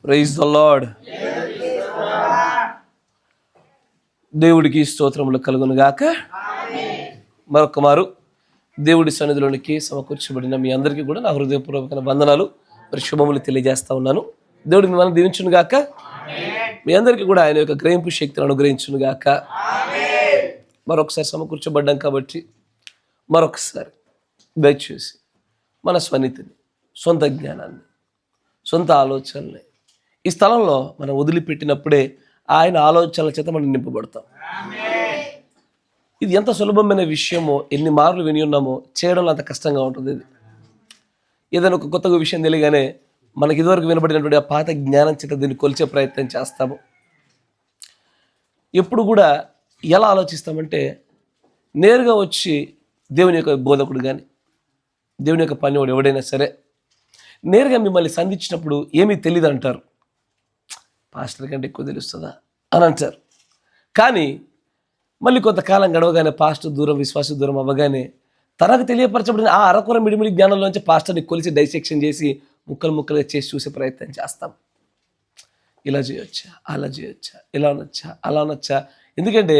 Praise the lord. దేవుడికి స్తోత్రములు కలుగును గాక. మరొక మారు దేవుడి సన్నిధిలోనికి సమకూర్చబడిన మీ అందరికీ కూడా నా హృదయపూర్వక వందనాలు మరి శుభములు తెలియజేస్తా ఉన్నాను. దేవుడికి మిమ్మల్ని దీవించును గాక. మీ అందరికీ కూడా ఆయన యొక్క గ్రహింపు శక్తిని అనుగ్రహించును గాక. మరొకసారి సమకూర్చబడ్డాం కాబట్టి మరొకసారి దయచేసి మన స్వనీతిని, సొంత జ్ఞానాన్ని, సొంత ఆలోచనల్ని ఈ స్థలంలో మనం వదిలిపెట్టినప్పుడే ఆయన ఆలోచనల చేత మనం నింపబడతాం. ఇది ఎంత సులభమైన విషయమో, ఎన్ని మార్లు విని ఉన్నామో చేయడంలో అంత కష్టంగా ఉంటుంది. ఇది ఏదైనా ఒక కొత్తగా విషయం తెలియగానే మనకి ఇదివరకు వినబడినటువంటి ఆ పాత జ్ఞానం చేత దీన్ని కొలిచే ప్రయత్నం చేస్తాము. ఎప్పుడు కూడా ఎలా ఆలోచిస్తామంటే, నేరుగా వచ్చి దేవుని యొక్క బోధకుడు కానీ దేవుని యొక్క పనివాడు ఎవడైనా సరే నేరుగా మిమ్మల్ని సంధించినప్పుడు ఏమీ తెలియదు అంటారు. పాస్టర్ కంటే ఎక్కువ తెలుస్తుందా అని అంటారు. కానీ మళ్ళీ కొంతకాలం గడవగానే పాస్టర్ దూరం, విశ్వాస దూరం అవ్వగానే తనకు తెలియపరచబడిన ఆ అరకొర మిడిమిడి జ్ఞానంలోంచి పాస్టర్ని కొలిసి డైసెక్షన్ చేసి ముక్కలు ముక్కలుగా చేసి చూసే ప్రయత్నం చేస్తాం. ఇలా చేయొచ్చా, అలా చేయొచ్చా, ఇలా అనొచ్చా, అలా అనొచ్చా. ఎందుకంటే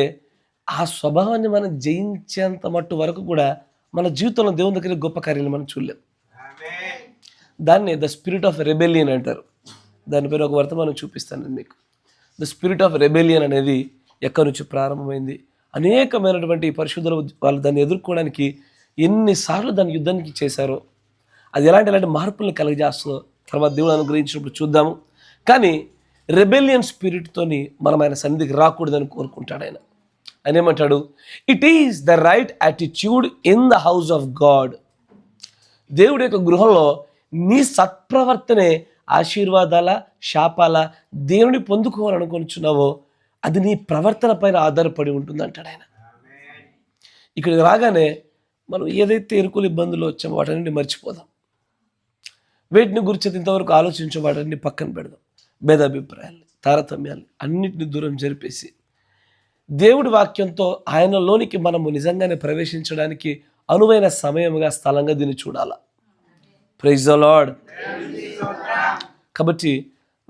ఆ స్వభావాన్ని మనం జయించేంత మట్టు వరకు కూడా మన జీవితంలో దేవుని దగ్గర గొప్ప కార్యాలు మనం చూడలేం. దాన్ని ద స్పిరిట్ ఆఫ్ రెబెలియన్ అంటారు. దానిపైన ఒక వర్తమానం చూపిస్తాను మీకు. ద స్పిరిట్ ఆఫ్ రెబెలియన్ అనేది ఎక్కడి నుంచి ప్రారంభమైంది, అనేకమైనటువంటి పరిశుద్ధులు వాళ్ళు దాన్ని ఎదుర్కోవడానికి ఎన్నిసార్లు దాన్ని యుద్ధానికి చేశారో, అది ఎలాంటి మార్పుల్ని కలగజేస్తుందో తర్వాత దేవుడు అనుగ్రహించినప్పుడు చూద్దాము. కానీ రెబెలియన్ స్పిరిట్తోని మనం ఆయన సన్నిధికి రాకూడదని కోరుకుంటాడు ఆయన. ఆయన ఏమంటాడు? It is the right attitude in the house of God. దేవుడి యొక్క గృహంలో నీ సత్ప్రవర్తనే ఆశీర్వాదాల, శాపాల దేవుని పొందుకోవాలనుకుంటున్నావో అది నీ ప్రవర్తన పైన ఆధారపడి ఉంటుంది అంటాడు ఆయన. ఇక్కడికి రాగానే మనం ఏదైతే ఎరుకులు ఇబ్బందులు వచ్చామో వాటన్నింటినీ మర్చిపోదాం. వేటిని గురించి ఇంతవరకు ఆలోచించే వాటన్ని పక్కన పెడదాం. భేదాభిప్రాయాలు, తారతమ్యాలు అన్నింటినీ దూరం జరిపేసి దేవుడి వాక్యంతో ఆయనలోనికి మనము నిజంగానే ప్రవేశించడానికి అనువైన సమయముగా, స్థలంగా దీన్ని చూడాలా. Praise the Lord. కాబట్టి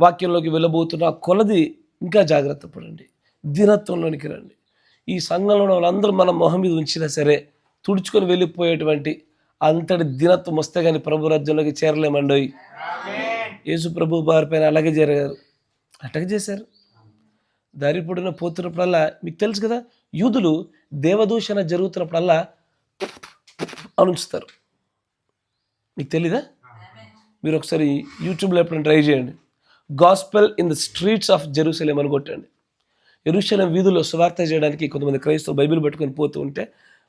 వాక్యంలోకి వెళ్ళబోతున్న కొలది ఇంకా జాగ్రత్త పడండి, దీనత్వంలోనికి రండి. ఈ సంఘంలో వాళ్ళందరూ మన మొహం మీద ఉంచినా సరే తుడుచుకొని వెళ్ళిపోయేటువంటి అంతటి దీనత్వం వస్తే కానీ ప్రభు రాజ్యంలోకి చేరలేమండోయ్. యేసు ప్రభు వారి పైన అలాగే జరిగారు, అట్టగే చేశారు. దారి పొడిన పోతున్నప్పుడల్లా మీకు తెలుసు కదా, యూదులు దేవదూషణ జరుగుతున్నప్పుడల్లా అనుంచుతారు. మీకు తెలీదా? మీరు ఒకసారి యూట్యూబ్లో ఎప్పుడైనా ట్రై చేయండి. Gospel in the streets of Jerusalem అని కొట్టండి. యెరూషలేం వీధుల్లో సువార్త చేయడానికి కొంతమంది క్రైస్తవులు బైబిల్ పట్టుకొని పోతూ ఉంటే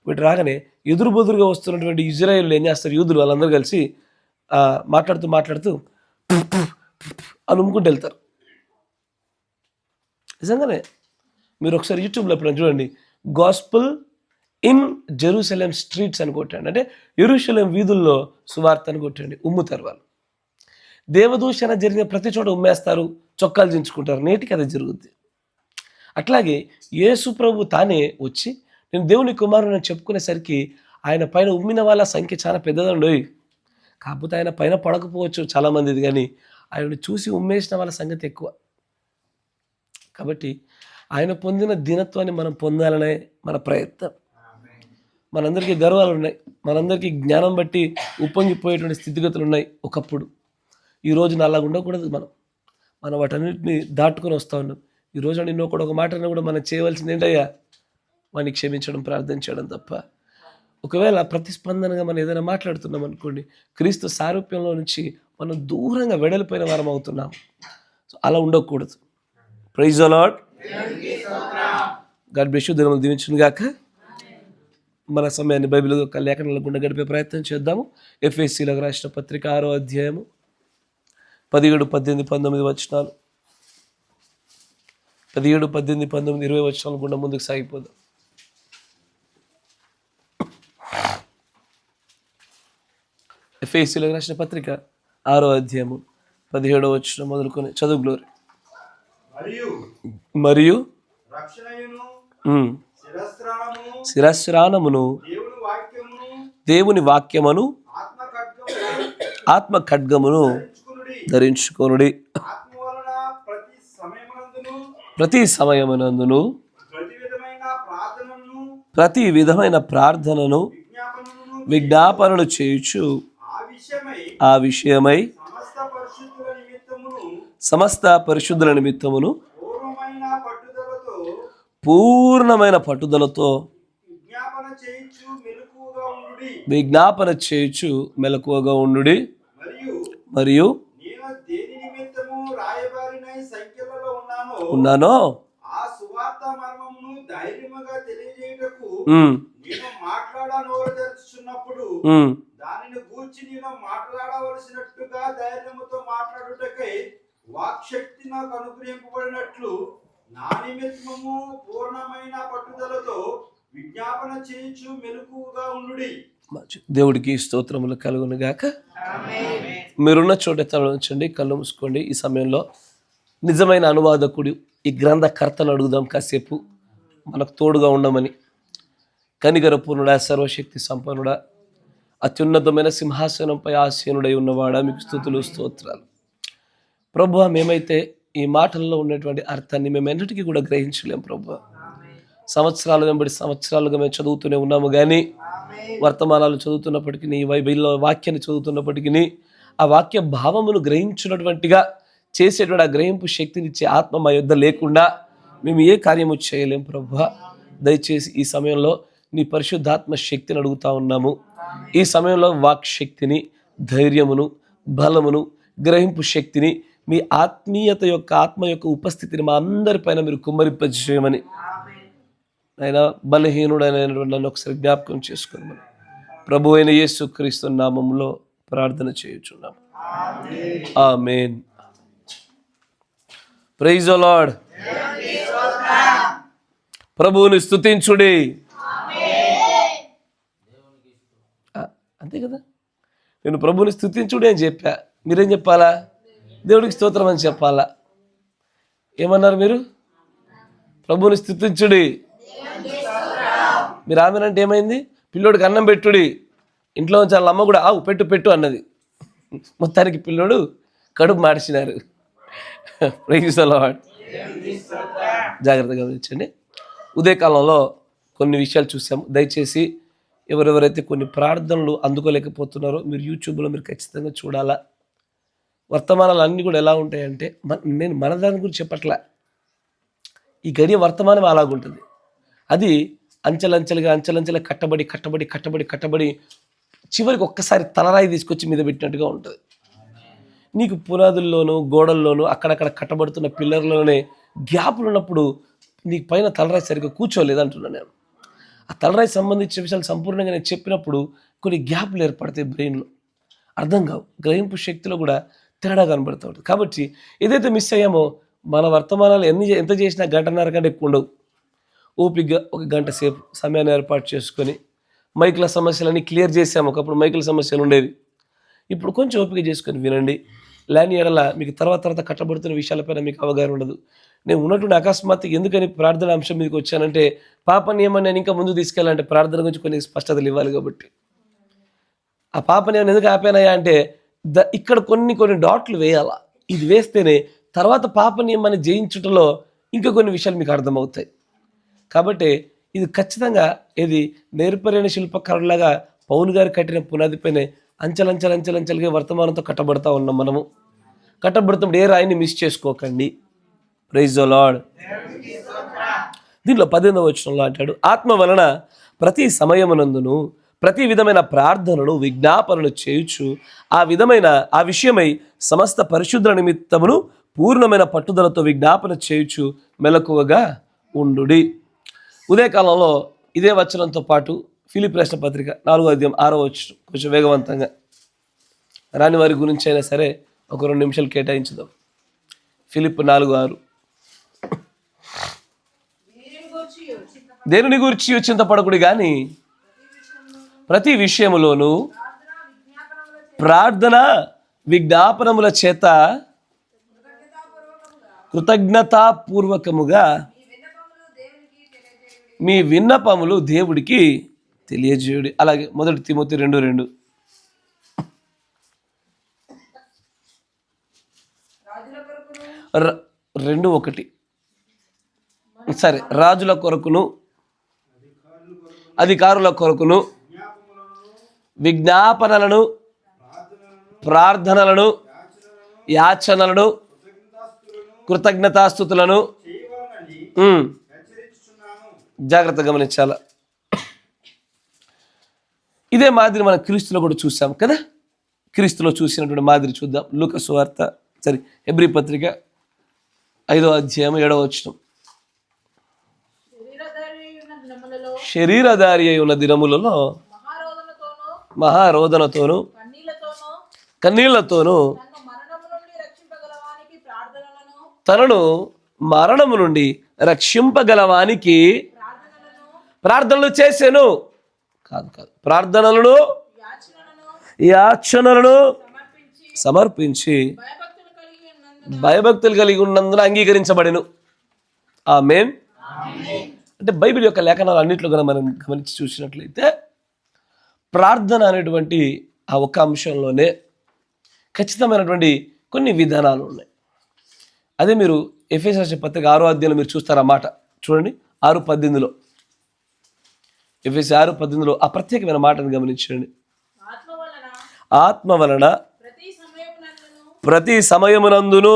వీటి రాగానే ఎదురుబెదురుగా వస్తున్నటువంటి ఇజ్రాయేల్ ఏం చేస్తారు, యూదులు వాళ్ళందరూ కలిసి మాట్లాడుతూ అని ఉమ్ముకుంటూ వెళ్తారు. నిజంగానే మీరు ఒకసారి యూట్యూబ్లో ఎప్పుడైనా చూడండి, గాస్పెల్ ఇన్ జెరూసలేం స్ట్రీట్స్ అని కొట్టండి. అంటే యెరూషలేం వీధుల్లో సువార్త అని కొట్టండి. ఉమ్ముతారు వాళ్ళు. దేవదూషణ జరిగిన ప్రతి చోట ఉమ్మేస్తారు, చొక్కాలు దించుకుంటారు. నేటికి అది జరుగుద్ది. అట్లాగే యేసు ప్రభు తానే వచ్చి నేను దేవుని కుమారుని చెప్పుకునేసరికి ఆయన పైన ఉమ్మిన వాళ్ళ సంఖ్య చాలా పెద్దదండోయ్. కాకపోతే ఆయన పైన పడకపోవచ్చు చాలామందిది, కానీ ఆయనను చూసి ఉమ్మేసిన వాళ్ళ సంగతి ఎక్కువ. కాబట్టి ఆయన పొందిన దీనత్వాన్ని మనం పొందాలనే మన ప్రయత్నం. మనందరికీ గర్వాలు ఉన్నాయి, మనందరికీ జ్ఞానం బట్టి ఉప్పొంగిపోయేటువంటి స్థితిగతులు ఉన్నాయి ఒకప్పుడు. ఈరోజు అలాగ ఉండకూడదు. మనం వాటన్నిటిని దాటుకొని వస్తూ ఉన్నాం. ఈరోజు నిన్న ఒక మాటను కూడా మనం చేయవలసింది ఏంటయ్యా? వాడిని క్షమించడం, ప్రార్థన చేయడం తప్ప. ఒకవేళ ప్రతిస్పందనగా మనం ఏదైనా మాట్లాడుతున్నాం అనుకోండి, క్రీస్తు సారూప్యంలో నుంచి మనం దూరంగా వెడలిపోయిన వారం అవుతున్నాం. సో అలా ఉండకూడదు. Praise the Lord. God bless you. దేవుని దీవించును గాక. మన సమయాన్ని బైబిల్ యొక్క లేఖనాల గుండా గడిపే ప్రయత్నం చేద్దాము. ఎఫెసీలకు రాసిన పత్రిక 6వ అధ్యాయము 17, 18, 19 వచనాలు, 17, 18, 19, 20 వచనాల గుండా ముందుకు సాగిపోదాం. ఎఫెసీలకు రాసిన పత్రిక 6వ అధ్యాయము 17వ వచనం మొదలుకొని చదువు. గ్లోరీ. మరియు శిరస్రాణమును దేవుని వాక్యమును ఆత్మ ఖడ్గమును ధరించుకొనుడి. ప్రతి సమయమునందును ప్రతి విధమైన ప్రార్థనను విజ్ఞాపనలు చేయుచు ఆ విషయమై సమస్త పరిశుద్ధుల నిమిత్తమును పూర్ణమైన పట్టుదలతో విజ్ఞాపన చేయుచు మెలకువగా ఉండుడి. మరియు ఉన్నానో దానిని గూర్చి నేను మాట్లాడవలసినట్టుగా ధైర్యముతో మాట్లాడుటకై వాక్శక్తి నాకు అనుగ్రహింపబడినట్లు నా నిమిత్తము పూర్ణమైన పట్టుదలతో విజ్ఞాపన చేయించు మెలకువగా ఉండుడి. దేవుడికి స్తోత్రములు కలుగును గాక. మీరున్న చోట తలవంచండి, కళ్ళు మూసుకోండి. ఈ సమయంలో నిజమైన అనువాదకుడు ఈ గ్రంథకర్తను అడుగుదాం కాసేపు మనకు తోడుగా ఉండమని. కనికర పూర్ణుడా, సర్వశక్తి సంపన్నుడా, అత్యున్నతమైన సింహాసనంపై ఆసీనుడై ఉన్నవాడా, మీకు స్తుతులు స్తోత్రాలు. ప్రభువా, మేమైతే ఈ మాటల్లో ఉన్నటువంటి అర్థాన్ని మేము ఎన్నటికీ కూడా గ్రహించలేం ప్రభువా. సంవత్సరాలు వెంబడి సంవత్సరాలుగా మేము చదువుతూనే ఉన్నాము, కానీ వర్తమానాలు చదువుతున్నప్పటికీ, ఈ బైబిల్లో వాక్యాన్ని చదువుతున్నప్పటికీ ఆ వాక్య భావమును గ్రహించినటువంటిగా చేసేటువంటి ఆ గ్రహింపు శక్తినిచ్చే ఆత్మ మా యొద్ద లేకుండా మేము ఏ కార్యము చేయలేం ప్రభువా. దయచేసి ఈ సమయంలో నీ పరిశుద్ధాత్మ శక్తిని అడుగుతా ఉన్నాము. ఈ సమయంలో వాక్ శక్తిని, ధైర్యమును, బలమును, గ్రహింపు శక్తిని, మీ ఆత్మీయత యొక్క ఆత్మ యొక్క ఉపస్థితిని మా అందరిపైన మీరు కుమ్మరింపజేయమని ఆయన బలహీనుడైనటువంటి నన్ను ఒకసారి జ్ఞాపకం చేసుకోమని ప్రభు అయిన యేసుక్రీస్తు నామములో ప్రార్థన చేయుచున్నాము. ఆమేన్. Praise the lord. ప్రభువుని స్తుతించుడి. అంతే కదా, నేను ప్రభువుని స్తుతించుడి అని చెప్పా. మీరేం చెప్పాలా? దేవుడికి స్తోత్రం అని చెప్పాలా? ఏమన్నారు మీరు? ప్రభువుని స్తుతించుడి. మీరు ఆమెనంటే ఏమైంది? పిల్లోడికి అన్నం పెట్టుడి. ఇంట్లో నుంచి వాళ్ళ అమ్మ కూడా ఆవు పెట్టు పెట్టు అన్నది. మొత్తానికి పిల్లోడు కడుపు మార్చినారు. Praise the lord. జాగ్రత్తగా గమనించండి. ఉదయకాలంలో కొన్ని విషయాలు చూసాము. దయచేసి ఎవరెవరైతే కొన్ని ప్రార్థనలు అందుకోలేకపోతున్నారో మీరు యూట్యూబ్లో మీరు ఖచ్చితంగా చూడాలా. వర్తమానాలు అన్నీ కూడా ఎలా ఉంటాయంటే, నేను మన దాని గురించి చెప్పట్లే, ఈ గడియ వర్తమానం అలాగుంటుంది. అది అంచెలంచెలుగా కట్టబడి కట్టబడి కట్టబడి కట్టబడి చివరికి ఒక్కసారి తలరాయి తీసుకొచ్చి మీద పెట్టినట్టుగా ఉంటుంది. నీకు పునాదుల్లోనూ గోడల్లోనూ అక్కడక్కడ కట్టబడుతున్న పిల్లర్లోనే గ్యాపులు ఉన్నప్పుడు నీకు పైన తలరాయి సరిగ్గా కూర్చోలేదు అంటున్నాను నేను. ఆ తలరాయి సంబంధించిన విషయాలు సంపూర్ణంగా నేను చెప్పినప్పుడు కొన్ని గ్యాప్లు ఏర్పడతాయి బ్రెయిన్లో, అర్థం కావు. గ్రహింపు శక్తిలో కూడా తేడా కనబడుతూ ఉంటుంది. కాబట్టి ఏదైతే మిస్ అయ్యామో మన వర్తమానాలు ఎంత చేసినా గంటన్నర కంటే ఎక్కువ ఉండవు. ఓపికగా ఒక గంట సేపు సమయాన్ని ఏర్పాటు చేసుకొని మైకుల సమస్యలన్నీ క్లియర్ చేసాము. ఒకప్పుడు మైకుల సమస్యలు ఉండేవి, ఇప్పుడు కొంచెం ఓపిక చేసుకొని వినండి. లేని ఎడల మీకు తర్వాత కట్టబడుతున్న విషయాలపైన మీకు అవగాహన ఉండదు. నేను ఉన్నటువంటి అకస్మాత్తుగా ఎందుకని ప్రార్థన అంశం మీదకి వచ్చానంటే, పాప నియమాన్ని నేను ఇంకా ముందు తీసుకెళ్ళాలంటే ప్రార్థన గురించి కొన్ని స్పష్టతలు ఇవ్వాలి. కాబట్టి ఆ పాప నియమం ఎందుకు ఆపానయా అంటే, ఇక్కడ కొన్ని డాట్లు వేయాలా. ఇది వేస్తేనే తర్వాత పాప నియమాన్ని జయించుటలో ఇంకా కొన్ని విషయాలు మీకు అర్థమవుతాయి. కాబట్టి ఇది ఖచ్చితంగా ఇది నేర్పరైన శిల్పకారులాగా పౌలు గారు కట్టిన పునాదిపైనే అంచెలంచెలుగా వర్తమానంతో కట్టబడతా ఉన్నాం. మనము కట్టబడుతున్నప్పుడు ఏ రాయిని మిస్ చేసుకోకండి. Praise the Lord. దీంట్లో 18వ వచనంలో అంటాడు, ఆత్మ వలన ప్రతి సమయమునందును ప్రతి విధమైన ప్రార్థనను విజ్ఞాపనలు చేయుచు ఆ విషయమై సమస్త పరిశుద్ధుల నిమిత్తమును పూర్ణమైన పట్టుదలతో విజ్ఞాపన చేయుచు మెలకువగా ఉండుడి. ఉదయకాలంలో ఇదే వచనంతో పాటు ఫిలిప్పీ రాసిన పత్రిక 4వ అధ్యాయం 6వ వచనం కొంచెం వేగవంతంగా, రాని వారి గురించి అయినా సరే ఒక 2 నిమిషాలు కేటాయించుదాం. ఫిలిప్పీ 4:6. దేనిని గురించి చింతపడకుడి కానీ ప్రతి విషయములోనూ ప్రార్థన విజ్ఞాపనముల చేత కృతజ్ఞతాపూర్వకముగా మీ విన్నపములు దేవుడికి తెలియజేయుడి. అలాగే 1 తిమోతి 2:2. సరే, రాజుల కొరకును, అధికారుల కొరకును, విజ్ఞాపనలను, ప్రార్థనలను, యాచనలను, కృతజ్ఞతాస్తుతులను జాగ్రత్త గమనించాల. ఇదే మాదిరి మనం క్రీస్తులో కూడా చూసాం కదా. క్రీస్తులో చూసినటువంటి మాదిరి చూద్దాం. లూకా సువార్త హెబ్రీ పత్రిక 5వ అధ్యాయం 7వ వచనం. శరీరధారి అయి ఉన్న దినములలో మహారోదనతోను కన్నీళ్లతోను తనను మరణము నుండి రక్షింపగలవానికి ప్రార్థనలు చేసెను. కాదు, ప్రార్థనలను, యాచనలను సమర్పించి భయభక్తులు కలిగి ఉన్నందున అంగీకరించబడెను. ఆమేన్. అంటే బైబిల్ యొక్క లేఖనాలు అన్నింటిలో కూడా మనం గమనించి చూసినట్లయితే ప్రార్థన అనేటువంటి ఆ ఒక్క అంశంలోనే ఖచ్చితమైనటువంటి కొన్ని విధానాలు ఉన్నాయి. అదే మీరు ఎఫెసీయుల పత్రిక 6వ అధ్యాయంలో మీరు చూస్తారు ఆ మాట. చూడండి 6:18. ఎఫెసీ 6:18 ఆ ప్రత్యేకమైన మాటను గమనించండి. ఆత్మ వలన ప్రతి సమయమునందును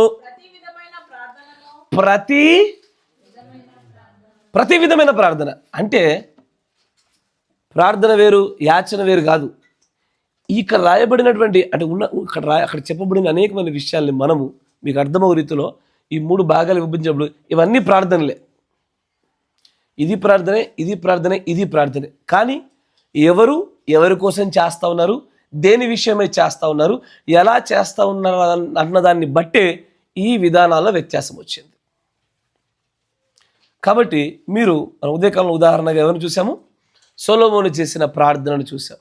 ప్రతి విధమైన ప్రార్థన. అంటే ప్రార్థన వేరు, యాచన వేరు కాదు. ఇక్కడ రాయబడినటువంటి అంటే అక్కడ చెప్పబడిన అనేకమైన విషయాల్ని మనము మీకు అర్థమవు రీతిలో ఈ 3 భాగాలు విభజించినప్పుడు ఇవన్నీ ప్రార్థనలే. ఇది ప్రార్థనే, ఇది ప్రార్థనే, ఇది ప్రార్థనే. కానీ ఎవరి కోసం చేస్తూ ఉన్నారు, దేని విషయమై చేస్తూ ఉన్నారు, ఎలా చేస్తూ ఉన్నారు అన్నదాన్ని బట్టే ఈ విధానాల్లో వ్యత్యాసం వచ్చింది. కాబట్టి మీరు ఉదయకాలంలో ఉదాహరణగా ఎవరిని చూసాము? సొలొమోను చేసిన ప్రార్థనను చూసాం.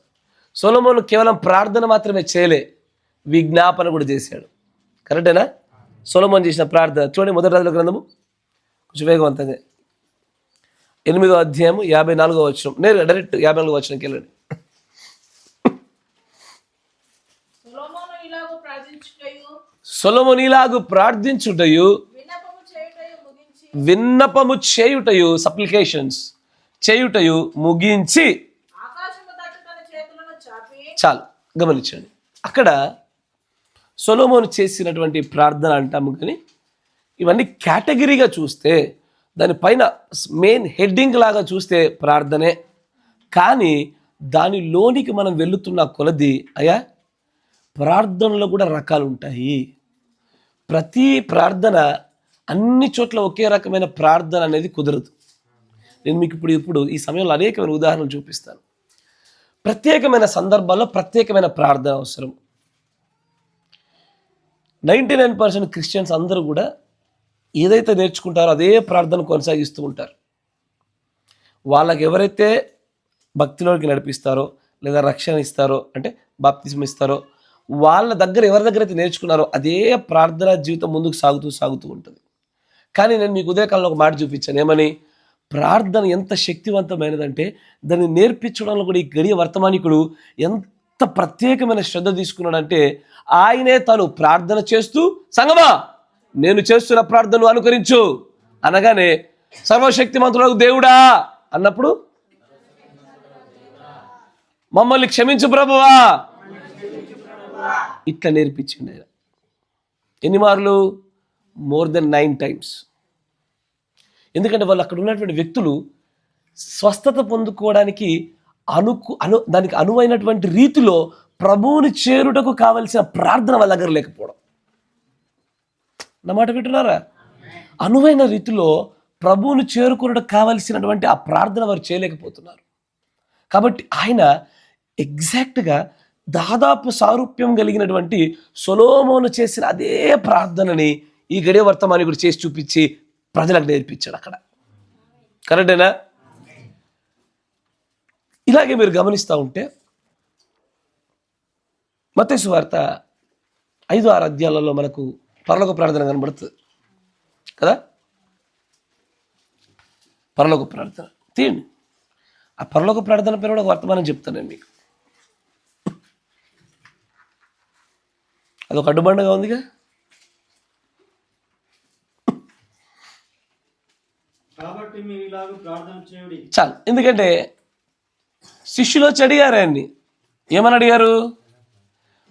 సొలొమోను కేవలం ప్రార్థన మాత్రమే చేయలే, విజ్ఞాపన కూడా చేశాడు. కరెక్టేనా? సొలొమోను చేసిన ప్రార్థన చూడండి. మొదటి రాజుల గ్రంథము కొంచెం వేగవంతంగా 8వ అధ్యాయము 54వ వచనం. నేరుగా డైరెక్ట్ 54వ వచనంకి వెళ్ళండి. సొలొమోను ఇలాగు ప్రార్థించుటయు విన్నపము చేయుటయు సప్లికేషన్స్ చేయుటయు ముగించి. చాలు గమనించండి. అక్కడ సొలొమోను చేసినటువంటి ప్రార్థన అంటాము, కానీ ఇవన్నీ కేటగిరీగా చూస్తే దానిపైన మెయిన్ హెడ్డింగ్ లాగా చూస్తే ప్రార్థనే. కానీ దానిలోనికి మనం వెళుతున్న కొలది ప్రార్థనలో కూడా రకాలు ఉంటాయి. ప్రతి ప్రార్థన అన్ని చోట్ల ఒకే రకమైన ప్రార్థన అనేది కుదరదు. నేను మీకు ఇప్పుడు ఈ సమయంలో అనేకమైన ఉదాహరణలు చూపిస్తాను. ప్రత్యేకమైన సందర్భాల్లో ప్రత్యేకమైన ప్రార్థన అవసరం. 99% క్రిస్టియన్స్ అందరూ కూడా ఏదైతే నేర్చుకుంటారో అదే ప్రార్థన కొనసాగిస్తూ ఉంటారు. వాళ్ళకి ఎవరైతే భక్తిలోకి నడిపిస్తారో లేదా రక్షణ ఇస్తారో అంటే బాప్తిజం ఇస్తారో వాళ్ళ దగ్గర ఎవరి దగ్గర అయితే నేర్చుకున్నారో అదే ప్రార్థనా జీవితం ముందుకు సాగుతూ ఉంటుంది. కానీ నేను మీకు ఉదయకాలంలో ఒక మాట చూపించాను. ఏమని? ప్రార్థన ఎంత శక్తివంతమైనదంటే దాన్ని నేర్పించడంలో కూడా ఈ గడియ వర్తమానికుడు ఎంత ప్రత్యేకమైన శ్రద్ధ తీసుకున్నాడంటే ఆయనే తను ప్రార్థన చేస్తూ, సంగమా నేను చేస్తున్న ప్రార్థనను అనుకరించు అనగానే సర్వశక్తిమంతులకు దేవుడా అన్నప్పుడు మమ్మల్ని క్షమించు ప్రభువా ఇట్లా నేర్పించింది ఆయన. ఎన్ని మార్లు? more than 9 times. ఎందుకంటే వాళ్ళు అక్కడ ఉన్నటువంటి వ్యక్తులు స్వస్థత పొందుకోవడానికి దానికి అనువైనటువంటి రీతిలో ప్రభువుని చేరుటకు కావలసిన ప్రార్థన వాళ్ళ దగ్గర లేకపోవడం. నా మాట వింటున్నారా? అనువైన రీతిలో ప్రభువుని చేరుకున్నటకు కావలసినటువంటి ఆ ప్రార్థన వారు చేయలేకపోతున్నారు. కాబట్టి ఆయన ఎగ్జాక్ట్గా దాదాపు సారూప్యం కలిగినటువంటి సొలొమోను చేసిన అదే ప్రార్థనని ఈ గడియ వర్తమానికుడు చేసి చూపించి ప్రజలకు నేర్పించాడు అక్కడ. కరెక్టేనా? ఇలాగే మీరు గమనిస్తూ ఉంటే మత్తయి సువార్త 5-6 అధ్యాయాలలో మనకు పరలోక ప్రార్థన కనబడుతుంది కదా. పరలోక ప్రార్థన తీయండి. ఆ పరలోక ప్రార్థన పేరు కూడా ఒక వర్తమానం చెప్తాను నేను మీకు. అదొక అడ్డుబండగా ఉందిగా. కాబట్టి మీరు ఇలాగ ప్రార్థన చేయుడి. చాలు. ఎందుకంటే శిష్యులు వచ్చి అడిగారు ఆయన్ని, ఏమని అడిగారు?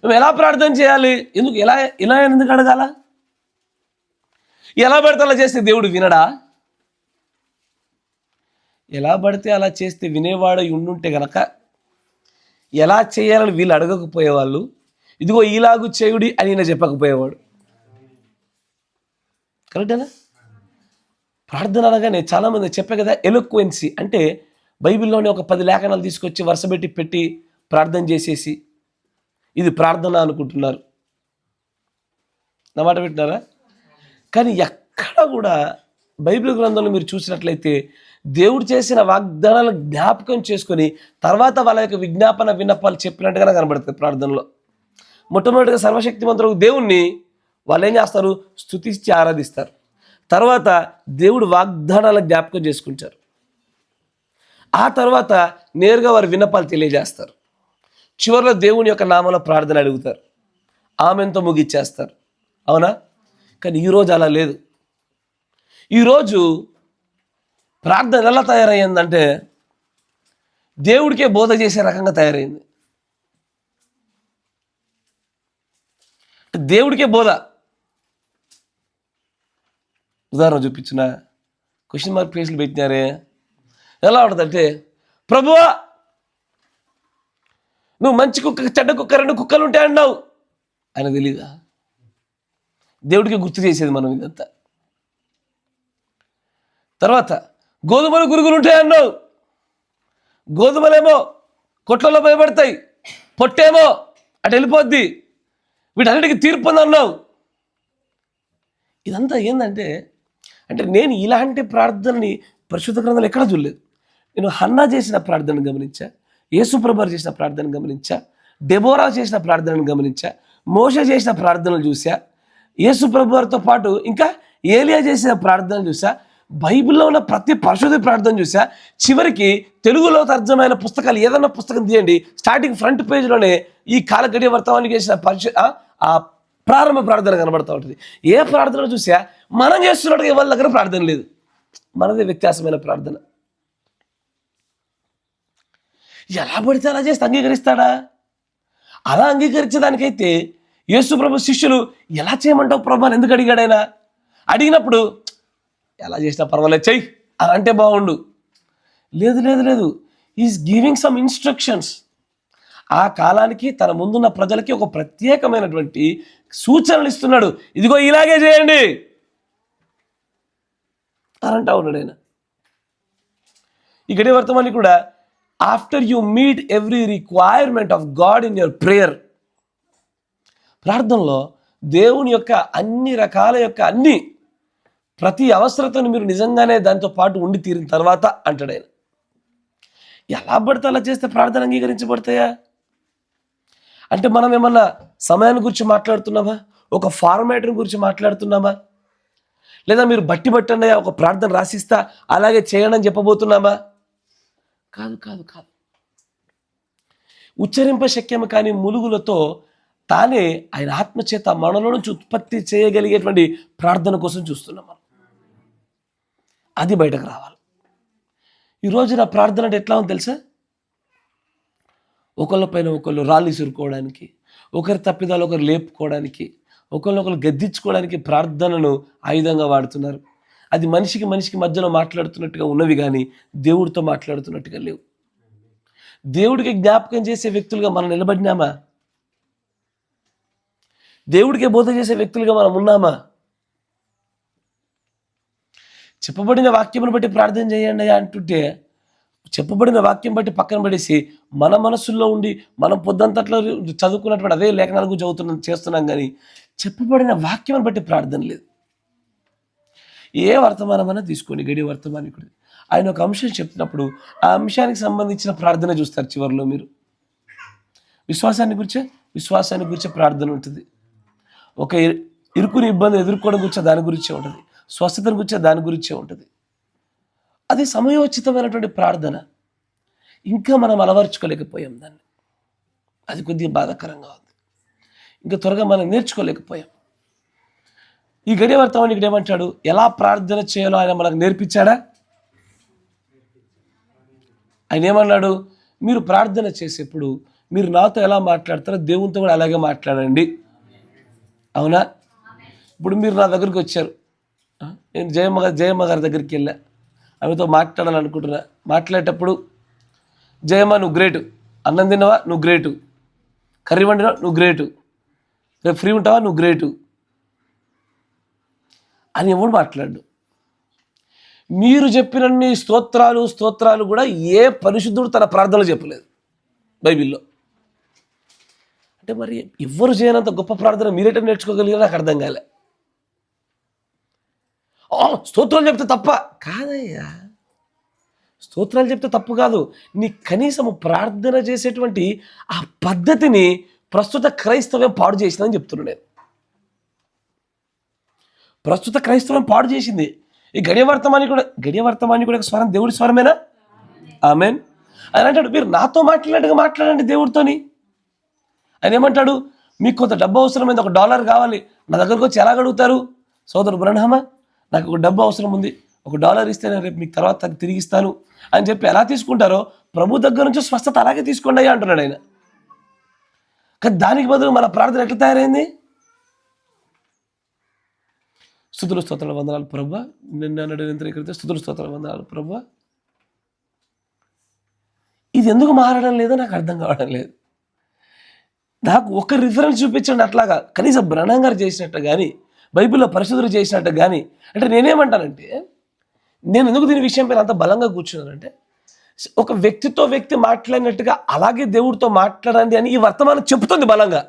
మేము ఎలా ప్రార్థన చేయాలి? ఎందుకు ఇలా ఎందుకు అడగాల? ఎలా పడితే అలా చేస్తే దేవుడు వినడా? ఎలా పడితే అలా చేస్తే వినేవాడు ఉండుంటే గనక ఎలా చేయాలని వీళ్ళు అడగకపోయేవాళ్ళు, ఇదిగో ఇలాగు చేయుడి అని ఈయన చెప్పకపోయేవాడు. కరెక్టేనా? ప్రార్థన అనగానే చాలామంది చెప్పే కదా, ఎలోక్వెన్సీ అంటే బైబిల్లోని ఒక 10 లేఖనాలు తీసుకొచ్చి వరుస పెట్టి ప్రార్థన చేసేసి ఇది ప్రార్థన అనుకుంటున్నారు. నా మాట పెట్టినారా? కానీ ఎక్కడ కూడా బైబిల్ గ్రంథంలో మీరు చూసినట్లయితే దేవుడు చేసిన వాగ్దానాలను జ్ఞాపకం చేసుకొని తర్వాత వాళ్ళ యొక్క విజ్ఞాపన విన్నపాలు చెప్పినట్టుగానే కనబడుతుంది ప్రార్థనలో. మొట్టమొదటిగా సర్వశక్తిమంతుడు దేవుణ్ణి వాళ్ళు ఏం చేస్తారు? స్తుతించి ఆరాధిస్తారు. తర్వాత దేవుడు వాగ్దానాలను జ్ఞాపకం చేసుకుంటారు. ఆ తర్వాత నేరుగా వారి విన్నపాలు తెలియజేస్తారు. చివరిలో దేవుని యొక్క నామంలో ప్రార్థన అడుగుతారు, ఆమెతో ముగిచ్చేస్తారు. అవునా? కానీ ఈరోజు అలా లేదు. ఈరోజు ప్రార్థన ఎలా తయారయ్యిందంటే దేవుడికే బోధ చేసే రకంగా తయారైంది. దేవుడికే బోధ. ఉదాహరణ చూపించిన క్వశ్చన్ మార్క్ ఫేస్లు పెట్టినారే. ఎలా ఉంటుందంటే, ప్రభువా నువ్వు మంచి కుక్క చెడ్డ కుక్క 2 కుక్కలు ఉంటాయి అన్నావు. ఆయన తెలీదా? దేవుడికి గుర్తు చేసేది మనం ఇదంతా. తర్వాత గోధుమలు గురుగులు ఉంటాయన్నావు. గోధుమలేమో కొట్లలో భయపడతాయి, పొట్టేమో అటు వెళ్ళిపోద్ది, వీటన్నిటికీ తీర్పు ఉందన్నావు. ఇదంతా ఏంటంటే నేను ఇలాంటి ప్రార్థనని పరిశుద్ధ గ్రంథంలో ఎక్కడ చూడలేదు. నేను హన్నా చేసిన ప్రార్థనను గమనించా, యేసుప్రభు చేసిన ప్రార్థనను గమనించా, డెబోరా చేసిన ప్రార్థనను గమనించా, మోషే చేసిన ప్రార్థనలు చూసా, యేసుప్రభు వారితో పాటు ఇంకా ఏలియా చేసిన ప్రార్థనలు చూసా, బైబిల్లో ఉన్న ప్రతి పరిశుద్ధ ప్రార్థన చూసా. చివరికి తెలుగులో తర్జమైన పుస్తకాలు ఏదన్నా పుస్తకం తీయండి, స్టార్టింగ్ ఫ్రంట్ పేజ్లోనే ఈ కాలగడియ వర్తమానికి చేసిన ఆ ప్రారంభ ప్రార్థన కనబడుతూ ఉంటుంది. ఏ ప్రార్థన చూసా మనం చేస్తున్నట్టుగా ఎవరి దగ్గర ప్రార్థన లేదు, మనదే వ్యత్యాసమైన ప్రార్థన. ఎలా పడితే అలా చేస్తే అంగీకరిస్తాడా? అలా అంగీకరించడానికైతే యేసు ప్రభు శిష్యులు ఎలా చేయమంటావు ప్రభు అని ఎందుకు అడిగాడు? ఆయన అడిగినప్పుడు ఎలా చేసినా పర్వాలేదు చెయ్యి అని అంటే బాగుండు. లేదు, ఈజ్ గివింగ్ సమ్ ఇన్స్ట్రక్షన్స్. ఆ కాలానికి తన ముందున్న ప్రజలకి ఒక ప్రత్యేకమైనటువంటి సూచనలు ఇస్తున్నాడు. ఇదిగో ఇలాగే చేయండి అని అంటా ఉన్నాడు ఆయన. ఇక్కడ వర్తమాని కూడా after you meet every requirement of God in your prayer. ప్రార్థనలో దేవుని యొక్క అన్ని రకాల యొక్క ప్రతి అవసరతను మీరు నిజంగానే దాంతో పాటు ఉండి తీరిన తర్వాత అంటాడు ఆయన. ఎలా పడితే అలా చేస్తే ప్రార్థన అంగీకరించబడతాయా? అంటే మనం ఏమన్నా సమయాన్ని గురించి మాట్లాడుతున్నామా? ఒక ఫార్మాట్ని గురించి మాట్లాడుతున్నామా? లేదా మీరు బట్టి అన్నయ్య ఒక ప్రార్థన రాసిస్తా అలాగే చేయండి అని చెప్పబోతున్నామా? కాదు. ఉచ్చరింప శక్యము కాని ములుగులతో తానే ఆయన ఆత్మచేత మనలో నుంచి ఉత్పత్తి చేయగలిగేటువంటి ప్రార్థన కోసం చూస్తున్నాం మనం. అది బయటకు రావాలి. ఈరోజు నా ప్రార్థన అంటే ఎట్లా ఉంది తెలుసా? ఒకళ్ళపైన ఒకళ్ళు రాళ్ళు ఇసురుకోవడానికి, ఒకరి తప్పిదాలు ఒకరు లేపుకోవడానికి, ఒకరినొకరు గద్దించుకోవడానికి ప్రార్థనను ఆయుధంగా వాడుతున్నారు. అది మనిషికి మధ్యలో మాట్లాడుతున్నట్టుగా ఉన్నవి కానీ దేవుడితో మాట్లాడుతున్నట్టుగా లేవు. దేవుడికి జ్ఞాపకం చేసే వ్యక్తులుగా మనం నిలబడినామా? దేవుడికే బోధ చేసే వ్యక్తులుగా మనం ఉన్నామా? చెప్పబడిన వాక్యమును బట్టి ప్రార్థన చేయండి అంటుంటే చెప్పబడిన వాక్యం బట్టి పక్కన పడేసి మన మనసుల్లో ఉండి మనం పొద్దంతట్లో చదువుకున్నటువంటి అదే లేఖనాల గురించి చేస్తున్నాం కానీ చెప్పబడిన వాక్యం బట్టి ప్రార్థన లేదు. ఏ వర్తమానమైనా తీసుకొని గడి వర్తమానికుడు ఆయన ఒక అంశం చెప్తున్నప్పుడు ఆ అంశానికి సంబంధించిన ప్రార్థన చూస్తారు. చివరిలో మీరు విశ్వాసాన్ని గురించే ప్రార్థన ఉంటుంది. ఒక ఇరుకుని ఇబ్బంది ఎదుర్కోవడం గురించే దాని గురించే ఉంటుంది. స్వస్థతను గురించే దాని గురించే ఉంటుంది. అది సమయోచితమైనటువంటి ప్రార్థన. ఇంకా మనం అలవర్చుకోలేకపోయాం దాన్ని. అది కొద్దిగా బాధాకరంగా ఉంది. ఇంకా త్వరగా మనం నేర్చుకోలేకపోయాం. ఈ గడియ వర్తమానం ఇక్కడ ఏమంటాడు? ఎలా ప్రార్థన చేయాలో ఆయన మనకు నేర్పించాడా? ఆయన ఏమన్నాడు, మీరు ప్రార్థన చేసేప్పుడు మీరు నాతో ఎలా మాట్లాడతారో దేవునితో కూడా అలాగే మాట్లాడండి. అవునా? ఇప్పుడు మీరు నా దగ్గరికి వచ్చారు, నేను జయమ్మ గారి దగ్గరికి వెళ్ళా, ఆమెతో మాట్లాడాలనుకుంటున్నా. మాట్లాడేటప్పుడు, జయమ్మ నువ్వు గ్రేటు, అన్నం తిన్నావా నువ్వు గ్రేటు, కర్రీ వండినా నువ్వు గ్రేటు, రేపు ఫ్రీ ఉంటావా నువ్వు గ్రేటు అని ఎవడు మాట్లాడు. మీరు చెప్పినన్ని స్తోత్రాలు కూడా ఏ పరిశుద్ధుడు తన ప్రార్థనలు చెప్పలేదు బైబిల్లో. అంటే మరి ఎవ్వరు చేయనంత గొప్ప ప్రార్థన మీరేటం నేర్చుకోగలిగారో నాకు అర్థం కాలే. స్తోత్రాలు చెప్తే తప్ప కాదయ్యా, స్తోత్రాలు చెప్తే తప్పు కాదు. నీ కనీసము ప్రార్థన చేసేటువంటి ఆ పద్ధతిని ప్రస్తుత క్రైస్తవం పాడు చేసిందని చెప్తున్నాను నేను. ప్రస్తుత క్రైస్తవం పాడు చేసింది. ఈ గడియవర్తమాని కూడా స్వరం దేవుడి స్వరమేనా? ఆమేన్. ఆయన అంటాడు, మీరు నాతో మాట్లాడినట్టుగా మాట్లాడండి దేవుడితోని. ఆయన ఏమంటాడు, మీకు కొంత డబ్బు అవసరమైంది, $1 కావాలి, నా దగ్గరకు వచ్చి ఎలా అడుగుతారు? సోదరు బ్రహ్మా, నాకు ఒక డబ్బు అవసరం ఉంది, $1 ఇస్తే నేను రేపు మీకు తర్వాత తిరిగి ఇస్తాను అని చెప్పి ఎలా తీసుకుంటారో ప్రభు దగ్గర నుంచి స్వస్థత అలాగే తీసుకోండి అయ్యా అంటున్నాడు ఆయన. కానీ దానికి బదులు మన ప్రార్థన ఎట్లా తయారైంది? స్తుతులు స్తోత్రాలు వందనాలు ప్రభువా, నిన్న నడితే స్తుతులు స్తోత్రాలు వందనాలు ప్రభువా. ఇది ఎందుకు మారడం లేదో నాకు అర్థం కావడం లేదు. నాకు ఒక రిఫరెన్స్ చూపించండి అట్లాగా, కనీసం బ్రహ్మం గారు చేసినట్టు కానీ, బైబిల్లో పరిశుద్ధులు చేసినట్టు కానీ. అంటే నేనేమంటానంటే, నేను ఎందుకు దీని విషయం పైన అంత బలంగా కూర్చున్నానంటే, ఒక వ్యక్తితో వ్యక్తి మాట్లాడినట్టుగా అలాగే దేవుడితో మాట్లాడండి అని ఈ వర్తమానం చెప్తుంది బలంగా,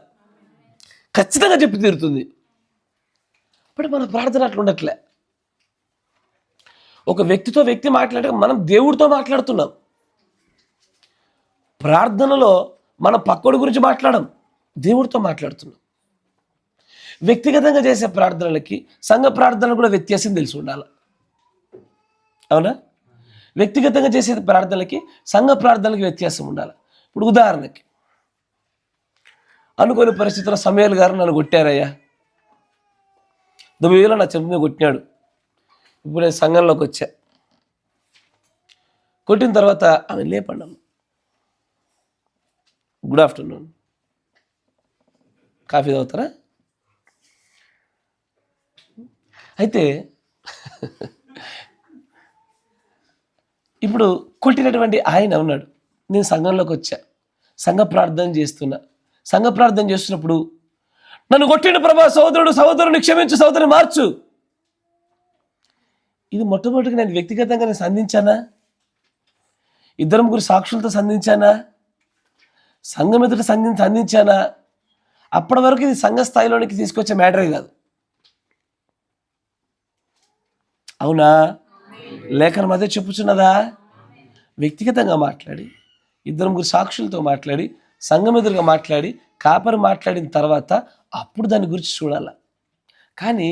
ఖచ్చితంగా చెప్పి తీరుతుంది. బట్ మన ప్రార్థన అట్లా ఉండట్లే. ఒక వ్యక్తితో వ్యక్తి మాట్లాడక మనం దేవుడితో మాట్లాడుతున్నాం. ప్రార్థనలో మన పక్కోడి గురించి మాట్లాడం, దేవుడితో మాట్లాడుతున్నాం. వ్యక్తిగతంగా చేసే ప్రార్థనలకి సంఘ ప్రార్థనలు కూడా వ్యత్యాసం తెలిసి ఉండాలి. అవునా? వ్యక్తిగతంగా చేసే ప్రార్థనలకి సంఘ ప్రార్థనలకి వ్యత్యాసం ఉండాలి. ఇప్పుడు ఉదాహరణకి, అనుకోని పరిస్థితుల్లో సమయాలు గారు నన్ను కొట్టారయ్యా, 9,000 నా చెంప మీద కొట్టినాడు. ఇప్పుడు నేను సంఘంలోకి వచ్చా. కొట్టిన తర్వాత ఆమె లేపండమ్మ, గుడ్ ఆఫ్టర్నూన్, కాఫీ తాగుతారా? అయితే ఇప్పుడు కొట్టినటువంటి ఆయన ఉన్నాడు, నేను సంఘంలోకి వచ్చా, సంఘ ప్రార్థన చేస్తున్నప్పుడు నన్ను కొట్టిన ప్రభా, సహోదరుని క్షమించు, సహోదరుని మార్చు. ఇది మొట్టమొదటిగా నేను వ్యక్తిగతంగా నేను సంధించానా? 2-3 సాక్షులతో సంధించానా? సంఘం ఎదుట సంధించానా? అప్పటి వరకు ఇది సంఘ స్థాయిలోనికి తీసుకొచ్చే మ్యాటరే కాదు. అవునా? లేఖనం అదే చెప్పుచున్నదా? వ్యక్తిగతంగా మాట్లాడి, 2-3 సాక్షులతో మాట్లాడి, సంఘం ఎదురుగా మాట్లాడి, కాపరి మాట్లాడిన తర్వాత అప్పుడు దాని గురించి చూడాల. కానీ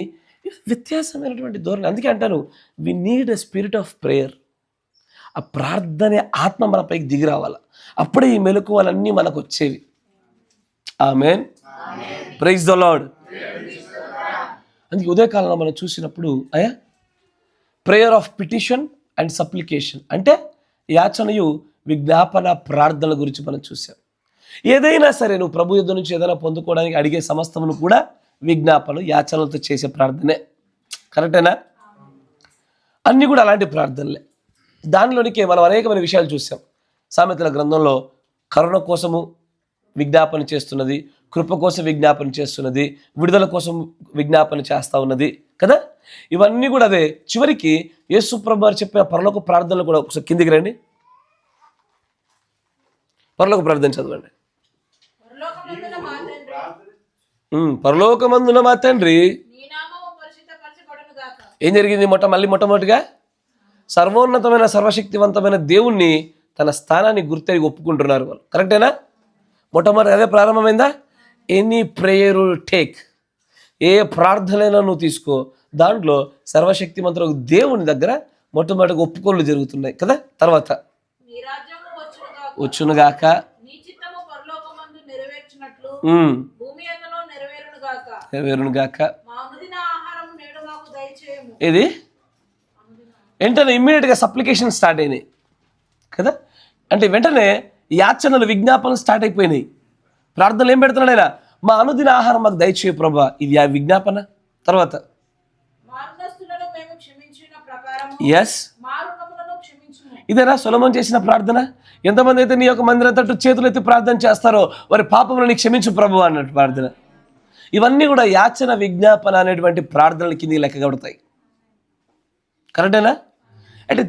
వ్యత్యాసమైనటువంటి ధోరణి. అందుకే అంటాను, we need a spirit of prayer. ఆ ప్రార్థనే ఆత్మ మన పైకి దిగి రావాల. అప్పుడే ఈ మెలకువలన్నీ మనకు వచ్చేవి. ఆమేన్. Praise the lord. అందుకే ఉదయకాలంలో మనం చూసినప్పుడు prayer of petition and supplication, అంటే యాచనయు విజ్ఞాపన ప్రార్థనల గురించి మనం చూసాం. ఏదైనా సరే నువ్వు ప్రభు యుద్ధ నుంచి ఏదైనా పొందుకోవడానికి అడిగే సమస్తమును కూడా విజ్ఞాపనలు, యాచనలతో చేసే ప్రార్థనే. కరెక్టేనా? అన్నీ కూడా అలాంటి ప్రార్థనలే. దానిలోనికే మనం అనేకమైన విషయాలు చూసాం. సామెతల గ్రంథంలో కరుణ కోసము విజ్ఞాపన చేస్తున్నది, కృప కోసం విజ్ఞాపన చేస్తున్నది, విడుదల కోసం విజ్ఞాపన చేస్తూ ఉన్నది కదా. ఇవన్నీ కూడా అదే. చివరికి యేసు ప్రభువు వారు చెప్పిన పరలోక ప్రార్థనలు కూడా ఒకసారి కిందికి రండి, పరలోక ప్రార్థన చదవండి. పరలోకమందున మా తండ్రి. ఏం జరిగింది? మొట్టమొదటిగా సర్వోన్నతమైన సర్వశక్తివంతమైన దేవుణ్ణి తన స్థానాన్ని గుర్తెరిగి ఒప్పుకుంటున్నారు వాళ్ళు. కరెక్టేనా? మొట్టమొదటి అదే ప్రారంభమైందా? ఎనీ ప్రేయర్ టేక్, ఏ ప్రార్థనైనా నువ్వు తీసుకో, దాంట్లో సర్వశక్తిమంతుడు దేవుని దగ్గర మొట్టమొదటిగా ఒప్పుకోలు జరుగుతున్నాయి కదా. తర్వాత వచ్చునుగాక, నెరవేరునుగాక. ఇది వెంటనే ఇమ్మీడియట్గా సప్లికేషన్ స్టార్ట్ అయినాయి కదా. అంటే వెంటనే యాచనలు విజ్ఞాపనలు స్టార్ట్ అయిపోయినాయి. ప్రార్థనలు ఏం పెడుతున్నాడు ఆయన? మా అనుదిన ఆహారం మాకు దయచేయ ప్రభువా. ఇది ఆ విజ్ఞాపన. తర్వాత ఎస్, ఇదేనా సొలొమోను చేసిన ప్రార్థన? ఎంతమంది అయితే నీ యొక్క మందిరం తట్టు చేతులు ఎత్తి ప్రార్థన చేస్తారో వారి పాపములను క్షమించు ప్రభువా అన్నట్టు ప్రార్థన. ఇవన్నీ కూడా యాచన విజ్ఞాపన అనేటువంటి ప్రార్థనల కింద లెక్కగడతాయి. కరెక్టేనా? అంటే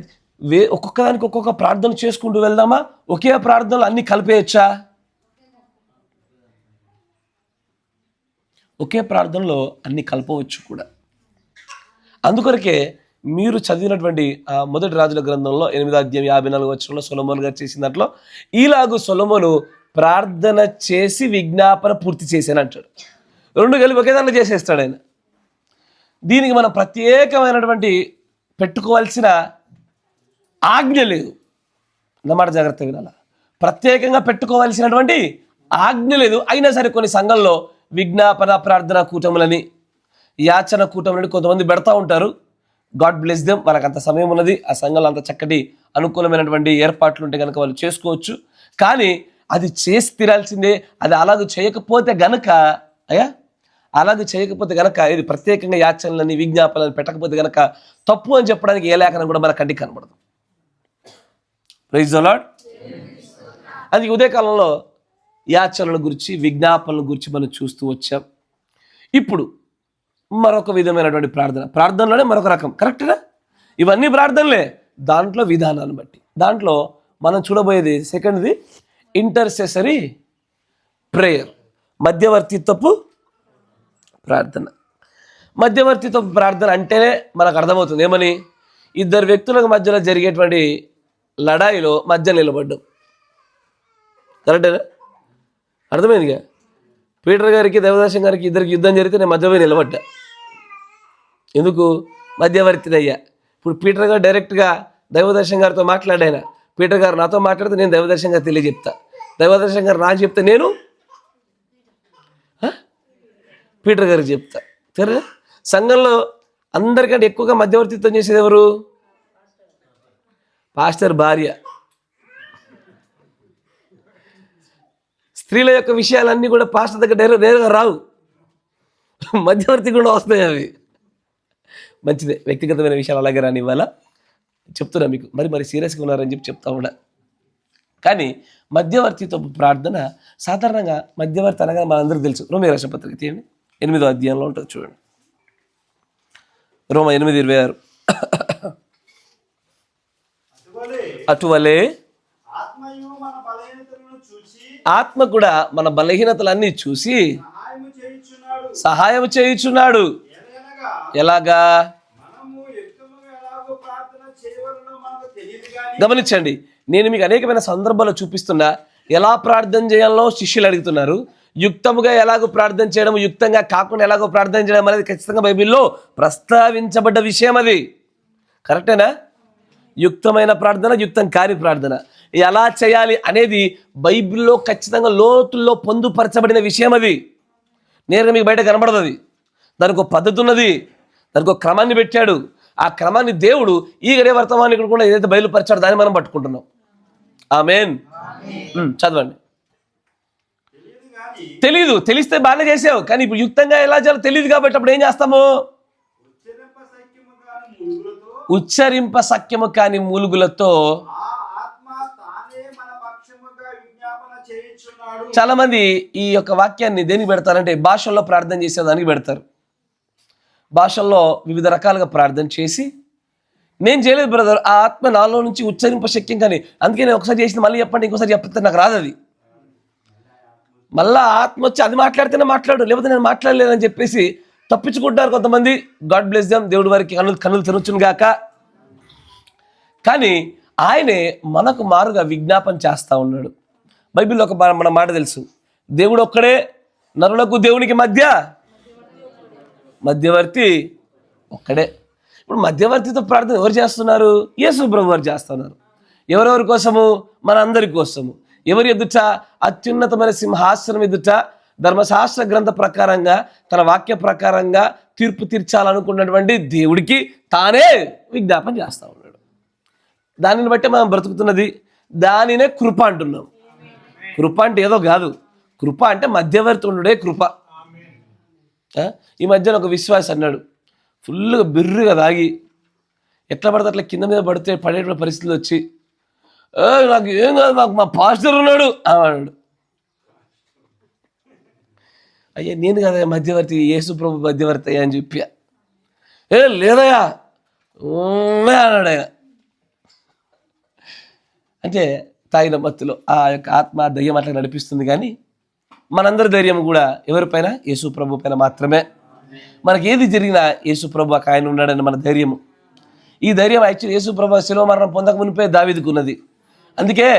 ఒక్కొక్క దానికి ఒక్కొక్క ప్రార్థన చేసుకుంటూ వెళ్దామా? ఒకే ప్రార్థనలు అన్ని కలిపేయచ్చా? ఒకే ప్రార్థనలో అన్ని కలపవచ్చు కూడా. అందుకొరకే మీరు చదివినటువంటి మొదటి రాజుల గ్రంథంలో 8వ అధ్యాయం 54వ వచనంలో సొలొమోను గారు చేసిన దాంట్లో ఈలాగు సొలొమోను ప్రార్థన చేసి విజ్ఞాపన పూర్తి చేశాను అంటాడు. రెండు కలిపి ఒకే దాంట్లో చేసేస్తాడు ఆయన. దీనికి మనం ప్రత్యేకమైనటువంటి పెట్టుకోవాల్సిన ఆజ్ఞ లేదు. అన్నమాట జాగ్రత్త వినాల. ప్రత్యేకంగా పెట్టుకోవాల్సినటువంటి ఆజ్ఞ లేదు. అయినా సరే కొన్ని సంఘంలో విజ్ఞాపన ప్రార్థన కూటములని, యాచన కూటములని కొంతమంది పెడతా ఉంటారు. God bless them. వాళ్ళకి అంత సమయం ఉన్నది, ఆ సంఘంలో అంత చక్కటి అనుకూలమైనటువంటి ఏర్పాట్లు ఉంటే కనుక వాళ్ళు చేసుకోవచ్చు. కానీ అది చేసి తీరాల్సిందే. అది అలాగ చేయకపోతే గనక ఇది ప్రత్యేకంగా యాచనలని విజ్ఞాపనలు పెట్టకపోతే గనక తప్పు అని చెప్పడానికి ఏ లేఖనం కూడా మన కంటికి కనబడదు. Praise the Lord. అది ఉదయకాలంలో యాచనల గురించి విజ్ఞాపనల గురించి మనం చూస్తూ వచ్చాం. ఇప్పుడు మరొక విధమైనటువంటి ప్రార్థనలోనే మరొక రకం. కరెక్టేనా? ఇవన్నీ ప్రార్థనలే, దాంట్లో విధానాన్ని బట్టి. దాంట్లో మనం చూడబోయేది సెకండ్ది ఇంటర్సెసరీ ప్రేయర్, మధ్యవర్తిత్వపు ప్రార్థన. మధ్యవర్తిత్వపు ప్రార్థన అంటేనే మనకు అర్థమవుతుంది ఏమని? ఇద్దరు వ్యక్తులకు మధ్యలో జరిగేటువంటి లడాయిలో మధ్య నిలబడ్డం. కరెక్టేనా? అర్థమైందిగా? పీటర్ గారికి దేవదాసం గారికి ఇద్దరికి యుద్ధం జరిగితే నేను మధ్యలో నిలబడ్డా. ఎందుకు? మధ్యవర్తిని అయ్యా. ఇప్పుడు పీటర్ గారు డైరెక్ట్గా దైవదర్శం గారితో మాట్లాడాయన. పీటర్ గారు నాతో మాట్లాడితే నేను దైవదర్శం గారు తెలియజెప్తా. దైవదర్శం గారు నాకు చెప్తే నేను పీటర్ గారికి చెప్తా. సరే, సంఘంలో అందరికంటే ఎక్కువగా మధ్యవర్తిత్వం చేసేది ఎవరు? పాస్టర్ భార్య. స్త్రీల యొక్క విషయాలన్నీ కూడా పాస్టర్ దగ్గర నేరుగా రావు, మధ్యవర్తి కూడా వస్తాయి. అవి మంచిదే. వ్యక్తిగతమైన విషయాలు అలాగే రాని ఇవ్వాలా చెప్తున్నా మీకు. మరి సీరియస్గా ఉన్నారని చెప్తా ఉన్నా. కానీ మధ్యవర్తితో ప్రార్థన సాధారణంగా మధ్యవర్తి అనగా మనందరికీ తెలుసు. రోమా రాసిన పత్రిక తీయండి, 8వ అధ్యాయంలో ఉంటుంది చూడండి. రోమా 8:26. అటువలే ఆత్మ కూడా మన బలహీనతలన్నీ చూసి సహాయం చేయుచున్నాడు. ఎలాగా? గమనించండి, నేను మీకు అనేకమైన సందర్భాలు చూపిస్తున్నా. ఎలా ప్రార్థన చేయాలో శిష్యులు అడుగుతున్నారు. యుక్తముగా ఎలాగో ప్రార్థన చేయడం, యుక్తంగా కాకుండా ఎలాగో ప్రార్థన చేయడం అనేది ఖచ్చితంగా బైబిల్లో ప్రస్తావించబడ్డ విషయం. అది కరెక్టేనా? యుక్తమైన ప్రార్థన, యుక్తం కాని ప్రార్థన ఎలా చేయాలి అనేది బైబిల్లో ఖచ్చితంగా లోతుల్లో పొందుపరచబడిన విషయం. అది నేరుగా మీకు బయట కనబడదు. అది దానికి ఒక పద్ధతి ఉన్నది, దానికి ఒక క్రమాన్ని పెట్టాడు. ఆ క్రమాన్ని దేవుడు ఈ గడియ వర్తమానికుడు కూడా ఏదైతే బయలుపరిచాడో దాన్ని మనం పట్టుకుంటున్నాం. ఆమేన్. చదవండి. తెలీదు, తెలిస్తే బాగానే చేసావు, కానీ ఇప్పుడు యుక్తంగా ఎలా చేయాలో తెలియదు కాబట్టి అప్పుడు ఏం చేస్తాము? ఉచ్చరింప సఖ్యము కాని మూలుగులతో. చాలా మంది ఈ యొక్క వాక్యాన్ని దేనికి పెడతారంటే భాషల్లో ప్రార్థన చేసేదానికి పెడతారు. భాషల్లో వివిధ రకాలుగా ప్రార్థన చేసి, నేను చేయలేదు బ్రదర్, ఆ ఆత్మ నాలో నుంచి ఉచ్చరింప శక్యం కానీ, అందుకే నేను ఒకసారి చేసింది మళ్ళీ చెప్పండి, ఇంకోసారి చెప్తే నాకు రాదు. అది మళ్ళా ఆత్మ వచ్చి అది మాట్లాడితేనే మాట్లాడు, లేకపోతే నేను మాట్లాడలేదని చెప్పేసి తప్పించుకుంటారు కొంతమంది. God bless them. దేవుడి వారికి కన్నులు తెరచును గాక. కానీ ఆయనే మనకు మారుగా విజ్ఞాపన చేస్తూ ఉన్నాడు. బైబిల్లో ఒక మన మాట తెలుసు, దేవుడు ఒక్కడే, నరులకు దేవునికి మధ్యవర్తి ఒక్కడే. ఇప్పుడు మధ్యవర్తితో ప్రార్థన ఎవరు చేస్తున్నారు? యేసు ప్రభు వారు చేస్తున్నారు. ఎవరెవరి కోసము? మన అందరి కోసము. ఎవరి ఎదుట? అత్యున్నతమైన సింహాసనం ఎదుట ధర్మశాస్త్ర గ్రంథ ప్రకారంగా తన వాక్య ప్రకారంగా తీర్పు తీర్చాలనుకున్నటువంటి దేవుడికి తానే విజ్ఞాపన చేస్తూ ఉన్నాడు. దానిని బట్టి మనం బ్రతుకుతున్నది, దానినే కృప అంటున్నాం. కృప అంటే ఏదో కాదు, కృప అంటే మధ్యవర్తి ఉండే కృప. ఈ మధ్యన ఒక విశ్వాసి అన్నాడు, ఫుల్గా బిర్రుగా తాగి ఎట్లా పడితే అట్లా కింద మీద పడితే పడేటువంటి పరిస్థితులు వచ్చి, నాకు ఏం కాదు, నాకు మా పాస్టర్ ఉన్నాడు అన్నాడు. అయ్యా నేను కదా మధ్యవర్తి, యేసు ప్రభు మధ్యవర్తి అయ్యా అని చెప్పా. లేదయ్యా అన్నాడు ఆయన. అంటే తాగిన మత్తులో ఆ యొక్క ఆత్మ దయ్యం అట్లా నడిపిస్తుంది. కానీ మనందరి ధైర్యం కూడా ఎవరిపైన? యేసు ప్రభు పైన మాత్రమే. మనకి ఏది జరిగినా యేసు ప్రభు ఆయన ఉన్నాడని మన ధైర్యము. ఈ ధైర్యం యాక్చువల్లీ యేసు ప్రభు శిలువ మరణం పొందక మునిపే దావీదుకున్నది. అందుకే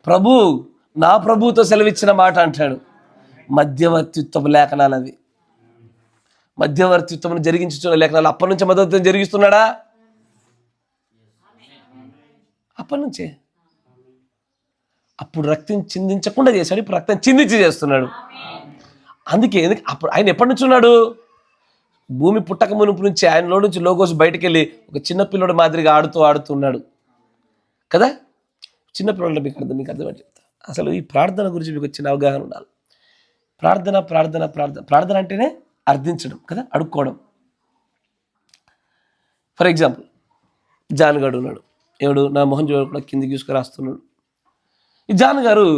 ప్రభు నా ప్రభువుతో సెలవిచ్చిన మాట అంటాడు, మధ్యవర్తిత్వం లేఖనాలు అవి. మధ్యవర్తిత్వం జరిగించుతున్న లేఖనాలు. అప్పటి నుంచి మధ్యవర్తిత్వం జరిగిస్తున్నాడా? అప్పటి నుంచే. అప్పుడు రక్తం చిందించకుండా చేశాడు, ఇప్పుడు రక్తం చిందించి చేస్తున్నాడు. అందుకే అప్పుడు ఆయన ఎప్పటి నుంచి ఉన్నాడు? భూమి పుట్టక మునుపు నుంచి ఆయనలో నుంచి లోగోస్ బయటికి వెళ్ళి ఒక చిన్న పిల్లడు మాదిరిగా ఆడుతున్నాడు కదా. చిన్న పిల్లలు మీకు అర్థమని చెప్తా. అసలు ఈ ప్రార్థన గురించి మీకు వచ్చిన అవగాహన ఉండాలి. ప్రార్థన ప్రార్థన ప్రార్థన ప్రార్థన అంటేనే అర్థించడం కదా, అడుక్కోవడం. ఫర్ ఎగ్జాంపుల్ జాన్ గారు ఉన్నాడు, ఎవడు నా మొహం చూడ కూడా కిందికి తీసుకురాస్తున్నాడు. ఈ జాన్ గారు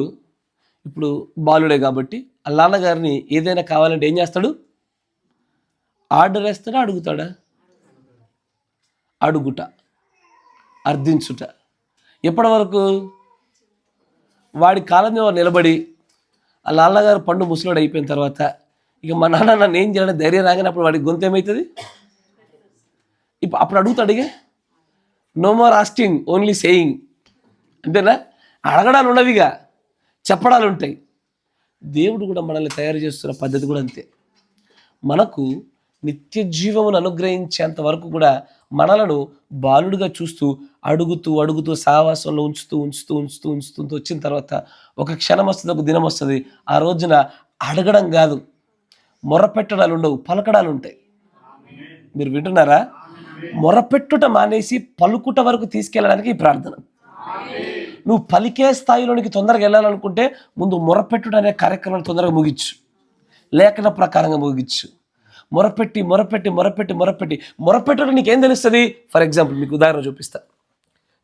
ఇప్పుడు బాలుడే కాబట్టి ఆ నాన్నగారిని ఏదైనా కావాలంటే ఏం చేస్తాడు? ఆర్డర్ వేస్తాడా, అడుగుతాడా? అడుగుట, అర్థించుట. ఎప్పటి వరకు? వాడి కాలం మీద నిలబడి ఆ నాన్నగారు పండు ముసలోడు అయిపోయిన తర్వాత ఇక మా నాన్న నన్ను ఏం చేయాలని ధైర్యం రాగానే అప్పుడు వాడికి గొంతు ఏమవుతుంది? ఇప్పుడు అప్పుడు అడుగుతాడు. ఇక no more asking, only saying. అంతేనా? అడగడాలు ఉండవిగా, చెప్పడాలు ఉంటాయి. దేవుడు కూడా మనల్ని తయారు చేస్తున్న పద్ధతి కూడా అంతే. మనకు నిత్య జీవమును అనుగ్రహించేంత వరకు కూడా మనలను బాలుడుగా చూస్తూ అడుగుతూ సహవాసంలో ఉంచుతూ వచ్చిన తర్వాత ఒక క్షణం వస్తుంది, ఒక దినం వస్తుంది. ఆ రోజున అడగడం కాదు, మొరపెట్టడాలు ఉండవు, పలకడాలు ఉంటాయి. మీరు వింటున్నారా? మొరపెట్టుట మానేసి పలుకుట వరకు తీసుకెళ్ళడానికి ఈ ప్రార్థన. నువ్వు పలికే స్థాయిలోనికి తొందరగా వెళ్ళాలనుకుంటే ముందు మొరపెట్టుట అనే కార్యక్రమాన్ని తొందరగా ముగించు, లేఖన ప్రకారంగా ముగించు. మొరపెట్టడం నీకేం తెలుస్తుంది? ఫర్ ఎగ్జాంపుల్ మీకు ఉదాహరణ చూపిస్తా.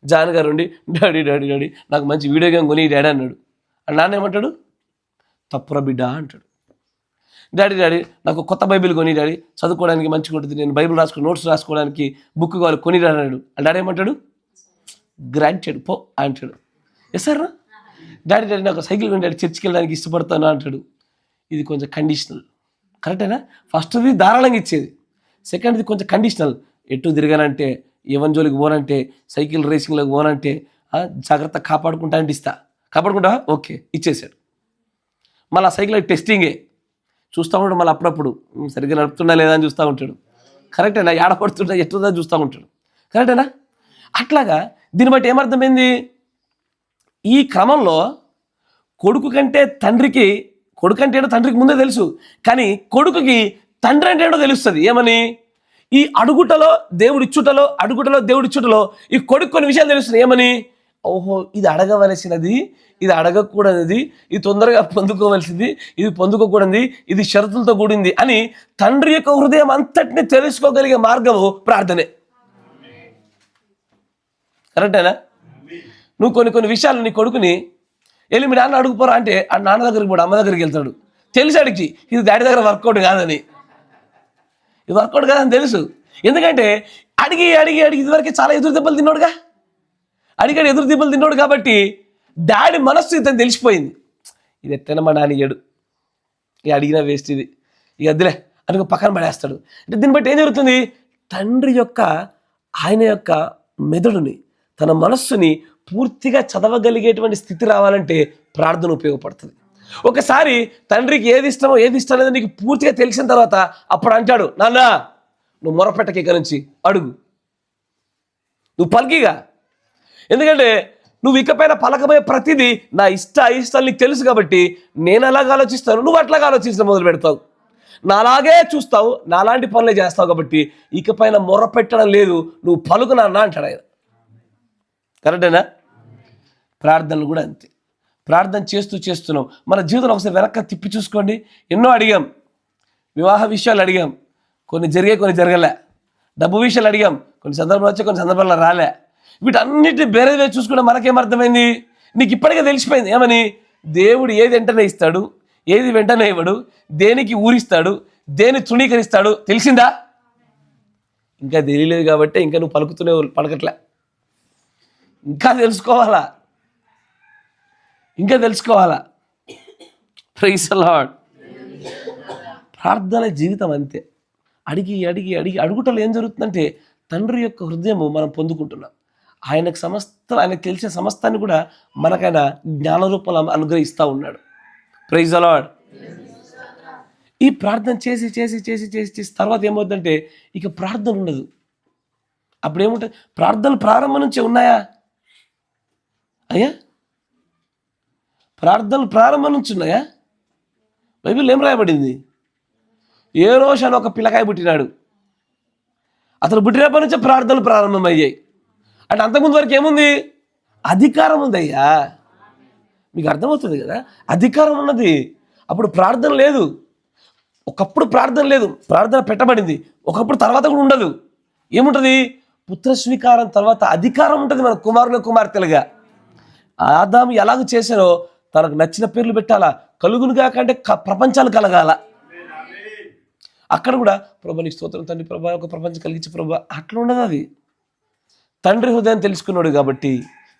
జాన్ గారు ఉండి డాడీ నాకు మంచి వీడియో గేమ్ కొని డాడీ అన్నాడు. నాన్న ఏమంటాడు? తప్పురా బిడ్డ అంటాడు. డాడీ నాకు కొత్త బైబిల్ కొని డాడీ, చదువుకోవడానికి మంచిగా ఉంటుంది, నేను బైబిల్ నోట్స్ రాసుకోవడానికి బుక్ కావాలి కొని అన్నాడు. డాడీ ఏమంటాడు? గ్రాంటెడ్ పో అంటాడు. Yes sir. డాడీ నాకు సైకిల్ కొని డాడీ, చర్చికి వెళ్ళడానికి ఇష్టపడతాను అంటాడు. ఇది కొంచెం కండిషనల్, కరెక్టేనా? ఫస్ట్ది ధారాళంగా ఇచ్చేది, సెకండ్ది కొంచెం కండిషనల్. ఎటు తిరగానంటే, జోలికి పోనంటే, సైకిల్ రేసింగ్లోకి పోనంటే, జాగ్రత్త కాపాడుకుంటా అంటే ఇస్తా. కాపాడుకుంటా, ఓకే ఇచ్చేసాడు. మళ్ళీ ఆ సైకిల్ టెస్టింగే చూస్తూ ఉంటాడు. మళ్ళీ అప్పుడప్పుడు సరిగ్గా నడుపుతున్నా లేదా అని చూస్తూ ఉంటాడు. కరెక్టేనా? ఏడపడుతుంటా ఎట్లుందా చూస్తూ ఉంటాడు. కరెక్టేనా? అట్లాగా దీన్ని బట్టి ఏమర్థమైంది? ఈ క్రమంలో కొడుకు అంటే ఏంటో తండ్రికి ముందే తెలుసు, కానీ కొడుకుకి తండ్రి అంటే ఏంటో తెలుస్తుంది. ఏమని? ఈ అడుగుటలో దేవుడిచ్చుటలో ఈ కొడుకు కొన్ని విషయాలు తెలుస్తుంది. ఏమని? ఓహో, ఇది అడగవలసినది, ఇది అడగకూడనిది, ఇది తొందరగా పొందుకోవలసింది, ఇది పొందుకోకూడనిది, ఇది షరతులతో కూడింది అని తండ్రి యొక్క హృదయం అంతటిని తెలుసుకోగలిగే మార్గము ప్రార్థనే. కరెక్టేనా? నువ్వు కొన్ని విషయాలు నీ కొడుకుని వెళ్ళి మీ నాన్న అడుగుపోరా అంటే ఆ నాన్న దగ్గరికి పోడు, అమ్మ దగ్గరికి వెళ్తాడు. తెలిసి అడిగి ఇది డాడీ దగ్గర వర్కౌట్ కాదని, ఇది వర్కౌట్ కాదని తెలుసు. ఎందుకంటే అడిగి ఇదివరకు చాలా ఎదురు దెబ్బలు తిన్నాడుగా, ఎదురు దెబ్బలు తిన్నాడు కాబట్టి డాడీ మనస్సు ఇతను తెలిసిపోయింది. ఇది ఎట్టైనా మా నాన్న ఇయ్యడు, ఇక అడిగినా వేస్ట్, ఇది ఇక వద్దులే అని పక్కన పడేస్తాడు. అంటే దీన్ని బట్టి ఏం జరుగుతుంది? తండ్రి యొక్క ఆయన యొక్క మెదడుని, తన మనస్సుని పూర్తిగా చదవగలిగేటువంటి స్థితి రావాలంటే ప్రార్థన ఉపయోగపడుతుంది. ఒకసారి తండ్రికి ఏది ఇష్టమో ఏది ఇష్టం లేదో నీకు పూర్తిగా తెలిసిన తర్వాత అప్పుడు అంటాడు, నాన్న నువ్వు మొరపెట్టక ఇక నుంచి అడుగు, నువ్వు పలికిగా. ఎందుకంటే నువ్వు ఇకపైన పలకబోయే ప్రతిదీ నా ఇష్టాలు నీకు తెలుసు కాబట్టి నేను అలాగ ఆలోచిస్తాను, నువ్వు అట్లాగా ఆలోచించడం మొదలు పెడతావు, నాలాగే చూస్తావు, నాలాంటి పనులే చేస్తావు. కాబట్టి ఇకపైన మొరపెట్టడం లేదు, నువ్వు పలుకు నాన్న అంటాడు ఆయన. కరెక్టేనా? ప్రార్థనలు కూడా అంతే. ప్రార్థన చేస్తున్నాం. మన జీవితంలో ఒకసారి వెనక్కి తిప్పి చూసుకోండి. ఎన్నో అడిగాం, వివాహ విషయాలు అడిగాం, కొన్ని జరిగాయి, కొన్ని జరగలే. డబ్బు విషయాలు అడిగాం, కొన్ని సందర్భాలు వచ్చాయి, కొన్ని సందర్భాల్లో రాలే. వీటన్నిటిని బేరే చూసుకుంటే మనకేమర్థమైంది? నీకు ఇప్పటికే తెలిసిపోయింది. ఏమని? దేవుడు ఏది వెంటనే ఇస్తాడు, ఏది వెంటనే ఇవ్వడు, దేనికి ఊరిస్తాడు, దేని తృణీకరిస్తాడు తెలిసిందా? ఇంకా తెలియలేదు కాబట్టి ఇంకా నువ్వు పలకట్లే. ఇంకా తెలుసుకోవాలా. Praise the Lord. ప్రార్థన జీవితం అంతే. అడిగి అడుగుటలో ఏం జరుగుతుందంటే తండ్రి యొక్క హృదయము మనం పొందుకుంటున్నాం. ఆయనకు తెలిసిన సమస్తాన్ని కూడా మనకైనా జ్ఞానరూపంలో అనుగ్రహిస్తూ ఉన్నాడు. Praise the Lord. ఈ ప్రార్థన చేసి తర్వాత ఏమవుతుందంటే ఇక ప్రార్థన ఉండదు. అప్పుడు ఏముంటుంది? ప్రార్థనలు ప్రారంభం నుంచే ఉన్నాయా అయ్యా? ప్రార్థనలు ప్రారంభం నుంచి ఉన్నాయా? బైబిల్ ఏం రాయబడింది? ఏ రోజు అని ఒక పిల్లకాయ పుట్టినాడు, అతను పుట్టినప్పటి నుంచే ప్రార్థనలు ప్రారంభమయ్యాయి. అంటే అంతకుముందు వరకు ఏముంది? అధికారం ఉందయ్యా. మీకు అర్థమవుతుంది కదా? అధికారం ఉన్నది. అప్పుడు ప్రార్థన లేదు. ఒకప్పుడు ప్రార్థన లేదు, ప్రార్థన పెట్టబడింది. ఒకప్పుడు తర్వాత కూడా ఉండదు. ఏముంటుంది? పుత్ర స్వీకారం తర్వాత అధికారం ఉంటుంది మన కుమారుల కుమార్తెలుగా. ఆదాము ఎలాగ చేశానో తనకు నచ్చిన పేర్లు పెట్టాలా, కలుగునుగా కంటే ప్రపంచాలు కలగాల. అక్కడ కూడా ప్రభా నీకు స్తోత్రం తండ్రి, ప్రభా ఒక ప్రపంచం కలిగించే ప్రభా, అట్లా ఉండదు. అది తండ్రి హృదయం తెలుసుకున్నాడు కాబట్టి,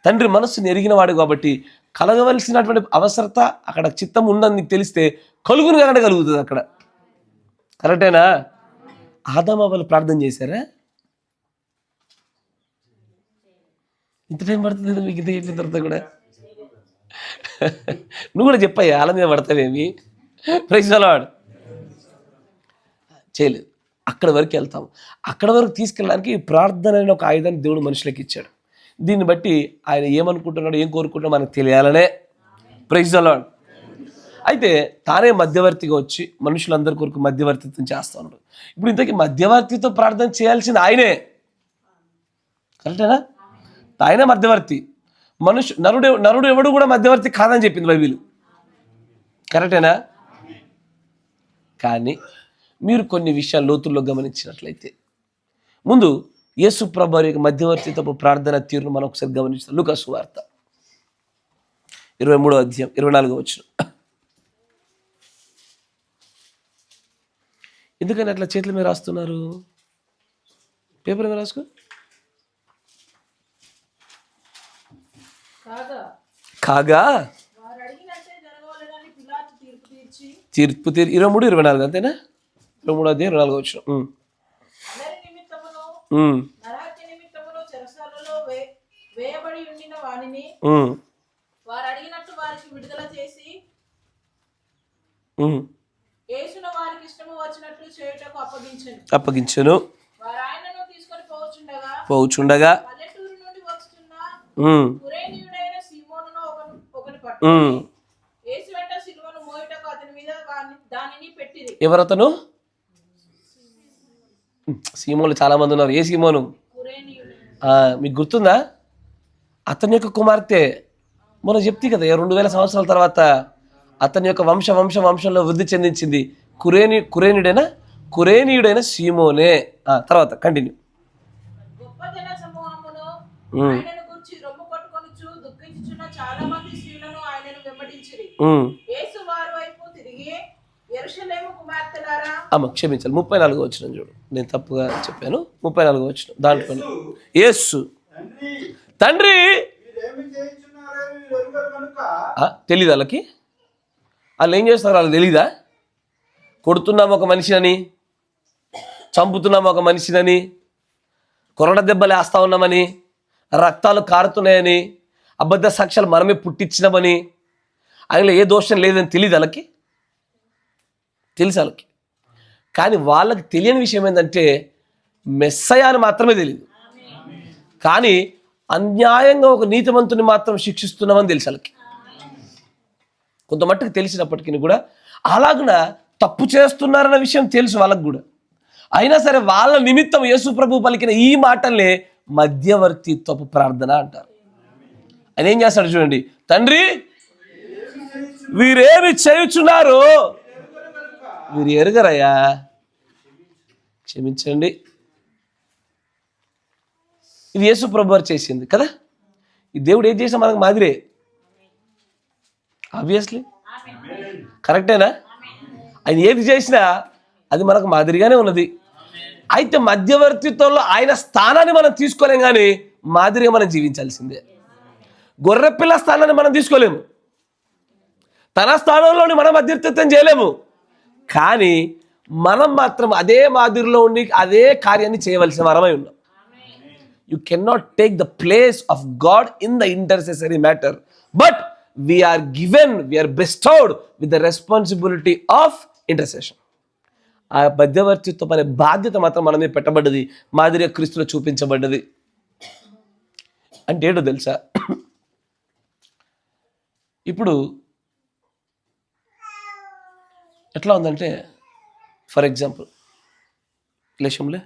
తండ్రి మనస్సుని ఎరిగినవాడు కాబట్టి కలగవలసినటువంటి అవసరత అక్కడ చిత్తం ఉందని నీకు తెలిస్తే కలుగునుగా కంటే కలుగుతుంది అక్కడ. కరెక్టేనా? ఆదాము వాళ్ళు ప్రార్థన చేశారా? ఇంత టైం పడుతుంది మీకు ఇంత చెప్పిన తర్వాత కూడా. నువ్వు కూడా చెప్పయ్యా, వాళ్ళ మీద పడతావేమి? Praise the lord. చేయలేదు. అక్కడ వరకు వెళ్తాం. అక్కడ వరకు తీసుకెళ్ళడానికి ప్రార్థన అనే ఒక ఆయుధాన్ని దేవుడు మనుషులకు ఇచ్చాడు. దీన్ని బట్టి ఆయన ఏమనుకుంటున్నాడు, ఏం కోరుకుంటున్నాడో మనకు తెలియాలనే. Praise the lord. అయితే తానే మధ్యవర్తిగా వచ్చి మనుషులందరి కొరకు మధ్యవర్తిత్వం చేస్తూ ఉన్నాడు. ఇప్పుడు ఇంతకీ మధ్యవర్తితో ప్రార్థన చేయాల్సింది ఆయనే. కరెక్టేనా? ఆయనే మధ్యవర్తి. నరుడు ఎవడు కూడా మధ్యవర్తి కాదని చెప్పింది బైబిల్. కరెక్టేనా? కానీ మీరు కొన్ని విషయాలు లోతుల్లో గమనించినట్లయితే ముందు యేసు ప్రభువు యొక్క మధ్యవర్తిత్వపు ప్రార్థన తీరును మనం ఒకసారి గమనిస్తాం. లూకా సువార్త 23వ అధ్యాయం 24వ వచనం. ఎందుకని అట్లా చేతుల మీద రాస్తున్నారు? పేపర్ మీద రాసుకో. కాగా తీర్పు 23-24 అంతేనా? 23వ అధ్యాయం 24వ వచనం. అప్పగించెను. పోచుండగా ఎవరతను? సీమోలు చాలా మంది ఉన్నారు. ఏ సీమోను? మీకు గుర్తుందా? అతని యొక్క కుమార్తె మనం చెప్తే కదా 2000 సంవత్సరాల తర్వాత అతని యొక్క వంశంలో వృద్ధి చెందించింది కురేనీయుడైన సీమోనే. తర్వాత కంటిన్యూ. క్షమించాలి, 34వ వచనం చూడు. నేను తప్పుగా చెప్పాను. 34వ వచనం దాంట్లో యేసు తండ్రి తెలీదు వాళ్ళకి. వాళ్ళు ఏం చేస్తారు? వాళ్ళకి తెలీదా? కొడుతున్నాం ఒక మనిషినని, చంపుతున్నాం ఒక మనిషినని, కొరడ దెబ్బలు వేస్తా ఉన్నామని, రక్తాలు కారుతున్నాయని, అబద్ధ సాక్ష్యాలు మనమే పుట్టించినామని, ఆయనలో ఏ దోషం లేదని తెలియదు వాళ్ళకి. తెలుసు వాళ్ళకి. కానీ వాళ్ళకి తెలియని విషయం ఏంటంటే మెస్సయ్య అని మాత్రమే తెలియదు. కానీ అన్యాయంగా ఒక నీతిమంతుని మాత్రం శిక్షిస్తున్నామని తెలుసు వాళ్ళకి. కొంత మట్టుకు తెలిసినప్పటికీ కూడా అలాగున తప్పు చేస్తున్నారన్న విషయం తెలుసు వాళ్ళకు కూడా. అయినా సరే వాళ్ళ నిమిత్తం యేసు ప్రభు పలికిన ఈ మాటలే మధ్యవర్తిత్వపు ప్రార్థన అంటారు. ఆయన ఏం చేస్తాడు చూడండి, తండ్రి వీరేమి చేయుచున్నారు వీరు ఎరుగరయ్యా, క్షమించండి. ఇది యేసు ప్రభు వారు చేసింది కదా. ఈ దేవుడు ఏం చేసినా మనకు మాదిరే, ఆబ్వియస్లీ కరెక్టేనా. ఆయన ఏది చేసినా అది మనకు మాదిరిగానే ఉన్నది. అయితే మధ్యవర్తిత్వంలో ఆయన స్థానాన్ని మనం తీసుకోలేం, కానీ మాదిరిగా మనం జీవించాల్సిందే. గొర్రెపిల్ల స్థానాన్ని మనం తీసుకోలేము, తన స్థానంలోని మనం మధ్యవర్తిత్వం చేయలేము, కానీ మనం మాత్రం అదే మాదిరిలో ఉండి అదే కార్యాన్ని చేయవలసిన వారమై ఉన్నాం. You cannot take the place of God in the intercessory matter, but we are bestowed with the responsibility of intercession. ఆ మధ్యవర్తిత్వం అనే బాధ్యత మాత్రం మన మీద పెట్టబడ్డది, మాదిరిగా క్రీస్తులో చూపించబడ్డది. అంటే ఏంటో తెలుసా, ఇప్పుడు ఎట్లా ఉందంటే, ఫర్ ఎగ్జాంపుల్ లేశంలే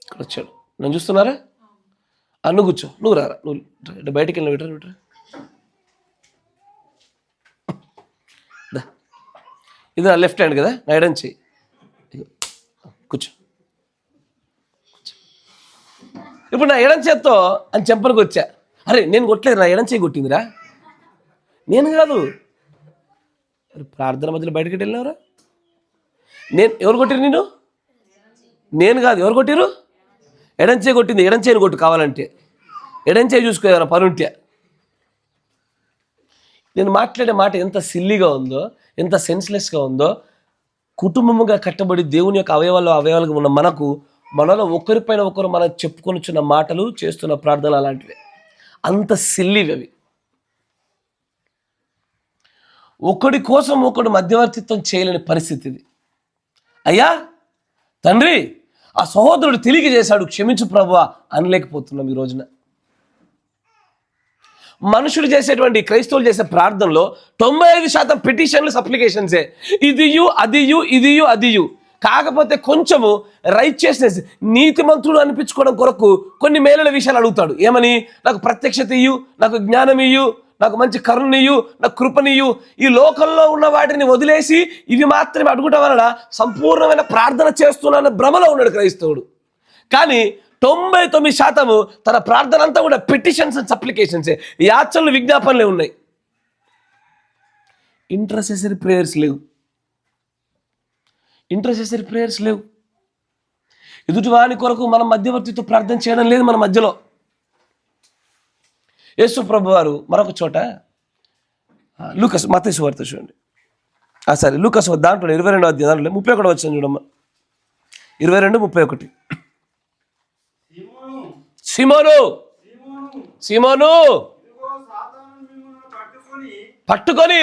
ఇక్కడ వచ్చాడు, నన్ను చూస్తున్నారా, నువ్వు కూర్చో, నువ్వు రారా, నువ్వు బయటికి వెళ్ళిన విట్రా ఇది నా లెఫ్ట్ హ్యాండ్ కదా, నా ఎడం చెయ్యి, కూర్చో. ఇప్పుడు నా ఎడం చేత్తో అని చెంపనికి వచ్చా, అరే నేను కొట్టలేదు, నా ఎడం చేయి కొట్టిందిరా, నేను కాదు. ప్రార్థన మధ్యలో బయటకి వెళ్ళినవరా, ఎవరు కొట్టిరు నేను? నేను కాదు, ఎవరు కొట్టిరు? ఎడం చేయి కొట్టింది, ఎడం చేయని కొట్టు కావాలంటే, ఎడం చేయి చూసుకో ఏమైనా పని ఉంటే. నేను మాట్లాడే మాట ఎంత సిల్లీగా ఉందో, ఎంత సెన్స్లెస్గా ఉందో. కుటుంబముగా కట్టబడి దేవుని యొక్క అవయవాలుగా ఉన్న మనలో ఒకరిపైన ఒకరు మనం చెప్పుకొనిచున్న మాటలు, చేస్తున్న ప్రార్థనలు అలాంటివి, అంత సిల్లీవి అవి. ఒకడి కోసం ఒకడు మధ్యవర్తిత్వం చేయలేని పరిస్థితి ఇది. అయ్యా తండ్రి, ఆ సహోదరుడు తెలియజేశాడు, క్షమించు ప్రభువా అనలేకపోతున్నాం ఈ రోజున. మనుషులు చేసేటువంటి, క్రైస్తవులు చేసే ప్రార్థనలో 95% పిటిషన్లు, సప్లికేషన్సే. ఇదియు అదియు, ఇదియు అదియు. కాకపోతే కొంచెము రైచియస్నెస్, నీతిమంతుడు అనిపించుకోవడం కొరకు కొన్ని మేలుల విషయాలు అడుగుతాడు. ఏమని? నాకు ప్రత్యక్షత ఇయ్యు, నాకు జ్ఞానం ఇయ్యు, నాకు మంచి కరుణనియ్యు, నాకు కృపనియ్యు. ఈ లోకంలో ఉన్న వాటిని వదిలేసి ఇవి మాత్రమే అడుగుటం వలన సంపూర్ణమైన ప్రార్థన చేస్తున్నానన్న భ్రమలో ఉన్నాడు క్రైస్తవుడు. కానీ 99% తన ప్రార్థన అంతా కూడా పిటిషన్స్ అండ్ సప్లికేషన్సే, యాచనలు, విజ్ఞాపనలే ఉన్నాయి. ఇంటర్సెసరీ ప్రేయర్స్ లేవు, ఇంటర్సెసరీ ప్రేయర్స్ లేవు. ఎదుటివాని కొరకు మనం మధ్యవర్తితో ప్రార్థన చేయడం లేదు మన మధ్యలో. యేసు ప్రభు వారు మరొక చోట లూకాసు, మత్తయి సువార్త చూడండి, లూకాసు దాంట్లో 22వ అధ్యాయం దాంట్లో 31 వచ్చిన చూడమ్మా, 22:31. సీమోను పట్టుకొని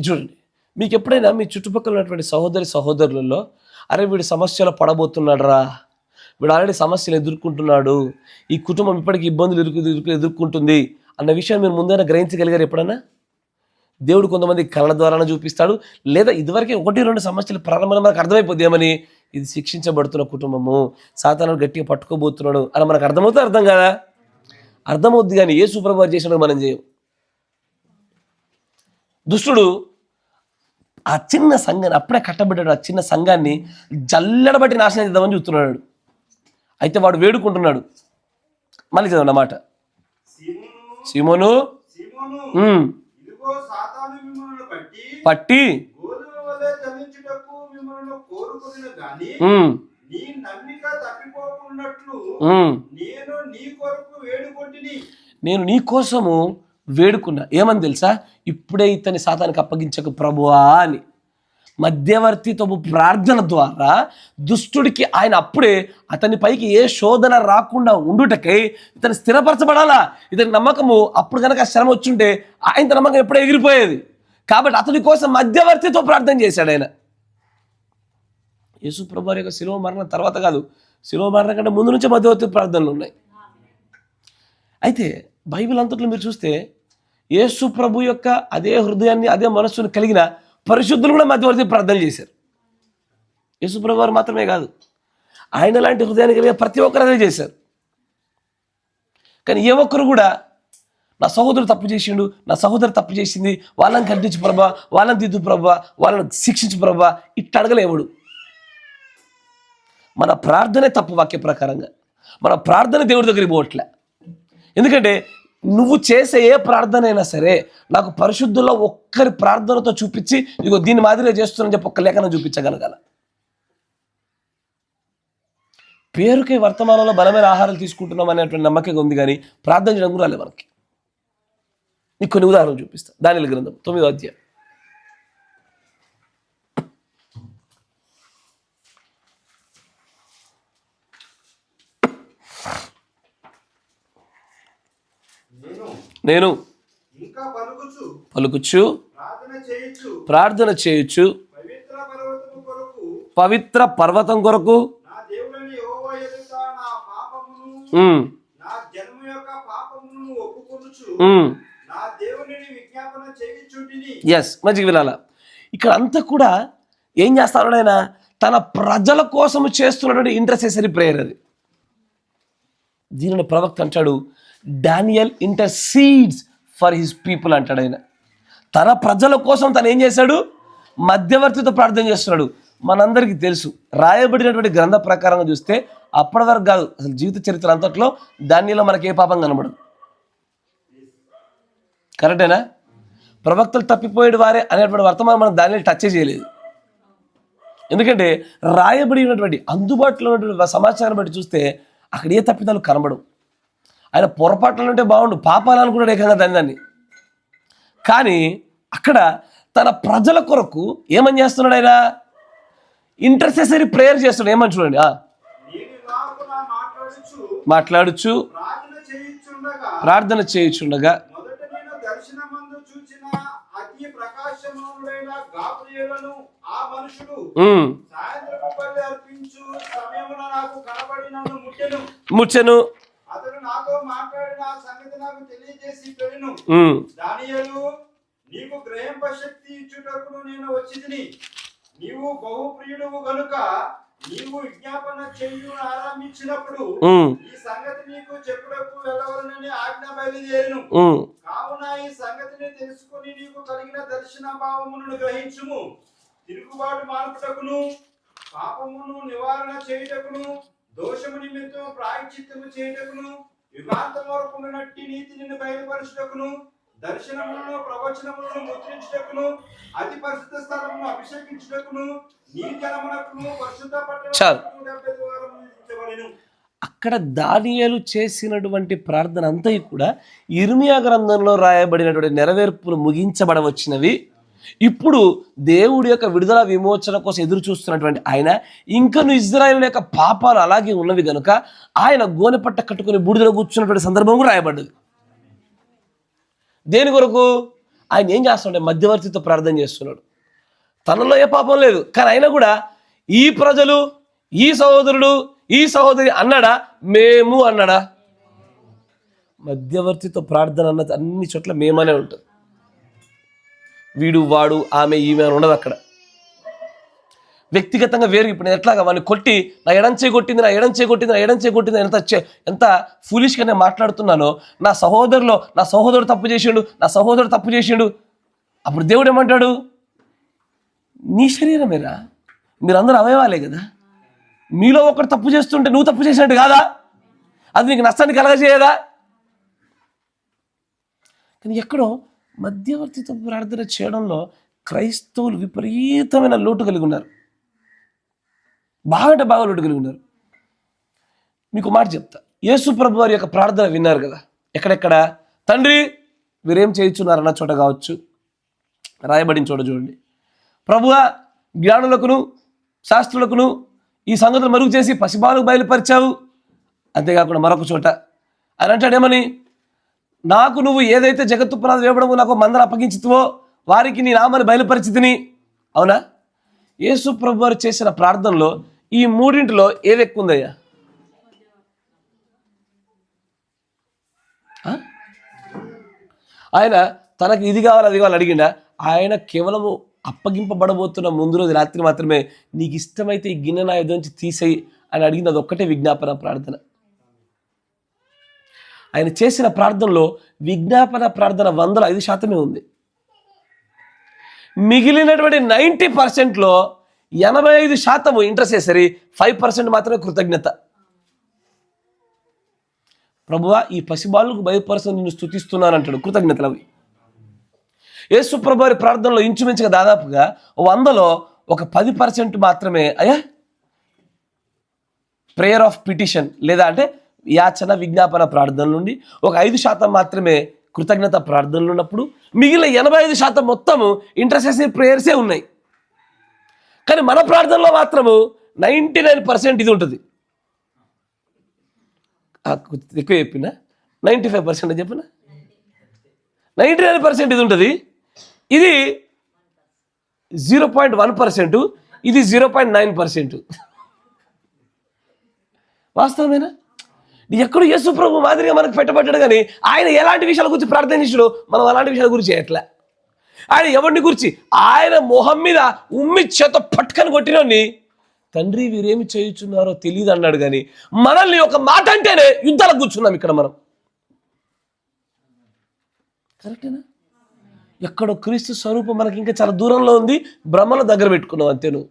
చూడండి, మీకు ఎప్పుడైనా మీ చుట్టుపక్కల ఉన్నటువంటి సహోదరులలో, అరే వీడు సమస్యలో పడబోతున్నాడు రా, వీడు ఆల్రెడీ సమస్యలు ఎదుర్కొంటున్నాడు, ఈ కుటుంబం ఇప్పటికీ ఇబ్బందులు ఎదుర్కొంటుంది అన్న విషయాన్ని మీరు ముందైనా గ్రహించగలిగారు ఎప్పుడన్నా? దేవుడు కొంతమంది కళ్ళ ద్వారా చూపిస్తాడు, లేదా ఇదివరకే 1-2 సమస్యలు ప్రారంభంలో మనకు అర్థమైపోద్ది. ఏమని? ఇది శిక్షించబడుతున్న కుటుంబము, సాతాను గట్టిగా పట్టుకోబోతున్నాడు అని మనకు అర్థమవుతుంది. అర్థం కాదా? అర్థమవుద్ది, కానీ యేసు ప్రభువు చేసినట్టు మనం చేయం. దుష్టుడు ఆ చిన్న సంఘాన్ని, అప్పుడే కట్టబడ్డాడు, ఆ చిన్న సంఘాన్ని జల్లెడబట్టి నాశనం చేద్దామని చూస్తున్నాడు. అయితే వాడు వేడుకుంటున్నాడు. మళ్ళీ చదవండి అన్నమాట. సీమోను పట్టి నేను నీ కోసము వేడుకున్నా. ఏమని తెలుసా? ఇప్పుడే ఇతని సాతానికి అప్పగించకు ప్రభువా అని. మధ్యవర్తిత్వపు ప్రార్థన ద్వారా దుష్టుడికి ఆయన అప్పుడే అతని పైకి ఏ శోధన రాకుండా ఉండుటకై ఇతను స్థిరపరచబడాలా. ఇతని నమ్మకము అప్పుడు కనుక శ్రమ వచ్చుంటే ఆయన నమ్మకం ఎప్పుడో ఎగిరిపోయేది. కాబట్టి అతని కోసం మధ్యవర్తిత్వ ప్రార్థన చేశాడు ఆయన. యేసు ప్రభువు యొక్క శిలువ మరణం తర్వాత కాదు, శిలువ మరణం కంటే ముందు నుంచే మధ్యవర్తి ప్రార్థనలు ఉన్నాయి. అయితే బైబిల్ అంతట్లో మీరు చూస్తే యేసు ప్రభు యొక్క అదే హృదయాన్ని, అదే మనస్సును కలిగిన పరిశుద్ధులు కూడా మధ్యవర్తి ప్రార్థన చేశారు. యేసుప్రభు వారు మాత్రమే కాదు, ఆయన లాంటి హృదయానికి కలిగే ప్రతి ఒక్కరు అదే చేశారు. కానీ ఏ ఒక్కరు కూడా నా సహోదరుడు తప్పు చేసిండు, నా సహోదరు తప్పు చేసింది, వాళ్ళని ఖండించు ప్రభా, వాళ్ళని దిద్దు ప్రభా, వాళ్ళని శిక్షించు ప్రభా, ఇట్లా అడగలేవుడు. మన ప్రార్థనే తప్పు. వాక్య ప్రకారంగా మన ప్రార్థన దేవుడి దగ్గరికి పోవట్లే. ఎందుకంటే నువ్వు చేసే ఏ ప్రార్థన అయినా సరే నాకు పరిశుద్ధుల్లో ఒక్కరి ప్రార్థనతో చూపించి ఇగో దీని మాదిరిగా చేస్తున్నానని చెప్పి ఒక్క లేఖనం చూపించగలగాల. పేరుకి వర్తమానంలో బలమైన ఆహారాలు తీసుకుంటున్నాం అనేటువంటి నమ్మకంగా ఉంది, కానీ ప్రార్థన చేయడం కూడా రాలేదు మనకి. నీకు కొన్ని ఉదాహరణలు చూపిస్తా. దానియేలు గ్రంథం 9వ అధ్యాయం. నేను ఇంకా పలుకుచు ప్రార్థన చేయొచ్చు పవిత్ర పర్వతం కొరకు నా దేవుడైన యెహోవా ఎదుట నా పాపమును నా జన్మ యొక్క పాపమును ఒప్పుకొనుచు నా దేవునిని విజ్ఞాపన చేయుచుంటిని. మంచిగా వినాల. ఇక్కడ అంతా కూడా ఏం చేస్తాడు ఆయన? తన ప్రజల కోసం చేస్తున్నటువంటి ఇంటర్సెసరీ ప్రేయర్ అది. దీనిని ప్రవక్త అంటాడు, డానియల్ ఇంటర్సీడ్స్ ఫర్ హిస్ పీపుల్ అంటాడు. ఆయన తన ప్రజల కోసం తను ఏం చేశాడు? మధ్యవర్తితో ప్రార్థన చేస్తున్నాడు. మనందరికీ తెలుసు, రాయబడినటువంటి గ్రంథ ప్రకారంగా చూస్తే అప్పటి వరకు కాదు, అసలు జీవిత చరిత్ర అంతట్లో దానిలో మనకి ఏ పాపం కనబడదు. కరెక్టేనా? ప్రవక్తలు తప్పిపోయేడు వారే అనేటువంటి వర్తమానం మనం దానిలో టచ్ చేయలేదు. ఎందుకంటే రాయబడినటువంటి అందుబాటులో ఉన్నటువంటి సమాచారం బట్టి చూస్తే అక్కడ ఏ తప్పిదాలు కనబడవు. ఆయన పొరపాట్లు ఉంటే బాగుండు, పాపాలు అనుకున్నాడు ఏకంగా దాన్ని. కానీ అక్కడ తన ప్రజల కొరకు ఏమని చేస్తున్నాడు? ఆయన ఇంటర్సెసరీ ప్రేయర్ చేస్తున్నాడు. ఏమని చూడండి, మాట్లాడుచు ప్రార్థన చేయుచుండగా ముచ్చెను. అతడు నాతో మాట్లాడిన సంగతి నాకు తెలియజేసి పెళ్ళును. దానియేలు, నీకు గ్రహింప శక్తి ఇచ్చుటకు నేను వచ్చితిని. నీవు బహుప్రియుడువు గనుక నీవు విజ్ఞాపన చేయు ఆరంభించినప్పుడు ఈ సంగతి నీకు చెప్పుటకు వెళ్ళవలనని ఆజ్ఞ బయలుదేరును. కావున ఈ సంగతిని తెలుసుకుని నీకు కలిగిన దర్శన భావమును గ్రహించుము. తిరుగుబాటు మానుటకును పాపమును నివారణ చేయుటకును దోషము నిమిత్తం ప్రాయశ్చిత్తము చేయుటకును యుగాంతం వరకు ఉన్నట్టి నీతి నిన్ను బయలుపరచుటకును దర్శనములను ప్రవచనములను ముద్రించుటకును అతి పరిశుద్ధ స్థలమును అభిషేకించుటకును నీ జనమునకును పరిశుద్ధ పట్టణమును. అక్కడ దానియేలు చేసినటువంటి ప్రార్థన అంతా కూడా ఇర్మియా గ్రంథంలో రాయబడినటువంటి నెరవేర్పులు ముగించబడవచ్చినవి. ఇప్పుడు దేవుడి యొక్క విడుదల విమోచన కోసం ఎదురు చూస్తున్నటువంటి ఆయన ఇంకను ఇజ్రాయేలు యొక్క పాపాలు అలాగే ఉన్నవి కనుక ఆయన గోనె పట్ట కట్టుకుని బూడిదలో కూర్చున్నటువంటి సందర్భం కూడా రాయబడ్డది. దేని కొరకు? ఆయన ఏం చేస్తున్నాడు? మధ్యవర్తితో ప్రార్థన చేస్తున్నాడు. తనలో ఏ పాపం లేదు, కానీ అయినా కూడా ఈ ప్రజలు, ఈ సహోదరుడు, ఈ సహోదరి అన్నాడా? మేము అన్నాడా? మధ్యవర్తితో ప్రార్థన అన్నది అన్ని చోట్ల మేమనే ఉంటుంది. వీడు, వాడు, ఆమె, ఈమె అని ఉండదు అక్కడ. వ్యక్తిగతంగా వేరు. ఇప్పుడు నేను ఎట్లాగా వాడిని కొట్టి నా ఎడంచే కొట్టింది, నా ఎడంచే కొట్టింది, నా ఎడంచే కొట్టింది ఎంత ఫులిష్గా నేను మాట్లాడుతున్నానో, నా సహోదరుడు తప్పు చేసిండు, నా సహోదరుడు తప్పు చేసిండు. అప్పుడు దేవుడు ఏమంటాడు? నీ శరీరమేరా, మీరందరూ అవయవాలే కదా, మీలో ఒకటి తప్పు చేస్తుంటే నువ్వు తప్పు చేసినట్టు కాదా? అది నీకు నష్టాన్ని కలగజేయదా? కానీ ఎక్కడో మధ్యవర్తితో ప్రార్థన చేయడంలో క్రైస్తవులు విపరీతమైన లోటు కలిగి ఉన్నారు. బాగా లోటు కలిగి ఉన్నారు. మీకు మాట చెప్తా. యేసు ప్రభు వారి యొక్క ప్రార్థన విన్నారు కదా, ఎక్కడెక్కడ? తండ్రి వీరేం చేయించున్నారన్న చోట కావచ్చు, రాయబడిన చోట చూడండి. ప్రభువా, జ్ఞానులకును శాస్త్రులకును ఈ సంగతులు మరుగు చేసి పసిబాలకు బయలుపరిచావు. అంతేకాకుండా మరొక చోట ఆయన అంటాడు ఏమని? నాకు నువ్వు ఏదైతే జగత్తు పునాది వేయడము నాకు మందర అప్పగించుతువో వారికి నీ నామాన్ని బయలుపరిచితిని. అవునా? యేసు ప్రభు వారు చేసిన ప్రార్థనలో ఈ మూడింటిలో ఏది ఎక్కువ ఉందయ్యా? ఆయన తనకు ఇది కావాలి అది కావాలి అడిగిండా? ఆయన కేవలము అప్పగింపబడబోతున్న ముందు రోజు రాత్రి మాత్రమే నీకు ఇష్టమైతే ఈ గిన్నె నా ఎదురు నుంచి తీసేయి అని అడిగింది. అది ఒక్కటే విజ్ఞాపన ప్రార్థన. ఆయన చేసిన ప్రార్థనలో విజ్ఞాపన ప్రార్థన 105% ఉంది. మిగిలినటువంటి 90%లో 85% ఇంటర్సెసరీ, 5% మాత్రమే కృతజ్ఞత. ప్రభువా, ఈ పసిబాలుకు భయపరుస్తూ నిన్ను స్తుతిస్తున్నాను అంటాడు. కృతజ్ఞతలు అవి. యేసు ప్రభు వారి ప్రార్థనలో ఇంచుమించుగా దాదాపుగా 100లో ఒక 10% మాత్రమే ప్రేయర్ ఆఫ్ పిటిషన్, లేదా అంటే యాచన విజ్ఞాపన ప్రార్థన నుండి ఒక 5% మాత్రమే కృతజ్ఞత ప్రార్థనలు ఉన్నప్పుడు మిగిలిన 85% మొత్తము ఇంటర్సెసరీ ప్రేయర్సే ఉన్నాయి. కానీ మన ప్రార్థనలో మాత్రము 99% ఇది ఉంటుంది. ఎక్కువ చెప్పిన 95% చెప్పిన 99% ఇది ఉంటుంది. ఇది 0.1%, ఇది 0.9%. వాస్తవమేనా? ఎక్కడో యేసు ప్రభు మాదిరిగా మనకు పెట్టబడ్డాడు, కానీ ఆయన ఎలాంటి విషయాల గురించి ప్రార్థనించాడో మనం అలాంటి విషయాల గురించి చేయట్లే. ఆయన ఎవరిని గురించి, ఆయన మొహం మీద ఉమ్మి చేత పట్టుకొని కొట్టినోని తండ్రి వీరేమి చేయుచున్నారో తెలియదు అన్నాడు. కానీ మనల్ని ఒక మాట అంటేనే యుద్ధాలకు కూర్చున్నాం ఇక్కడ మనం. కరెక్టేనా? ఎక్కడో క్రీస్తు స్వరూపం మనకి ఇంకా చాలా దూరంలో ఉంది, బ్రహ్మలో దగ్గర పెట్టుకున్నాం అంతే. నువ్వు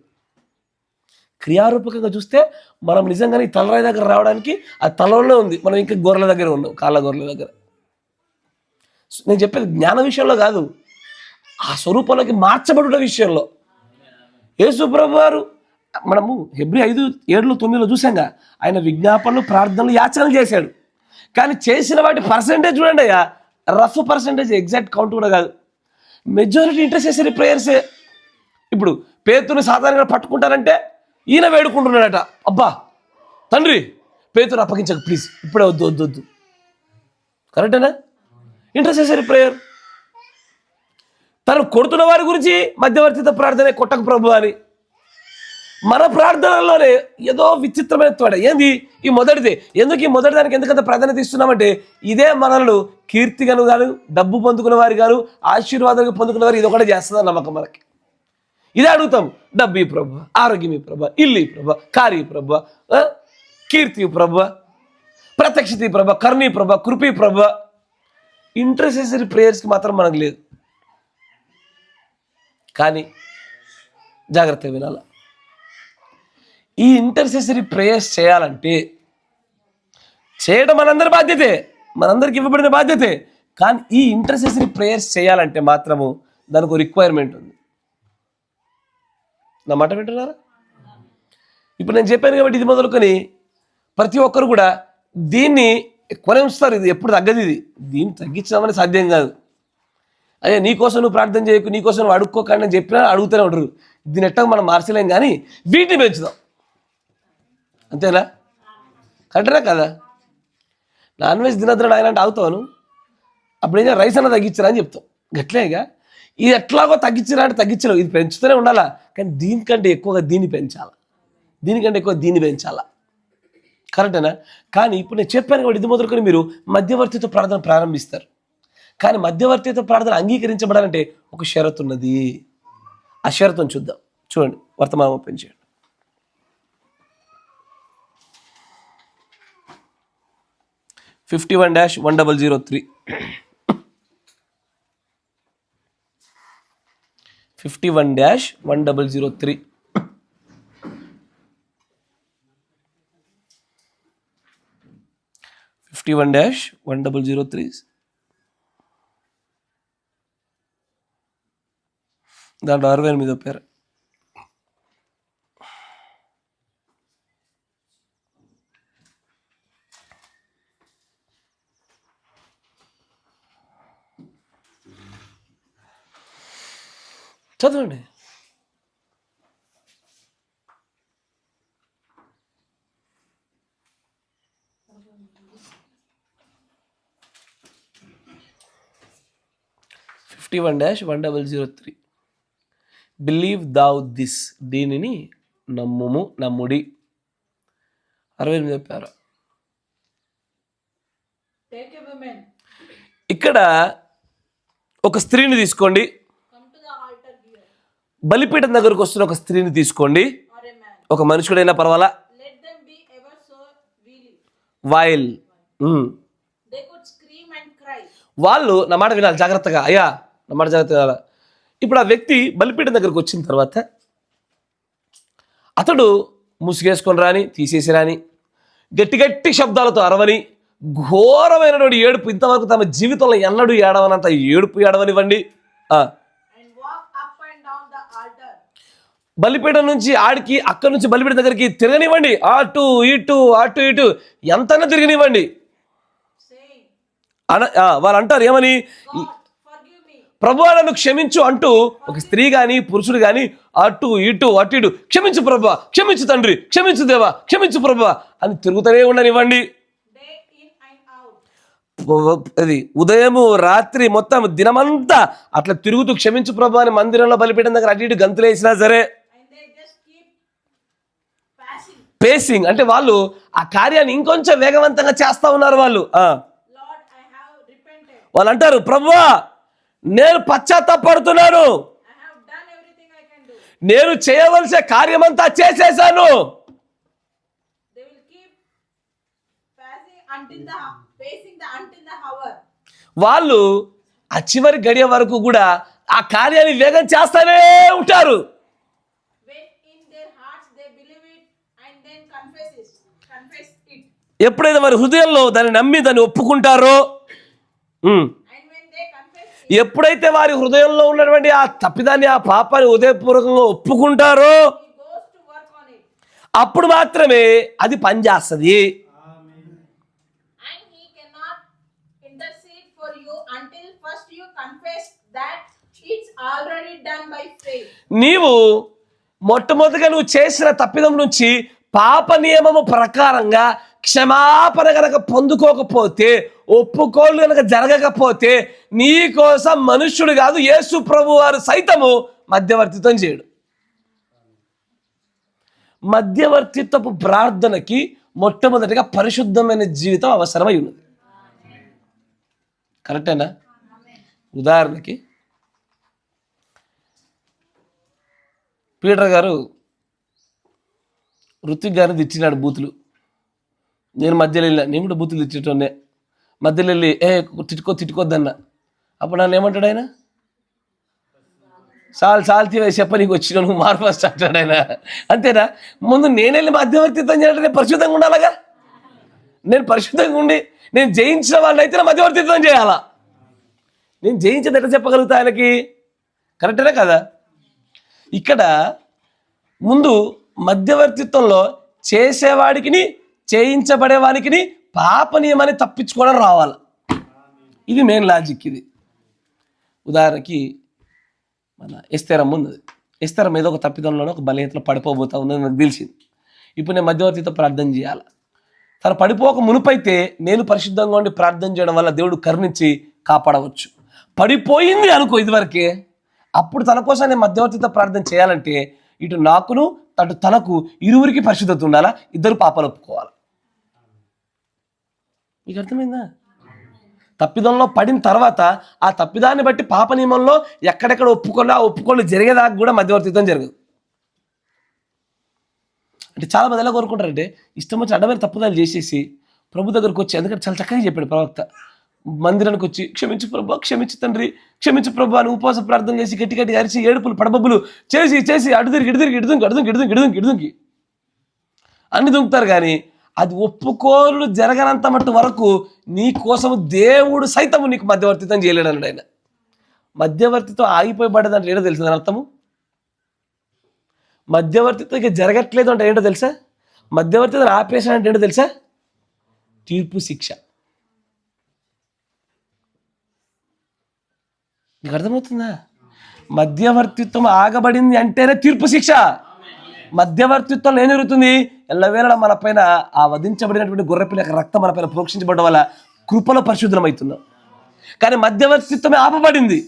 క్రియారూపకంగా చూస్తే మనం నిజంగానే ఈ తలరాయి దగ్గర రావడానికి ఆ తలలోనే ఉంది, మనం ఇంకా గొర్రెల దగ్గర ఉన్నాం, కాళ్ళ గొర్రెల దగ్గర. నేను చెప్పేది జ్ఞాన విషయంలో కాదు, ఆ స్వరూపంలోకి మార్చబడుట విషయంలో. యేసు ప్రభు వారు మనము హెబ్రీ 5:7-9 చూసాంగా, ఆయన విజ్ఞాపనలు, ప్రార్థనలు, యాచనలు చేశాడు. కానీ చేసిన వాటి పర్సెంటేజ్ చూడండి అయ్యా, రఫ్ పర్సెంటేజ్, ఎగ్జాక్ట్ కౌంట్ కూడా కాదు. మెజారిటీ ఇంటర్సెసరీ ప్రేయర్సే. ఇప్పుడు పేతురుని సాధారణంగా పట్టుకుంటారంటే ఈయన వేడుకుంటున్నాడట, అబ్బా తండ్రి పేతురు అప్పగించక ప్లీజ్, ఇప్పుడే వద్దు వద్దు వద్దు. కరెక్టేనా? Intercessory prayer. తను కొడుతున్న వారి గురించి మధ్యవర్తిత ప్రార్థనే, కొట్టక ప్రభు అని. మన ప్రార్థనలోనే ఏదో విచిత్రమైన తోడ ఏంది ఈ మొదటిది. ఎందుకు ఈ మొదటి దానికి ఎందుకంత ప్రాధాన్యత ఇస్తున్నామంటే, ఇదే మనల్ని కీర్తిగాను గాను, డబ్బు పొందుకున్న వారి గాను, ఆశీర్వాదాలు పొందుకున్న వారు ఇది ఒకటే చేస్తుందని నమ్మకం మనకి. ఇదే అడుగుతాం, డబ్బు ప్రభు, ఆరోగ్యం ప్రభు, ఇల్లు ప్రభు, కార్య ప్రభు, కీర్తి ప్రభు, ప్రత్యక్షత ప్రభు, కర్ణీ ప్రభు, కృపి ప్రభు. ఇంటర్సెసరీ ప్రేయర్స్కి మాత్రం మనకు లేదు. కానీ జాగ్రత్త వినాల, ఈ ఇంటర్సెసరీ ప్రేయర్స్ చేయాలంటే చేయడం మనందరి బాధ్యతే, మనందరికి ఇవ్వబడిన బాధ్యతే. కానీ ఈ ఇంటర్సెసరీ ప్రేయర్స్ చేయాలంటే మాత్రము దానికి ఒక రిక్వైర్మెంట్ ఉంది. నా మాట వింటున్నారా? ఇప్పుడు నేను చెప్పాను కాబట్టి ఇది మొదలుకొని ప్రతి ఒక్కరు కూడా దీన్ని ఎక్కువనే ఉంచుతారు. ఇది ఎప్పుడు తగ్గదు. దీన్ని తగ్గించడం సాధ్యం కాదు. అదే నీకోసం నువ్వు ప్రార్థన చేయకు, నీకోసం నువ్వు అడుక్కోకండి అని చెప్పినా అడుగుతూనే ఉంటారు. దీన్ని ఎట్టగా మనం మార్చలేం, కానీ వీటిని పెంచుదాం. అంతేనా? కరెక్టేనా కదా? నాన్ వెజ్ తినద్దురా ఆయన అంటే ఆగుతాను, అప్పుడు ఏం రైస్ అన్న తగ్గించరా అని చెప్తాం. గట్లేగా ఇది ఎట్లాగో తగ్గించరా అంటే తగ్గించలేవు, ఇది పెంచుతూనే ఉండాలా. కానీ దీనికంటే ఎక్కువగా దీన్ని పెంచాలా, దీనికంటే ఎక్కువ దీన్ని పెంచాలా. కరెక్టేనా? కానీ ఇప్పుడు నేను చెప్పాను కాబట్టి ఇది మొదలుకొని మీరు మధ్యవర్తితో ప్రార్థన ప్రారంభిస్తారు. కానీ మధ్యవర్తితో ప్రార్థన అంగీకరించబడాలంటే ఒక షరతు ఉన్నది. ఆ షరతును చూద్దాం. చూడండి, వర్తమానం ఓపెన్ చేయండి. (51-1003) 51-1003. దాంట్లో 68వ పేరు. చదవండి. (51-1003) బిలీవ్ దౌ దిస్, దీనిని నమ్ముము, నమ్ముడి. 68వ పేరు. ఇక్కడ ఒక స్త్రీని తీసుకోండి. బలిపీఠం దగ్గరకు వస్తున్న ఒక స్త్రీని తీసుకోండి, or a man. ఒక మనుషుడైనా పర్వాలా, Let them be ever so wily. Voile. They could scream and cry. వాళ్ళు నా మాట వినాలి జాగ్రత్తగా, అయ్యా నా మాట జాగ్రత్తగా వినాలి. ఇప్పుడు ఆ వ్యక్తి బలిపీఠం దగ్గరకు వచ్చిన తర్వాత అతడు ముసుగేసుకొని రాని, తీసేసి రాని, గట్టి గట్టి శబ్దాలతో అరవని, ఘోరమైనటువంటి ఏడుపు, ఇంతవరకు తమ జీవితంలో ఎన్నడూ ఏడవనంత ఏడుపు ఏడవనివ్వండి. And walk up and down the altar. బలిపీఠం నుంచి ఆడికి, అక్కడి నుంచి బలిపీఠం దగ్గరికి తిరగనివ్వండి, అటు ఇటు అటు ఇటు ఎంతైనా తిరగనివ్వండి. Saying, వాళ్ళు అంటారు ఏమని, God, forgive me. ప్రభువా నన్ను క్షమించు అంటూ ఒక స్త్రీ కానీ పురుషుడు కానీ అటు ఇటు క్షమించు ప్రభువా, క్షమించు తండ్రి, క్షమించు దేవా, క్షమించు ప్రభువా అని తిరుగుతూనే ఉండనివ్వండి. Day in and out. అది ఉదయము రాత్రి మొత్తం దినమంతా అట్లా తిరుగుతూ క్షమించు ప్రభువా అని మందిరంలో బలిపీఠం దగ్గర అటు ఇటు గంతులు వేసినా సరే, And they just keep passing. Facing అంటే వాళ్ళు ఆ కార్యాన్ని ఇంకొంచెం వేగవంతంగా చేస్తా ఉన్నారు. వాళ్ళు Lord, I have repented. వాళ్ళు అంటారు, ప్రభువా నేను పశ్చాత్తాపడుతున్నాను, I have done everything I can do. నేను చేయవలసిన కార్యమంతా చేసేసాను. They will keep pacing until the hour. వాళ్ళు ఆ చివరి గడియ వరకు కూడా ఆ కార్యాన్ని వేగం చేస్తానే ఉంటారు. When in their hearts they believe it and then confess it. ఎప్పుడైతే వారి హృదయంలో దాన్ని నమ్మి దాన్ని ఒప్పుకుంటారో, And when they confess it, ఎప్పుడైతే వారి హృదయంలో ఉన్నటువంటి ఆ తప్పిదాన్ని, ఆ పాపాన్ని హృదయపూర్వకంగా ఒప్పుకుంటారో, he goes to work on it. అప్పుడు మాత్రమే అది పనిచేస్తుంది. And he cannot intercede for you until first you confess that it's already done by faith. నీవు మొట్టమొదటిగా నువ్వు చేసిన తప్పిదం నుంచి పాప నియమము ప్రకారంగా క్షమాపణ గనక పొందుకోకపోతే, ఒప్పుకోలు గనక జరగకపోతే, నీ కోసం మనుష్యుడు కాదు యేసు ప్రభు వారు సైతము మధ్యవర్తిత్వం చేయడు. మధ్యవర్తిత్వపు ప్రార్థనకి మొట్టమొదటిగా పరిశుద్ధమైన జీవితం అవసరమై ఉన్నది. కరెక్టేనా? ఉదాహరణకి పీటర్ గారు ఋత్విక్ గారిని తెచ్చినాడు బూతులు. నేను మధ్యలో వెళ్ళినా, నేను కూడా బూతులు తెచ్చేటోనే. మధ్యలో వెళ్ళి తిట్టుకోద్దన్నా. అప్పుడు నన్ను ఏమంటాడు ఆయన, చాలు చెప్ప నీకు వచ్చిన నువ్వు మార్పు ఫస్ట్ అంటాడు ఆయన. అంతేనా? ముందు నేను వెళ్ళి మధ్యవర్తిత్వం చేయాలంటే నేను పరిశుద్ధంగా ఉండాలగా. నేను పరిశుద్ధంగా ఉండి నేను జయించిన వాళ్ళని అయితే నా మధ్యవర్తిత్వం చేయాలా. నేను జయించేది ఎట్లా చెప్పగలుగుతా ఆయనకి? కరెక్టేనా కదా? ఇక్కడ ముందు మధ్యవర్తిత్వంలో చేసేవాడికి, చేయించబడేవానికి పాప నియమాన్ని తప్పించుకోవడం రావాలి. ఇది మెయిన్ లాజిక్. ఇది ఉదాహరణకి మన ఎస్తేరమ్మ ఉన్నది. ఎస్తేరమ్మ ఏదో ఒక తప్పిదంలోనే ఒక బలహీనతలో పడిపోబోతా ఉన్నది నాకు తెలిసింది. ఇప్పుడు నేను మధ్యవర్తితో ప్రార్థన చేయాలి. తను పడిపోక మునుపైతే నేను పరిశుద్ధంగా ఉండి ప్రార్థన చేయడం వల్ల దేవుడు కరుణించి కాపాడవచ్చు. పడిపోయింది అనుకో ఇదివరకే, అప్పుడు తన కోసం నేను మధ్యవర్తితో ప్రార్థన చేయాలంటే ఇటు నాకును అటు తనకు ఇరువురికి పరిశుద్ధత ఉండాలా, ఇద్దరు పాపాలు ఒప్పుకోవాలి. మీకు అర్థమైందా? తప్పిదంలో పడిన తర్వాత ఆ తప్పిదాన్ని బట్టి పాప నియమంలో ఎక్కడెక్కడ ఒప్పుకోళ్ళు జరిగేదాకా కూడా మధ్యవర్తిత్వం జరగదు. అంటే చాలా మంది ఎలా కోరుకుంటారంటే ఇష్టం వచ్చి అడ్డమైన తప్పుదాలు చేసేసి ప్రభు దగ్గరకు వచ్చి, ఎందుకంటే చాలా చక్కగా చెప్పాడు ప్రవక్త, మందిరానికి వచ్చి క్షమించు ప్రభు, క్షమించు తండ్రి, క్షమించు ప్రభు అని ఉపవాస ప్రార్థన చేసి గట్టి అరిచి ఏడుపులు పడబబ్బులు చేసి అటు తిరిగి ఇడుదుంకి అన్ని దుంకుతారు. కానీ అది ఒప్పుకోలు జరగనంత మట్టు వరకు నీ కోసము దేవుడు సైతము నీకు మధ్యవర్తిత్వం చేయలేడు అన్నాడు ఆయన. మధ్యవర్తితో ఆగిపోయబడ్డదంటే ఏంటో తెలుసు దాని అర్థము? మధ్యవర్తిత్వం ఇక జరగట్లేదు అంటే ఏంటో తెలుసా? మధ్యవర్తిత్వం ఆపేసాడంటే ఏంటో తెలుసా? తీర్పు, శిక్ష. నీకు అర్థమవుతుందా? మధ్యవర్తిత్వం ఆగబడింది అంటేనే తీర్పు, శిక్ష. మధ్యవర్తిత్వంలో ఏం జరుగుతుంది? ఎల్లవేళ మన పైన ఆ వధించబడినటువంటి గొర్రెపిల్ల యొక్క రక్తం మన పైన ప్రోక్షించబడడం వల్ల కృపలో పరిశుద్ధం అవుతున్నాం. కానీ మధ్యవర్తిత్వమే ఆపబడింది.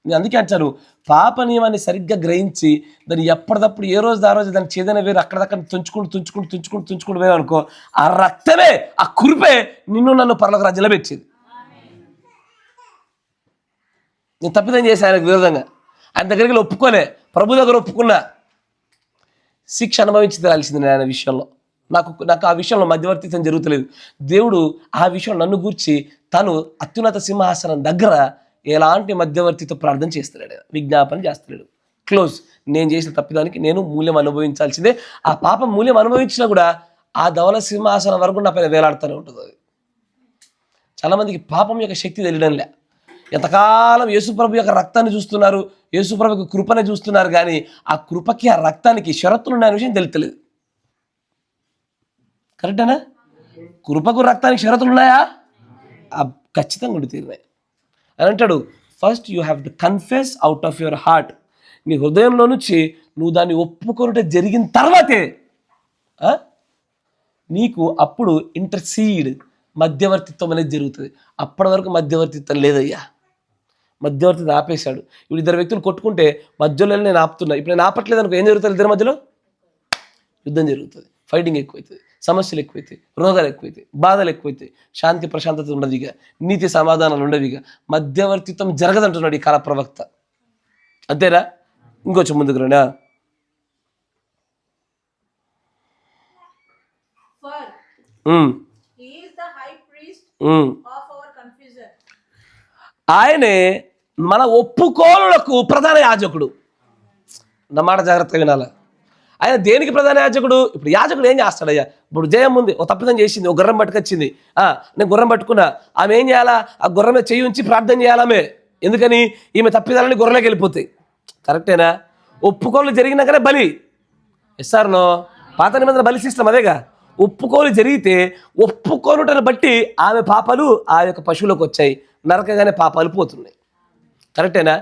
నేను అందుకే అంటాను, పాప నియమాన్ని సరిగ్గా గ్రహించి దాన్ని ఎప్పటికప్పుడు ఏ రోజు ఆ రోజు దాన్ని చేదైన వేరు అక్కడక్కడ తుంచుకుంటూ వేరు అనుకో, ఆ రక్తమే, ఆ కురిపే నిన్ను నన్ను పరలోక రాజ్యంలో పెట్టేది. నేను తప్పిదం చేసి ఆయనకు విరోధంగా ఆయన దగ్గరికి ఒప్పుకోలే, ప్రభు దగ్గర ఒప్పుకున్నా, శిక్ష అనుభవించి తీరాల్సింది నేను ఆయన విషయంలో. నాకు ఆ విషయంలో మధ్యవర్తిత్వం జరుగుతలేదు. దేవుడు ఆ విషయంలో నన్ను గూర్చి తను అత్యున్నత సింహాసనం దగ్గర ఎలాంటి మధ్యవర్తితో ప్రార్థన చేస్తున్నాడు, విజ్ఞాపన చేస్తున్నాడు. క్లోజ్. నేను చేసిన తప్పిదానికి నేను మూల్యం అనుభవించాల్సిందే. ఆ పాపం మూల్యం అనుభవించినా కూడా ఆ ధవల సింహాసనం వరకు నా పైన వేలాడుతూనే ఉంటుంది. అది చాలామందికి పాపం యొక్క శక్తి తెలియడంలే. ఎంతకాలం యేసుప్రభు యొక్క రక్తాన్ని చూస్తున్నారు, యేసుప్రభు కృపనే చూస్తున్నారు, కానీ ఆ కృపకి ఆ రక్తానికి షరతులు ఉన్నాయనే విషయం తెలుస్తలేదు. కరెక్టేనా? కృపకు రక్తానికి షరతులు ఉన్నాయా? ఖచ్చితంగా ఉండి తీరినాయి అని అంటాడు. First you have to confess out of your heart. నీ హృదయంలో నుంచి నువ్వు దాన్ని ఒప్పుకొనుట జరిగిన తర్వాతే నీకు అప్పుడు ఇంటర్సీడ్, మధ్యవర్తిత్వం అనేది జరుగుతుంది. అప్పటి వరకు మధ్యవర్తిత్వం లేదయ్యా. మధ్యవర్తిత్వం ఆపేశాడు. ఇప్పుడు ఇద్దరు వ్యక్తులు కొట్టుకుంటే మధ్యలో నేను ఆపుతున్నా. ఇప్పుడు నేను ఆపట్లేదు అనుకో, ఏం జరుగుతుంది? ఇద్దరి మధ్యలో యుద్ధం జరుగుతుంది, ఫైటింగ్ ఎక్కువైతుంది, సమస్యలు ఎక్కువైతాయి, రోగాలు ఎక్కువైతాయి, బాధలు ఎక్కువైతాయి, శాంతి ప్రశాంతత ఉండదు, ఇక నీతి సమాధానాలు ఉండవు, ఇక మధ్యవర్తిత్వం జరగదంటున్నాడు ఈ కాల ప్రవక్త. అంతేనా? ఇంకొంచెం ముందుకు రండి. ఆయనే మన ఒప్పుకోలులకు ప్రధాన యాజకుడు. నా మాట జాగ్రత్తగా వినాలి. ఆయన దేనికి ప్రధాన యాజకుడు? ఇప్పుడు యాజకుడు ఏం చేస్తాడయ్యా? ఇప్పుడు జయం ఉంది, ఒక తప్పిదం చేసింది, ఒక గుర్రం పట్టుకొచ్చింది, నేను గుర్రం పట్టుకున్నా, ఆమె ఏం చేయాలా? ఆ గుర్రం మీద చెయ్యి ఉంచి ప్రార్థన చేయాలామే. ఎందుకని? ఈమె తప్పిదాలని గుర్రలోకి వెళ్ళిపోతాయి. కరెక్టేనా? ఒప్పుకోలు జరిగినాకనే బలి. ఎస్ఆర్నో? పాత నిబంధన బలి సిస్టమ్ అదేగా. ఒప్పుకోలు జరిగితే ఒప్పుకోనుటను బట్టి ఆమె పాపాలు ఆ యొక్క పశువులకు వచ్చాయి, నరకగానే పాపాలు పోతున్నాయి. కరెక్టేనా?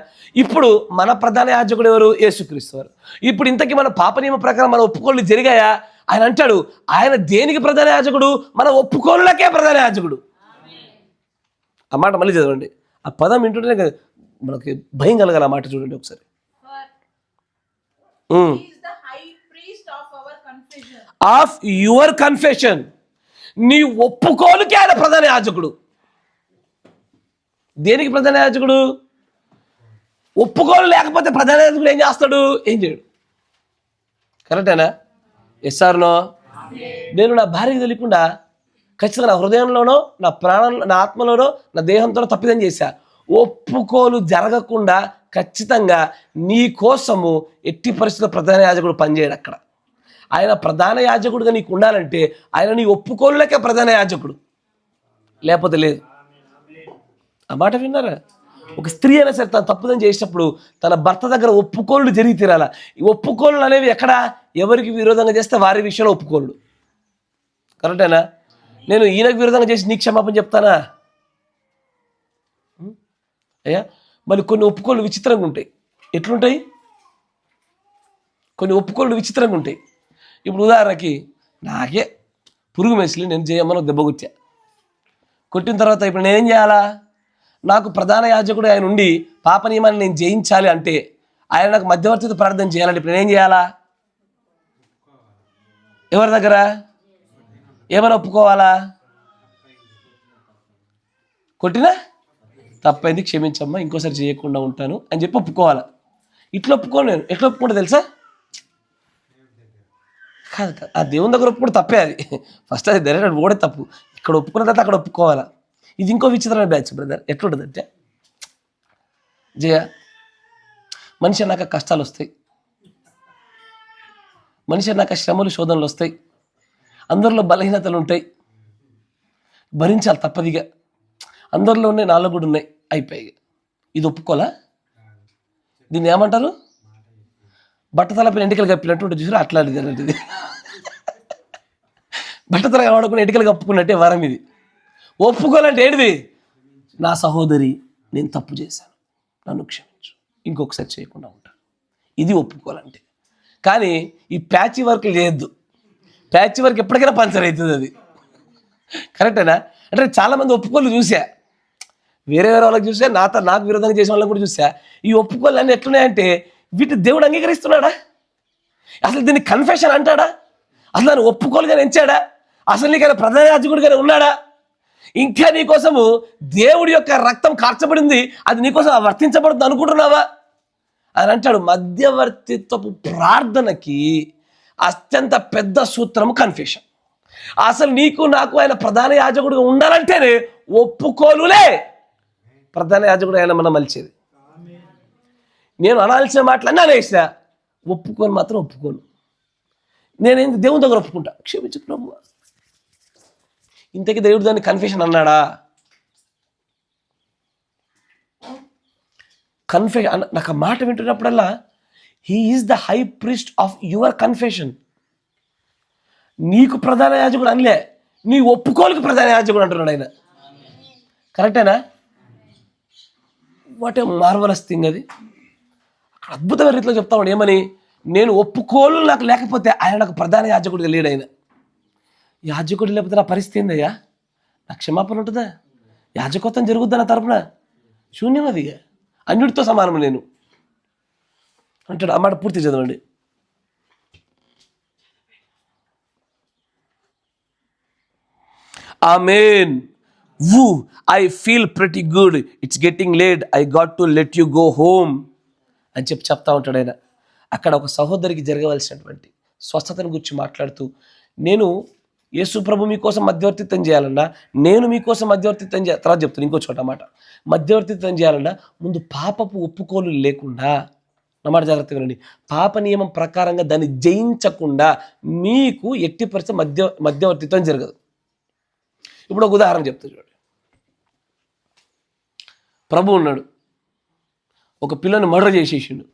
ఇప్పుడు మన ప్రధాన యాజకుడు ఎవరు? యేసుక్రీస్తు వారు. ఇప్పుడు ఇంతకీ మన పాప నియమ ప్రకారం మన ఒప్పుకోళ్ళు జరిగాయా? ఆయన అంటాడు, ఆయన దేనికి ప్రధాన యాజకుడు? మన ఒప్పుకోళ్ళకే ప్రధాన యాజకుడు. ఆ మాట మళ్ళీ చదవండి. ఆ పదం వింటుంటేనే మనకి భయం కలగాలి. ఆ మాట చూడండి ఒకసారి. Of your confession. నీ ఒప్పుకోలుకే ఆయన ప్రధాన యాజకుడు. దేనికి ప్రధాన యాజకుడు? ఒప్పుకోలు లేకపోతే ప్రధాన యాజకుడు ఏం చేస్తాడు? ఏం చేయడు. కరెక్టేనా? ఎస్ఆర్నో? నేను నా భార్యకి తెలియకుండా ఖచ్చితంగా నా హృదయంలోనో, నా ప్రాణంలో, నా ఆత్మలోనో, నా దేహంతోనో తప్పిదం చేశా. ఒప్పుకోలు జరగకుండా ఖచ్చితంగా నీ కోసము ఎట్టి పరిస్థితుల్లో ప్రధాన యాజకుడు పనిచేయడు అక్కడ. ఆయన ప్రధాన యాజకుడుగా నీకు ఉండాలంటే ఆయన నీ ఒప్పుకోలులకే ప్రధాన యాజకుడు, లేకపోతే లేదు. ఆ మాట విన్నారా? ఒక స్త్రీ అయినా సరే తను తప్పుదం చేసినప్పుడు తన భర్త దగ్గర ఒప్పుకోళ్ళు జరిగి తీరాల. ఈ ఒప్పుకోళ్ళు అనేవి ఎక్కడ? ఎవరికి విరోధంగా చేస్తే వారి విషయంలో ఒప్పుకోళ్ళు. కరెక్టేనా? నేను ఈయనకు విరోధంగా చేసి నీకు క్షమాపణ చెప్తానా? అయ్యా, మరి కొన్ని ఒప్పుకోళ్ళు విచిత్రంగా ఉంటాయి. ఎట్లుంటాయి? కొన్ని ఒప్పుకోళ్ళు విచిత్రంగా ఉంటాయి. ఇప్పుడు ఉదాహరణకి నాకే పురుగు మెసిలి నేను చేయమని దెబ్బ కొట్టా. కొట్టిన తర్వాత ఇప్పుడు నేనేం చేయాలా? నాకు ప్రధాన యాజకుడు ఆయన ఉండి పాప నియమాన్ని నేను జయించాలి అంటే ఆయన నాకు మధ్యవర్తితో ప్రార్థన చేయాలంటే ఇప్పుడు నేనేం చేయాలా? ఎవరి దగ్గర? ఏమైనా ఒప్పుకోవాలా? కొట్టినా తప్పైంది, క్షమించమ్మా, ఇంకోసారి చేయకుండా ఉంటాను అని చెప్పి ఒప్పుకోవాలా. ఇట్లా ఒప్పుకోను. నేను ఎట్లా ఒప్పుకుంటా తెలుసా? కాదు, ఆ దేవుని దగ్గర ఒప్పుకుంటే తప్పే. అది ఫస్ట్ అది డైరెక్ట్ ఓడే తప్పు. ఇక్కడ ఒప్పుకున్న తర్వాత అక్కడ ఒప్పుకోవాలా. ఇది ఇంకో విచిత్రమైన బ్యాచ్ బ్రదర్. ఎట్లుంటుందంటే, జయ, మనిషి అన్నాక కష్టాలు వస్తాయి, మనిషి అన్నాక శ్రమలు, శోధనలు వస్తాయి, అందరిలో బలహీనతలు ఉంటాయి, భరించాలి తప్పదిగా. అందరిలో ఉన్నాయి, నాలో కూడా ఉన్నాయి, అయిపోయాయి. ఇది ఒప్పుకోలా? దీన్ని ఏమంటారు? బట్టతలపైన ఎంటికలు కప్పినట్టు ఉంటుంది చూసారు, అట్లాంటిది అలాంటిది. బట్టతల వాడుకుని ఎంటికలు కప్పుకున్నట్టే వరం ఇది. ఒప్పుకోవాలంటే ఏంటిది? నా సహోదరి, నేను తప్పు చేశాను, నన్ను క్షమించు, ఇంకొకసారి చేయకుండా ఉంటాను. ఇది ఒప్పుకోవాలంటే. కానీ ఈ ప్యాచ్ వర్క్ లేదు. ప్యాచ్ వర్క్ ఎప్పటికైనా పంచర్ అవుతుంది. అది కరెక్టేనా? అంటే చాలామంది ఒప్పుకోలు చూసా, వేరే వాళ్ళకి చూసా, నాకు విరోధంగా చేసిన వాళ్ళని కూడా చూసా. ఈ ఒప్పుకోలు అన్నీ ఎట్లున్నాయంటే వీటి దేవుడు అంగీకరిస్తున్నాడా? అసలు దీన్ని కన్ఫెషన్ అంటాడా? అసలు దాన్ని ఒప్పుకోలుగానే ఎంచాడా? అసలు నీకైనా ప్రధాన యాజకుడిగానే ఉన్నాడా? ఇంకా నీకోసము దేవుడి యొక్క రక్తం కార్చబడింది, అది నీకోసం వర్తించబడుతుంది అనుకుంటున్నావా? ఆయన అంటాడు మధ్యవర్తిత్వపు ప్రార్థనకి అత్యంత పెద్ద సూత్రము కన్ఫెషన్. అసలు నీకు నాకు ఆయన ప్రధాన యాజకుడిగా ఉండాలంటేనే ఒప్పుకోలులే ప్రధాన యాజకుడు ఆయన మనం మలిచేది. నేను అనాల్సిన మాటలన్నీ అనేసా, ఒప్పుకొని మాత్రం ఒప్పుకోను. నేనేంది దేవుని దగ్గర ఒప్పుకుంటా, క్షమించు ప్రభువా. ఇంతకీ దేవుడు దాన్ని కన్ఫెషన్ అన్నాడా? కన్ఫెషన్ నాకు ఆ మాట వింటున్నప్పుడల్లా he is the high priest of your confession. నీకు ప్రధాన యాజకుడు అనలే, నీ ఒప్పుకోలుకు ప్రధాన యాజకుడు అంటున్నాడు ఆయన. కరెక్టేనా? వాట్ ఏ మార్వలస్ థింగ్ అది. అక్కడ అద్భుతమైన రీతిలో చెప్తా ఉన్నాడు ఏమని, నేను ఒప్పుకోలు నాకు లేకపోతే ఆయన నాకు ప్రధాన యాజకుడిగా లేడు. ఆయన యాజకుడు లేకపోతే నా పరిస్థితి ఏందయ్యా? నా క్షమాపణ ఉంటుందా? యాజకత్వం జరుగుద్దా నా తరపున? శూన్యం అది, అన్యుడితో సమానం నేను అంటాడు. ఆ మాట పూర్తి చదవండి. ఆమేన్. Woo, I feel pretty good. It's getting late. I got to let you go home అని చెప్తా ఉంటాడు ఆయన. అక్కడ ఒక సహోదరికి జరగవలసినటువంటి స్వస్థతను గురించి మాట్లాడుతూ, నేను యేసు ప్రభు మీకోసం మధ్యవర్తిత్వం చేయాలన్నా, నేను మీకోసం మధ్యవర్తిత్వం చేయాలి. తర్వాత చెప్తాను ఇంకో చోట మాట. మధ్యవర్తిత్వం చేయాలన్నా ముందు పాపపు ఒప్పుకోలు లేకుండా, అన్నమాట జాగ్రత్తగా వినండి, పాప నియమం ప్రకారంగా దాన్ని జయించకుండా మీకు ఎట్టి పరిస్థితి మధ్యవర్తిత్వం జరగదు. ఇప్పుడు ఒక ఉదాహరణ చెప్తా చూడండి. ప్రభు ఉన్నాడు, ఒక పిల్లని మర్డర్ చేసేసిండు,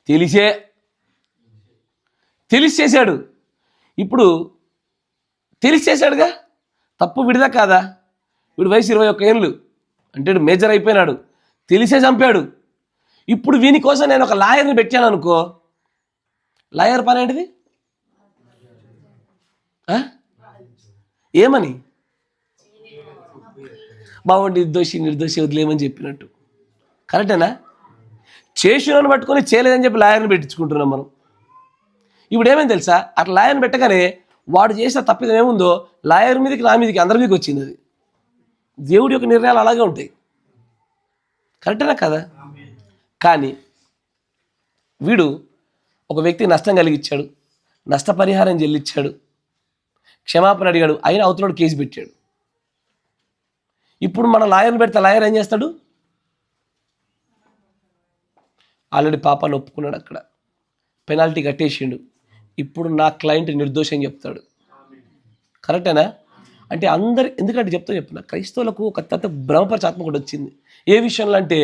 తెలిసి చేశాడు. ఇప్పుడు తెలిసి చేశాడుగా, తప్పు విడిదా కాదా? వీడు వయసు 21 ఏళ్ళు అంటే మేజర్ అయిపోయినాడు, తెలిసే చంపాడు. ఇప్పుడు వీని కోసం నేను ఒక లాయర్ని పెట్టాను అనుకో, లాయర్ పని ఏంటిది? ఏమని? బాగుండి నిర్దోషి వదిలేమని చెప్పినట్టు. కరెక్టేనా? చేసినని పట్టుకొని చేయలేదని చెప్పి లాయర్ని పెట్టించుకుంటున్నాం మనం. ఇప్పుడు ఏమైంది తెలుసా, అట్లా లాయర్ని పెట్టగానే వాడు చేసిన తప్పిదం ఏముందో లాయర్ మీదకి, నా మీదకి, అందరి మీదకి వచ్చింది. అది దేవుడి యొక్క నిర్ణయాలు అలాగే ఉంటాయి. కరెక్టేనా కదా? కానీ వీడు ఒక వ్యక్తికి నష్టం కలిగించాడు, నష్టపరిహారం చెల్లించాడు, క్షమాపణ అడిగాడు, అయినా అవతలోడు కేసు పెట్టాడు. ఇప్పుడు మన లాయర్ని పెడితే లాయర్ ఏం చేస్తాడు? ఆల్రెడీ పాపాన్ని ఒప్పుకున్నాడు, అక్కడ పెనాల్టీ కట్టేసిండు. ఇప్పుడు నా క్లయింట్ నిర్దోషం చెప్తాడు. కరెక్టేనా? అంటే ఎందుకంటే చెప్తున్నా, క్రైస్తవులకు ఒక అత్యంత భ్రమపరిచే ఆత్మ కూడా వచ్చింది. ఏ విషయంలో అంటే,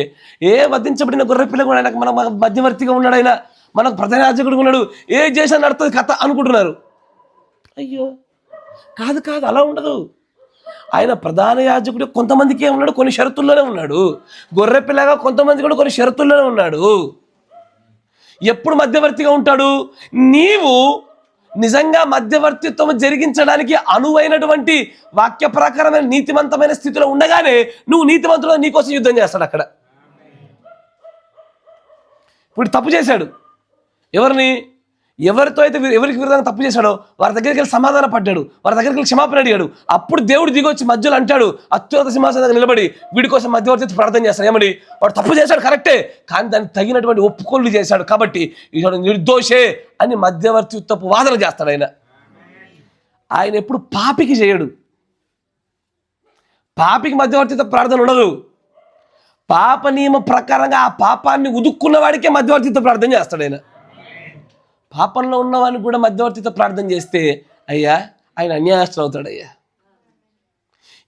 వధించబడిన గొర్రె పిల్ల కూడా ఆయనకు మన మధ్యవర్తిగా ఉన్నాడు, ఆయన మనకు ప్రధాన యాజకుడిగా ఉన్నాడు, ఏ చేసినా నడుతుంది కథ అనుకుంటున్నారు. అయ్యో కాదు, అలా ఉండదు. ఆయన ప్రధాన యాజకుడు కొంతమందికి ఏమున్నాడు, కొన్ని షరతుల్లోనే ఉన్నాడు. గొర్రె పిల్లగా కొంతమంది కూడా కొన్ని షరతుల్లోనే ఉన్నాడు. ఎప్పుడు మధ్యవర్తిగా ఉంటాడు? నీవు నిజంగా మధ్యవర్తిత్వం జరిగించడానికి అనువైనటువంటి వాక్య ప్రకారమైన నీతివంతమైన స్థితిలో ఉండగానే నువ్వు నీతివంతుడు నీకోసం యుద్ధం చేస్తాడు అక్కడ. ఇప్పుడు తప్పు చేశాడు, ఎవరితో అయితే ఎవరికి విరుద్ధంగా తప్పు చేశాడో వారి దగ్గరికి వెళ్ళి సమాధాన పడ్డాడు, వారి దగ్గరికి వెళ్ళి క్షమాపణ అడిగాడు. అప్పుడు దేవుడు దిగొచ్చి మధ్యలో అంటాడు, అత్యున్నత సింహాసనం దగ్గర నిలబడి వీడి కోసం మధ్యవర్తి ప్రార్థన చేస్తాడు. ఏమని? వాడు తప్పు చేశాడు కరెక్టే, కానీ దానికి తగినటువంటి ఒప్పుకోలు చేశాడు కాబట్టి ఇతడు నిర్దోషే అని మధ్యవర్తిత్వపు వాదన చేస్తాడు. ఆయన ఎప్పుడు పాపికి చేయడు. పాపికి మధ్యవర్తిత్వ ప్రార్థన ఉండదు. పాప నియమ ప్రకారంగా ఆ పాపాన్ని ఉదుక్కున్న వాడికే మధ్యవర్తిత్వ ప్రార్థన చేస్తాడు. ఆయన పాపంలో ఉన్నవాడిని కూడా మధ్యవర్తితో ప్రార్థన చేస్తే అయ్యా ఆయన అన్యాయస్తులు అవుతాడయ్యా.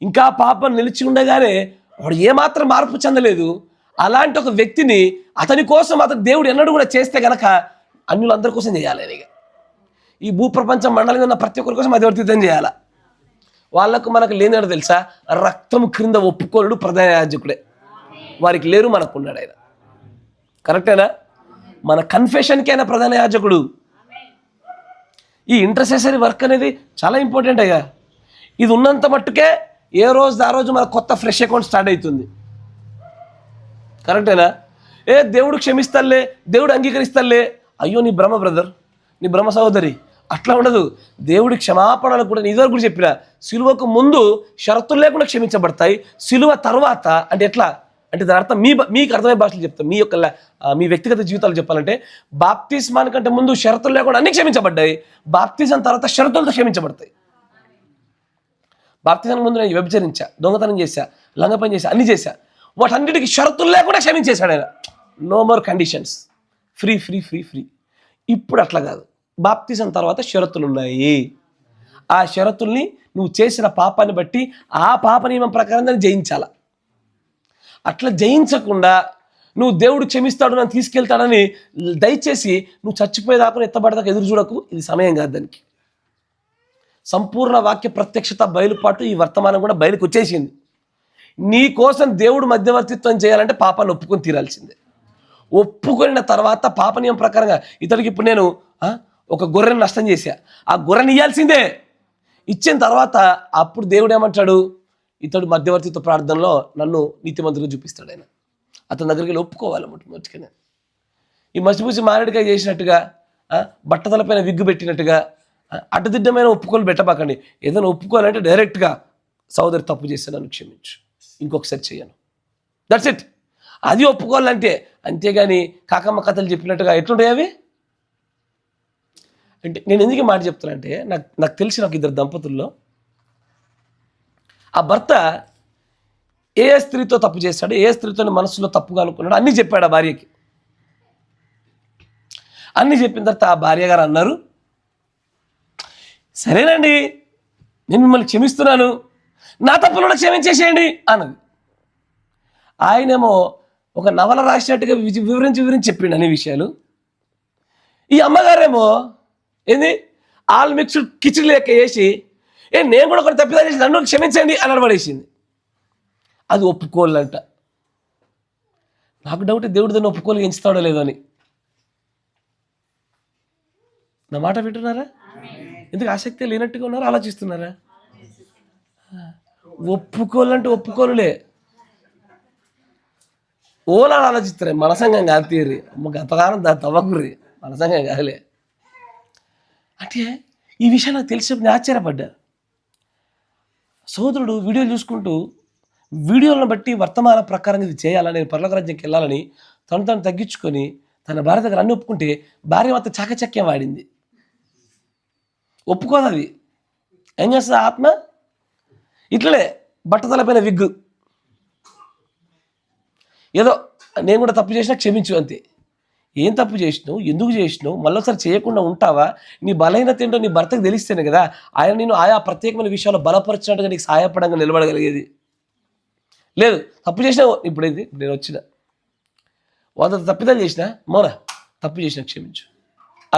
ఇంకా పాపం నిలిచి ఉండగానే వాడు ఏమాత్రం మార్పు చెందలేదు, అలాంటి ఒక వ్యక్తిని అతని కోసం అతను దేవుడు ఎన్నడూ కూడా చేస్తే గనక అన్యులందరి కోసం చేయాలి. ఈ భూప్రపంచం మండలంగా ఉన్న ప్రతి ఒక్కరి కోసం మధ్యవర్తిత్వం చేయాలా. వాళ్ళకు మనకు లేనివాడు తెలుసా, రక్తం క్రింద ఒప్పుకోనుడు ప్రధాన యాజకుడే. వారికి లేరు, మనకున్నాడు ఆయన. కరెక్టేనా? మన కన్ఫెషన్కి అయినా ప్రధాన యాజకుడు. ఈ ఇంటర్సెసరీ వర్క్ అనేది చాలా ఇంపార్టెంట్ అయ్యా. ఇది ఉన్నంత మట్టుకే ఏ రోజు ఆ రోజు మన కొత్త ఫ్రెష్ అకౌంట్ స్టార్ట్ అవుతుంది. కరెక్టేనా? దేవుడు క్షమిస్తాలే, దేవుడు అంగీకరిస్తాలే, అయ్యో నీ భ్రమ బ్రదర్, నీ భ్రమ సహోదరి. అట్లా ఉండదు. దేవుడి క్షమాపణలు కూడా నీ దగ్గర కూడా చెప్పిన, సిలువకు ముందు షరతులు లేకుండా క్షమించబడతాయి, సిలువ తర్వాత అంటే ఎట్లా అంటే దాని అర్థం మీకు అర్థమయ్యే భాషలు చెప్తాం. మీ వ్యక్తిగత జీవితాలు చెప్పాలంటే బాప్తిస్మానికంటే ముందు షరతులు లేకుండా అన్ని క్షమించబడ్డాయి. బాప్తిజం తర్వాత షరతులతో క్షమించబడతాయి. బాప్తిజానికి ముందు నేను వ్యభిచరించా, దొంగతనం చేశా, లంగపని చేశా, అన్ని చేశా. వాటన్నిటికీ షరతులు లేకుండా క్షమించేశాడు ఆయన. No more conditions, free free free free. ఇప్పుడు అట్లా కాదు. బాప్తిజం తర్వాత షరతులు ఉన్నాయి. ఆ షరతుల్ని నువ్వు చేసిన పాపాన్ని బట్టి ఆ పాప నియమం ప్రకారం దాన్ని జయించాల. అట్లా జయించకుండా నువ్వు దేవుడు క్షమిస్తాడు, నన్ను తీసుకెళ్తాడని దయచేసి నువ్వు చచ్చిపోయేదాకా ఎత్తబడదాకా ఎదురు చూడకు. ఇది సమయం కాదు దానికి. సంపూర్ణ వాక్య ప్రత్యక్షత బయలుపాటు ఈ వర్తమానం కూడా బయలుకు వచ్చేసింది. నీ కోసం దేవుడు మధ్యవర్తిత్వం చేయాలంటే పాపాన్ని ఒప్పుకొని తీరాల్సిందే. ఒప్పుకొనిన తర్వాత పాప నియమం ప్రకారంగా ఇతడికి ఇప్పుడు నేను ఒక గొర్రెని నష్టం చేశా, ఆ గొర్రెని ఇవ్వాల్సిందే. ఇచ్చిన తర్వాత అప్పుడు దేవుడు ఏమంటాడు, ఇతడు మధ్యవర్తిత్వ ప్రార్థనలో నన్ను నీతిమంతులుగా చూపిస్తాడు. ఆయన అతని దగ్గరికి వెళ్ళి ఒప్పుకోవాలి. మొట్టమొదటిగా ఈ మసిపూసి మారేడుకాయ చేసినట్టుగా, బట్టతలపైన విగ్గు పెట్టినట్టుగా అడ్డదిడ్డమైన ఒప్పుకోలు పెట్టబాకండి. ఏదైనా ఒప్పుకోవాలంటే డైరెక్ట్గా సోదరి తప్పు చేస్తే నన్ను క్షమించు, ఇంకొకసారి చేయను, దట్స్ ఇట్. అది ఒప్పుకోవాలంటే. అంతేగాని కాకమ్మ కథలు చెప్పినట్టుగా ఎట్లుంటాయి అవి. అంటే నేను ఎందుకు మాట చెప్తున్నా అంటే నాకు తెలిసి నాకు ఇద్దరు దంపతుల్లో ఆ భర్త ఏ స్త్రీతో తప్పు చేశాడు, ఏ స్త్రీతో మనసులో తప్పుగా అనుకున్నాడు అన్నీ చెప్పాడు ఆ భార్యకి. అన్నీ చెప్పిన తర్వాత ఆ భార్య గారు అన్నారు, సరేనండి నేను మిమ్మల్ని క్షమిస్తున్నాను, నా తప్పులు కూడా క్షమించేసేయండి అన్నది. ఆయనేమో ఒక నవల రాసినట్టుగా వివరించి చెప్పిండు అన్ని విషయాలు. ఈ అమ్మగారేమో ఏంది ఆల్ మిక్స్డ్ కిచిడి లెక్క వేసి నేను కూడా ఒకటి తప్పిదా చేసి నన్ను క్షమించండి అని అడబడేసింది. అది ఒప్పుకోవాలంట. నాకు డౌట్ దేవుడు దాన్ని ఒప్పుకోలు ఎంచుతాడో లేదో అని. నా మాట వింటున్నారా? ఎందుకు ఆసక్తి లేనట్టుగా ఉన్నారా, ఆలోచిస్తున్నారా? ఒప్పుకోవాలంటే ఒప్పుకోలులే, ఓలాలు ఆలోచిస్తారు. మనసంగం కాదు తీరి గతకాలం తవ్వకుర్రి, మనసంగం కాదులే. అంటే ఈ విషయం నాకు తెలిసినప్పుడు నేను ఆశ్చర్యపడ్డా. సోదరుడు వీడియోలు చూసుకుంటూ వీడియోలను బట్టి వర్తమాన ప్రకారం ఇది చేయాలని, నేను పరలోక రాజ్యంకి వెళ్ళాలని తను తగ్గించుకొని తన భార్య దగ్గర అన్ని ఒప్పుకుంటే భార్య మాత్రం చాకచక్యం వాడింది. ఒప్పుకోదు. అది ఏం చేస్తుంది ఆత్మ? ఇట్లనే బట్టతలపైన విగ్గు, ఏదో నేను కూడా తప్పు చేసినా క్షమించు అంతే. ఏం తప్పు చేసినావు, ఎందుకు చేసినావు, మళ్ళీసారి చేయకుండా ఉంటావా? నీ బలహీనత ఏంటో నీ భర్తకు తెలిస్తేనే కదా ఆయన నేను ఆయా ప్రత్యేకమైన విషయాల్లో బలపరిచినట్టుగా నీకు సహాయపడంగా నిలబడగలిగేది. లేదు తప్పు చేసినావు. ఇప్పుడైంది, నేను వచ్చిన 100 తప్పిదాలు చేసినా, మోనా తప్పు చేసినా క్షమించు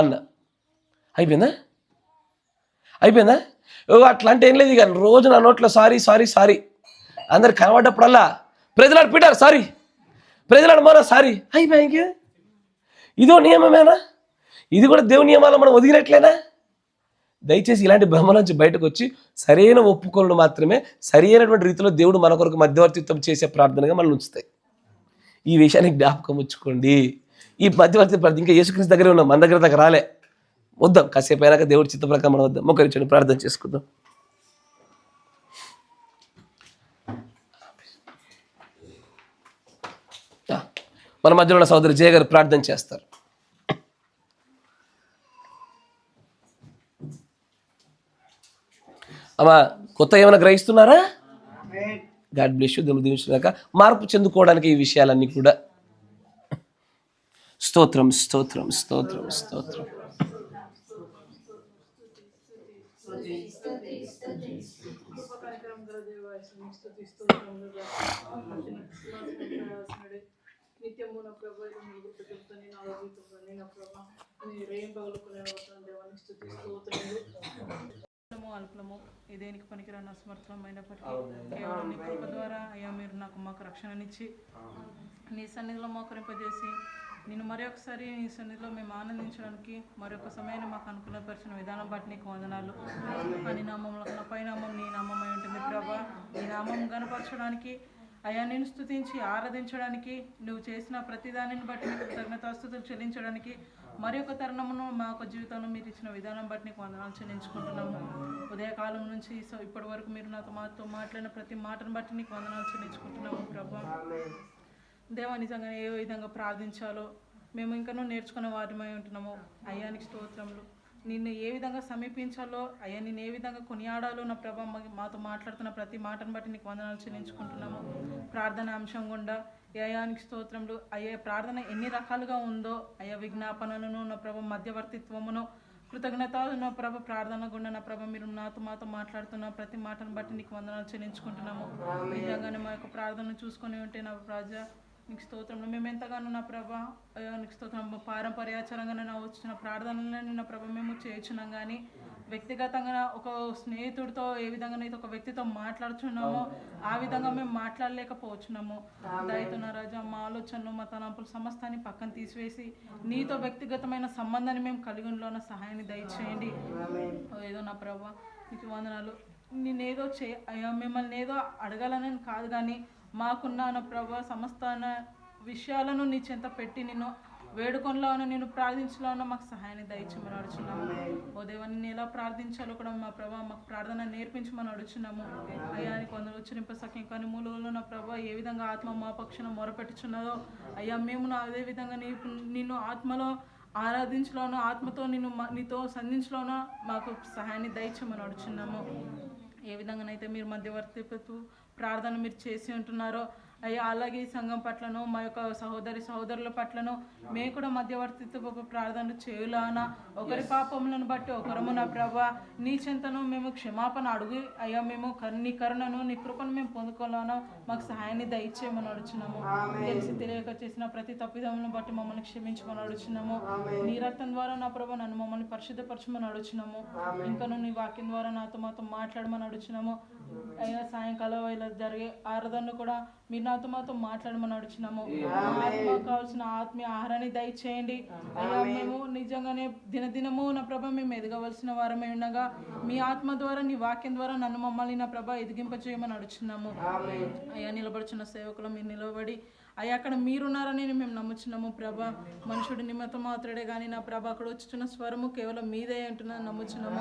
అన్న. అయిపోయిందా? అట్లా అంటే ఏం లేదు. ఇక రోజు నా నోట్లో సారీ సారీ సారీ, అందరు కనబడ్డప్పుడల్లా ప్రజలాడు పీటారు సారీ, ప్రజలాడు మోనా సారీ, అయిపోయి. ఇదో నియమమేనా? ఇది కూడా దేవుని నియమాలు మనం వదిలినట్లేనా? దయచేసి ఇలాంటి భ్రమ నుంచి బయటకు వచ్చి సరైన ఒప్పుకోలను మాత్రమే సరైనటువంటి రీతిలో దేవుడు మన కొరకు మధ్యవర్తిత్వం చేసే ప్రార్థనగా మనం ఉంచుతాయి. ఈ విషయాన్ని జ్ఞాపకం ఉంచుకోండి. ఈ మధ్యవర్తి ప్రార్థన ఇంకా యేసుక్రీస్తు దగ్గరే ఉన్నాం, మన దగ్గర రాలే. వద్దాం, కాసేపు అయినాక దేవుడి చిత్త ప్రకారం మనం వద్దాం. మొక్కరించండి, ప్రార్థన చేసుకుందాం. మన మధ్యలో ఉన్న సోదరి జయ గారు ప్రార్థన చేస్తారు. అమ్మా కొత్త ఏమైనా గ్రహిస్తున్నారా? God bless you. దేవుడు దీవించుగాక. మార్పు చెందుకోవడానికి ఈ విషయాలన్నీ కూడా. స్తోత్రం స్తోత్రం స్తోత్రం స్తోత్రం. నిత్యము నా ప్రభు గుర్తు చెప్తాను, నా జీవితంలో నా ప్రభు రేం పగులుకునే దేవానికి స్తుతిస్తూ అల్పలము ఈ దేనికి పనికిరాని అసమర్థమైనప్పటికీ కేవలం నీ కృప ద్వారా అయ్యా మీరు మాకు రక్షణనిచ్చి నీ సన్నిధిలో మోకరింపజేసి నేను మరొకసారి నీ సన్నిధిలో మేము ఆనందించడానికి మరొక సమయాన్ని మాకు అనుకూలపరిచిన విధానం బట్టి నీకు వందనాలు. అని నామంలో నా పైనామం నీ నామమై ఉంటుంది ప్రభా. నీ నామం గనపరచడానికి అయ్యా నేను స్తుతించి ఆరాధించడానికి నువ్వు చేసిన ప్రతిదానిని బట్టి నీకు కృతజ్ఞతాస్తుతులు చెల్లించడానికి మరి ఒక తరుణమును మా యొక్క జీవితంలో మీరు ఇచ్చిన విధానం బట్టి నీకు వందనాలు చెల్లించుకుంటున్నాము. ఉదయకాలం నుంచి ఇప్పటి వరకు మీరు మాతో మాట్లాడిన ప్రతి మాటను బట్టి నీకు వందనాలు చెల్లించుకుంటున్నాము ప్రభా. దేవా నిజంగా ఏ విధంగా ప్రార్థించాలో మేము ఇంకనూ నేర్చుకునే వారిమై ఉంటున్నాము. అయ్యా నీకు స్తోత్రములు. నిన్ను ఏ విధంగా సమీపించాలో అయ్యా, నిన్ను ఏ విధంగా కొనియాడాలో నా ప్రభా మాతో మాట్లాడుతున్న ప్రతి మాటను బట్టి నీకు వందనాలు చెల్లించుకుంటున్నాము. ప్రార్థన అంశం గుండా అయ్యానికి స్తోత్రములు. అయ్యా ప్రార్థన ఎన్ని రకాలుగా ఉందో అయ్యా, విజ్ఞాపనలను నా ప్రభ మధ్యవర్తిత్వమును కృతజ్ఞత నా ప్రభ ప్రార్థన గుండా నా ప్రభ మీరు మాతో మాట్లాడుతున్న ప్రతి మాటను బట్టి నీకు వందనాలు చెల్లించుకుంటున్నాము. నిజంగానే మా యొక్క ప్రార్థన చూసుకొని ఉంటే నా ప్రజ నీకు స్తోత్రంలో మేము ఎంతగానో నా ప్రభ నీకు స్తోత్రం పారంపర్యాచారంగా నా వచ్చిన ప్రార్థనలను నా ప్రభ మేము చేయించున్నాం. కానీ వ్యక్తిగతంగా ఒక స్నేహితుడితో ఏ విధంగా అయితే ఒక వ్యక్తితో మాట్లాడుచున్నామో ఆ విధంగా మేము మాట్లాడలేకపోవచ్చున్నాము. దయతో నా రాజా మా ఆలోచనలు మా తలంపులు సమస్తాన్ని పక్కన తీసివేసి నీతో వ్యక్తిగతమైన సంబంధాన్ని మేము కలిగి ఉన్న సహాయాన్ని దయచేయండి. ఏదో నా ప్రభ నీకు వందనాలు. నేనేదో మిమ్మల్ని ఏదో అడగాలని కాదు, కానీ మాకున్న నా ప్రభా సమస్త విషయాలను నీ చెంత పెట్టి నిన్ను వేడుకొనలోనూ నేను ప్రార్థించలోనూ మాకు సహాయాన్ని దయచేయమని అడుచున్నాము. ఓ దేవా నిన్ను ఎలా ప్రార్థించాలో కూడా మా ప్రభా మాకు ప్రార్థన నేర్పించమని అడుచున్నాము. అయ్యా కొందరు ఉచ్చరింపసఖ్యం కానీ మూలలో నా ప్రభా ఏ విధంగా ఆత్మ మా పక్షాన మొరపెట్టుచున్నదో అయ్యా మేము అదే విధంగా నిన్ను ఆత్మలో ఆరాధించలోనూ ఆత్మతో నీతో సంధించలోనూ మాకు సహాయాన్ని దయచేయమని అడుచున్నాము. ఏ విధంగానైతే మీరు మధ్యవర్తిత్వ ప్రార్థన మీరు చేసి ఉంటున్నారో అయ్యా, అలాగే ఈ సంఘం పట్లను మా యొక్క సహోదరుల పట్లను మేము కూడా మధ్యవర్తిత్వ ప్రార్థన చేయులానా ఒకరి పాపములను బట్టి ఒకరము నా ప్రభా నీ చెంతను మేము క్షమాపణ అడుగు అయ్యా, మేము నీ కరుణను నీ కృపను మేము పొందుకోవాలనో మాకు సహాయాన్ని దయచేయమని అడుచున్నాము. తెలిసి తెలియక చేసిన ప్రతి తప్పిదములను బట్టి మమ్మల్ని క్షమించమని అడుచున్నాము. నీ రక్తం ద్వారా నా ప్రభా నన్ను మమ్మల్ని పరిశుద్ధపరచమని అడుచున్నాము. ఇంకను నీ వాక్యం ద్వారా మాతో మాట్లాడమని అడుచున్నాము. అయ్యా సాయంకాలం ఇలా జరిగే ఆరాధనను కూడా మీరు మాతో మాట్లాడమని అడుచున్నాము. ఆత్మకు కావాల్సిన ఆత్మీయ ఆహారాన్ని దయచేయండి అయ్యా. మేము నిజంగానే దినదినము నా ప్రభ మేము ఎదగవలసిన వారమే ఉండగా మీ ఆత్మ ద్వారా నీ వాక్యం ద్వారా నన్ను మమ్మల్ని నా ప్రభ ఎదిగింపచేయమని అడుచున్నాము. అయ్యా నిలబడుచున్న సేవకులు మీరు నిలబడి అయ్యా అక్కడ మీరున్నారని మేము నమ్ముచున్నాము ప్రభా. మనుషుడు నిమిత్తం మాత్రడే కానీ నా ప్రభ అక్కడ వచ్చుచున్న స్వరము కేవలం మీదే అంటున్నాను నమ్ముచున్నాము.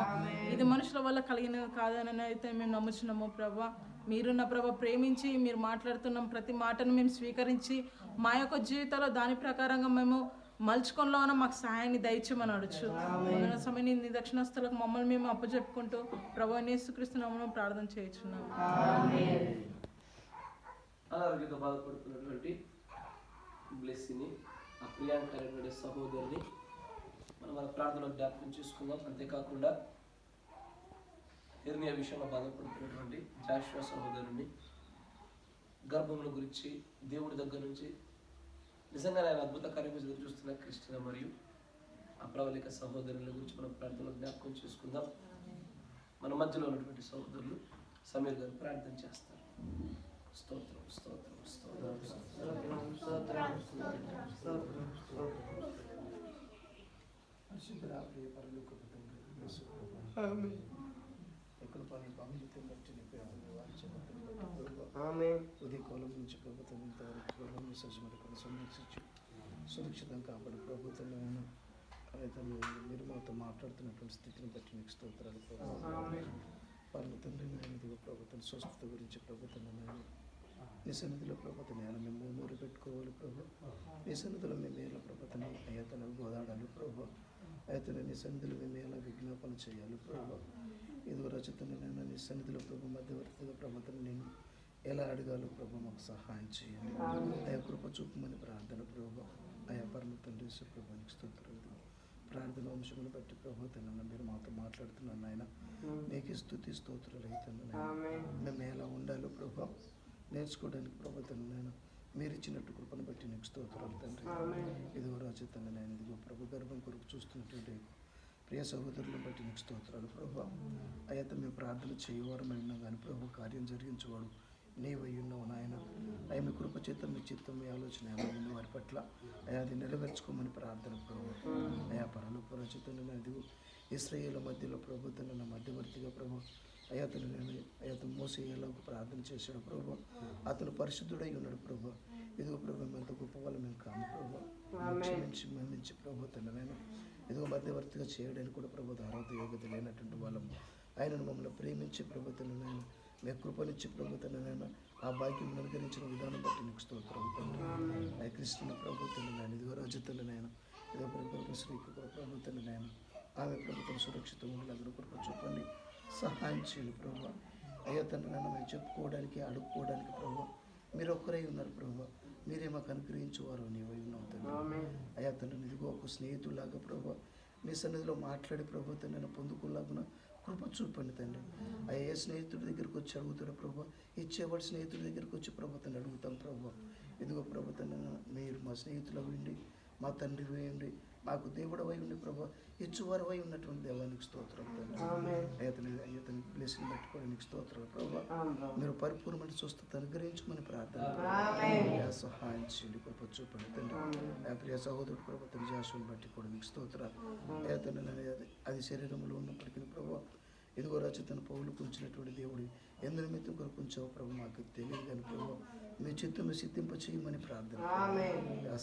ఇది మనుషుల వల్ల కలిగినది కాదని అయితే మేము నమ్ముచున్నాము ప్రభా. మీరు నా ప్రభ ప్రేమించి మీరు మాట్లాడుతున్న ప్రతి మాటను మేము స్వీకరించి మా యొక్క జీవితంలో దాని ప్రకారంగా మేము మలుచుకొనిలోన మాకు సహాయాన్ని దయచేయమని అడుచు. సమయం నీ దక్షిణస్థలకు మమ్మల్ని మేము అప్పచెప్పుకుంటూ ప్రభు యేసుక్రీస్తు నామమున ప్రార్థన చేయుచున్నాము. అనారోగ్యంతో బాధపడుతున్నటువంటి బ్లెస్సీని ఆ ప్రియాంక అనేటువంటి సహోదరుని మన ప్రార్థనలో జ్ఞాపకం చేసుకుందాం. అంతేకాకుండా హెర్నియా విషయంలో బాధపడుతున్నటువంటి జాషువా సహోదరుని గర్భముల గురించి దేవుడి దగ్గర నుంచి నిజంగా ఆయన అద్భుత కార్యం ఎదురు చూస్తున్న క్రిస్టినా మరియు అప్రవళిక సహోదరుల గురించి మనం ప్రార్థనలో జ్ఞాపకం చేసుకుందాం. మన మధ్యలో ఉన్నటువంటి సహోదరులు సమీర్ గారు ప్రార్థన చేస్తారు. స్తోత్రం స్తోత్రం స్తోత్రం ఉదయకాలం నుంచి ప్రభుత్వం ఇంతవరకు సజ్జమరకను సంరక్షించి సురక్షితం కాపాడు ప్రభుత్వం అయితే మీరు మాతో మాట్లాడుతున్నటువంటి స్థితిని బట్టి మీకు స్తోత్రాలు పర్వతంలో నేను ప్రభుత్వం స్వస్థత గురించి ప్రభుత్వం నీ సన్నిధిలో ప్రభుత్వం మేము మూరు పెట్టుకోవాలి ప్రభు. నీ సన్నిధిలో మేము ఎలా ప్రభుత్వం అయ్యతను గోదాడాలి ప్రభు. అయితే నీ సన్నిధిలో మేము ఎలా విజ్ఞాపన చేయాలి ప్రభు. ఇదిగో రచితను నేను నీ సన్నిధిలో ప్రభు మధ్యవర్తిగా ప్రభుత్వం నేను ఎలా అడగాలో ప్రభు మాకు సహాయం చేయండి. అయా కృప చూపమని ప్రార్థన ప్రభు. అయా పరమతం రేసు ప్రభునికి స్తోత్రం. ప్రార్థన వంశమును బట్టి ప్రభుత్వం మీరు మాతో మాట్లాడుతున్నాను ఆయన మీకు స్తుతి స్తోత్రాలు అవుతున్నాను. మేము ఎలా ఉండాలో ప్రభు నేర్చుకోవడానికి ప్రభుత్వం నేను మీరు ఇచ్చినట్టు కృపను బట్టి నీకు స్తోత్రాలు తండ్రి. ఇదిగో రచితను నేను ఇదిగో ప్రభు గర్భం కొరకు చూస్తున్నటువంటి ప్రియ సహోదరులను బట్టి నీకు స్తోత్రాలు ప్రభు. అయితే మేము ప్రార్థన చేయవారమై ఉన్నాం కానీ ప్రభు కార్యం జరిగించేవాడు నీవై ఉన్నావు నాయన. అయ్యా మీ కృప చేత మీ చిత్తం మీ ఆలోచన ఏమైనా వారి పట్ల అయ్యా అది నెరవేర్చుకోమని ప్రార్థన ప్రభు. అయా పరలోక రచితను అది ఇశ్రాయేలు మధ్యలో ప్రభుత్వం మధ్యవర్తిగా ప్రభు అతను అతను మోసేలాగా ప్రార్థన చేశాడు ప్రభు. అతను పరిశుద్ధుడై ఉన్నాడు ప్రభు. ఇదిగో ప్రభు ఎంత గొప్ప వాళ్ళు మేము కాము ప్రభు. క్షమించి మన్నించి ప్రభు నేను ఇదిగో మధ్యవర్తిగా చేయడానికి కూడా ప్రభు అర్హత యోగ్యత లేనటువంటి వాళ్ళము. ఆయనను మమ్మల్ని ప్రేమించి ప్రభుత్వం మీ కృపనిచ్చి ప్రభు తండ్రి ఆ భాగ్యం అనుగ్రహించిన విధానం బట్టి నీకు స్తోత్రం తండ్రి. అయ్యా క్రీస్తున్న ప్రభు తండ్రి నాయన ఇదిగో రాజతల్లి నాయన ఇదిగో శ్రీకు ప్రభు తండ్రి నాయన ఆమె ప్రభుత్వం సురక్షితంగా ఉండేలాగా కృప చూపండి, సహాయం చేయండి ప్రభు. అయ్యా తండ్రి నాయన మేము చెప్పుకోవడానికి అడుక్కోవడానికి ప్రభు మీరు ఒక్కరై ఉన్నారు ప్రభు. మీరే మాకు అనుగ్రహించేవారు నీవై ఉన్నావు తండ్రి. అయ్యా తండ్రి ఇదిగో ఒక స్నేహితులాగా ప్రభు నీ సన్నిధిలో మాట్లాడి ప్రభు తండ్రి నేను పొందుకోలాగున కృప చూపండి తండ్రి. అయ్యా ఏ స్నేహితుడి దగ్గరికి వచ్చి అడుగుతాడు ప్రభు, ఇచ్చేవాడి స్నేహితుడి దగ్గరికి వచ్చి ప్రభు తండ్రి అడుగుతాం ప్రభు. ఇదిగో ప్రభు తండ్రి మీరు మా స్నేహితులు అవ్వండి, మా తండ్రి వేయండి, మాకు దేవుడు అయి ఉండి ప్రభు ఇచ్చువారు అయి ఉన్నటువంటి దేవానికి స్తోత్రం తండ్రి. అయ్యతని బ్లెస్సింగ్ పెట్టుకోవడానికి స్తోత్రం ప్రభు. మీరు పరిపూర్ణమైన స్వస్థత అనుగ్రహించమని ప్రార్థన సహాయం చేయండి, కృప చూపండి తండ్రి. ప్రియ సహోదరుడు ప్రభు తన జాషుని పట్టుకోవడానికి స్తోత్రాలు. అయ్యతని అది శరీరంలో ఉన్నప్పటికీ ప్రభు ఇదిగో రచతను పౌలు ఉంచినటువంటి దేవుడు ఎందు నిమిత్తం కొరకు ఉంచావు ప్రభు మాకు తెలియదు కానీ ప్రభు మీ చిత్తము సిద్ధింప చేయమని ప్రార్థన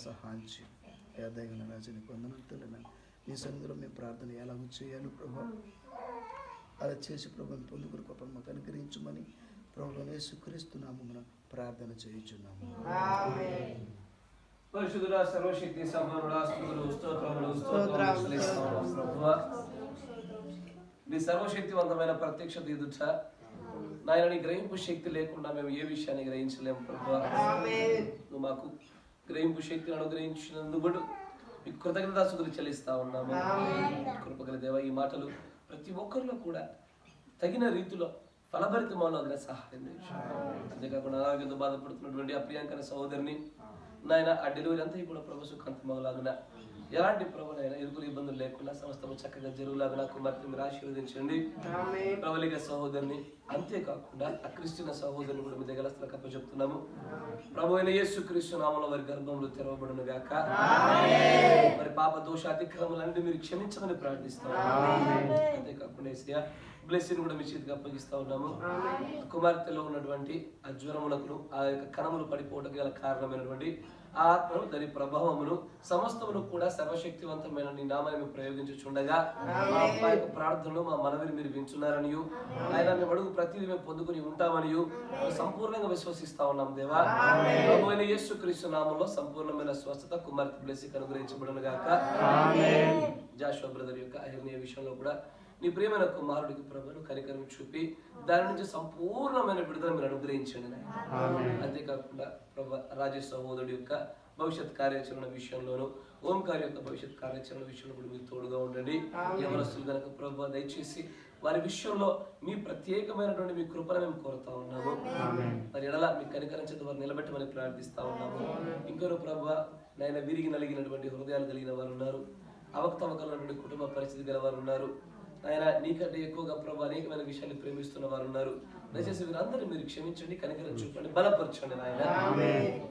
సహాయం చేయండి. దైవన రాజుని పొందనంతలేనా నీ సన్నిధిలో మేము ప్రార్థన ఎలాగో చేయాలి ప్రభు, అలా చేసి ప్రభుని పొందుకుని గొప్ప మాకు అనుగ్రహించమని ప్రభు యేసుక్రీస్తునామమున ప్రార్థన చేయుచున్నాము. పరిశుద్ధుడా సర్వశక్తి సంపన్నుడా స్తుతులు స్తోత్రములు స్తోత్రములు చెల్లిస్తున్నాము ప్రభువా. నీ సర్వశక్తివంతమైన ప్రత్యక్షత ఎదుట నాయన నీ గ్రహింపు శక్తి లేకుండా మేము ఏ విషయాన్ని గ్రహించలేము ప్రభువా. నువ్వు మాకు గ్రహింపు శక్తిని అనుగ్రహించినందుకు మీకు కృతజ్ఞతాస్తుతులు చెల్లిస్తా ఉన్నాము. కృపగల దేవ ఈ మాటలు ప్రతి ఒక్కరిలో కూడా తగిన రీతిలో ఫలభరితమైన సహాయం అంతేకాకుండా అనారోగ్యంతో బాధపడుతున్నటువంటి ఆ ప్రియాంకన సహోదరిని నాయన ఆ డెలివరీ అంతా కూడా ప్రభు సుఖాంతమలాగున ఎలాంటి ప్రభునైనా ఇరుకులు ఇబ్బందులు లేకుండా సమస్తము చక్కగా జరుగులాగా కుమార్తె మీరు ఆశీర్వదించండి. ప్రవళిక సహోదరిని అంతేకాకుండా ఆ క్రిస్టియన్ సహోదరిని కూడా మీ దగ్గర అప్పచెప్తున్నాము. ప్రభు అయిన యేసుక్రీస్తు నామములో వారి గర్భంలో తెరవబడును గాక. మరి పాప దోష అతిక్రమలన్నీ మీరు క్షమించమని ప్రార్థిస్తాము. అంతేకాకుండా యేసయ్యా బ్లెస్సింగ్ కూడా మీ చేతికి అప్పగిస్తా ఉన్నాము. కుమార్తెలో ఉన్నటువంటి ఆ జ్వరములకు ఆ యొక్క కణములు పడిపోవడం గల కారణమైనటువంటి ఆ ఆత్మను దాని ప్రభావమును సమస్తమును కూడా సర్వశక్తివంతమైన నీ నామాన్ని ప్రయోగించుచుండగా మా యొక్క ప్రార్థనలు మా మనవిని మీరు వింటున్నారనియు ఆయన మేము అడుగు ప్రతిదీ మేము పొందుకుని ఉంటామనియు సంపూర్ణంగా విశ్వసిస్తా ఉన్నాం దేవా. ప్రభు అయిన యేసుక్రీస్తు నామములో సంపూర్ణమైన స్వస్థత కుమార్తె బ్లెస్సింగ్ అనుగ్రహించబడును గాక. జాషువా బ్రదర్ యొక్క అహిర్నీయ విషయంలో కూడా నీ ప్రియమైన కుమారుడికి ప్రభును కనికరం చూపి దాని నుంచి సంపూర్ణమైన విడుదల మీరు అనుగ్రహించండి. అంతేకాకుండా ప్రభు రాజేష్ సహోదరుడి యొక్క భవిష్యత్ కార్యాచరణ విషయంలోను ఓంకార్ యొక్క భవిష్యత్ కార్యాచరణ విషయంలో కూడా మీరు తోడుగా ఉండండి. యవనస్తులు కనుక ప్రభు దయచేసి వారి విషయంలో మీ ప్రత్యేకమైనటువంటి మీ కృపను మేము కోరుతా ఉన్నాము. మరి ఎడల మీ కనికరం చేత వారు నిలబెట్టమని ప్రార్థిస్తా ఉన్నాము. ఇంకొక ప్రభు నాయన విరిగి నలిగినటువంటి హృదయాలు కలిగిన వారు ఉన్నారు, అవకతవకలైనటువంటి కుటుంబ పరిస్థితి గల వారు ఉన్నారు. ఆయన నీకంటే ఎక్కువగా ప్రభు అనేకమైన విషయాన్ని ప్రేమిస్తున్న వారు ఉన్నారు. దయచేసి వీరందరూ మీరు క్షమించండి, కనికరం చూపండి, బలపరచండి నాయన.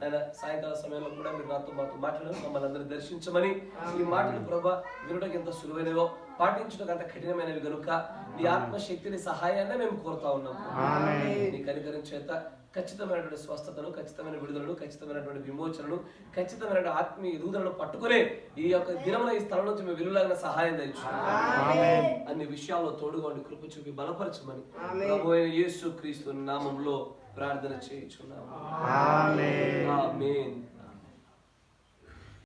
ఆయన సాయంకాల సమయంలో కూడా మీరు మాతో మాట్లాడారు, మమ్మల్ని అందరూ దర్శించమని. ఈ మాటలు ప్రభు వినడానికి ఎంత సులువైనవో పాటించడం అంత కఠినమైనవి కనుక నీ ఆత్మశక్తిని సహాయాన్ని మేము కోరుతా ఉన్నాము. నీ కనికరం చేత ఖచ్చితమైనటువంటి స్వస్థతను, ఖచ్చితమైన విడుదలను, ఖచ్చితమైనటువంటి విమోచనను, ఖచ్చితమైన ఆత్మీయ ఎదుగుదలను పట్టుకునే ఈ యొక్క దినమున ఈ స్థలం నుంచి మేము వెలుగులాగిన సహాయం దయచేయండి. అన్ని విషయాల్లో తోడుగా ఉండి కృప చూపి బలపరచమని ప్రభు అయిన యేసుక్రీస్తు నామములో ప్రార్థన చేయుచున్నాము. ఆమేన్.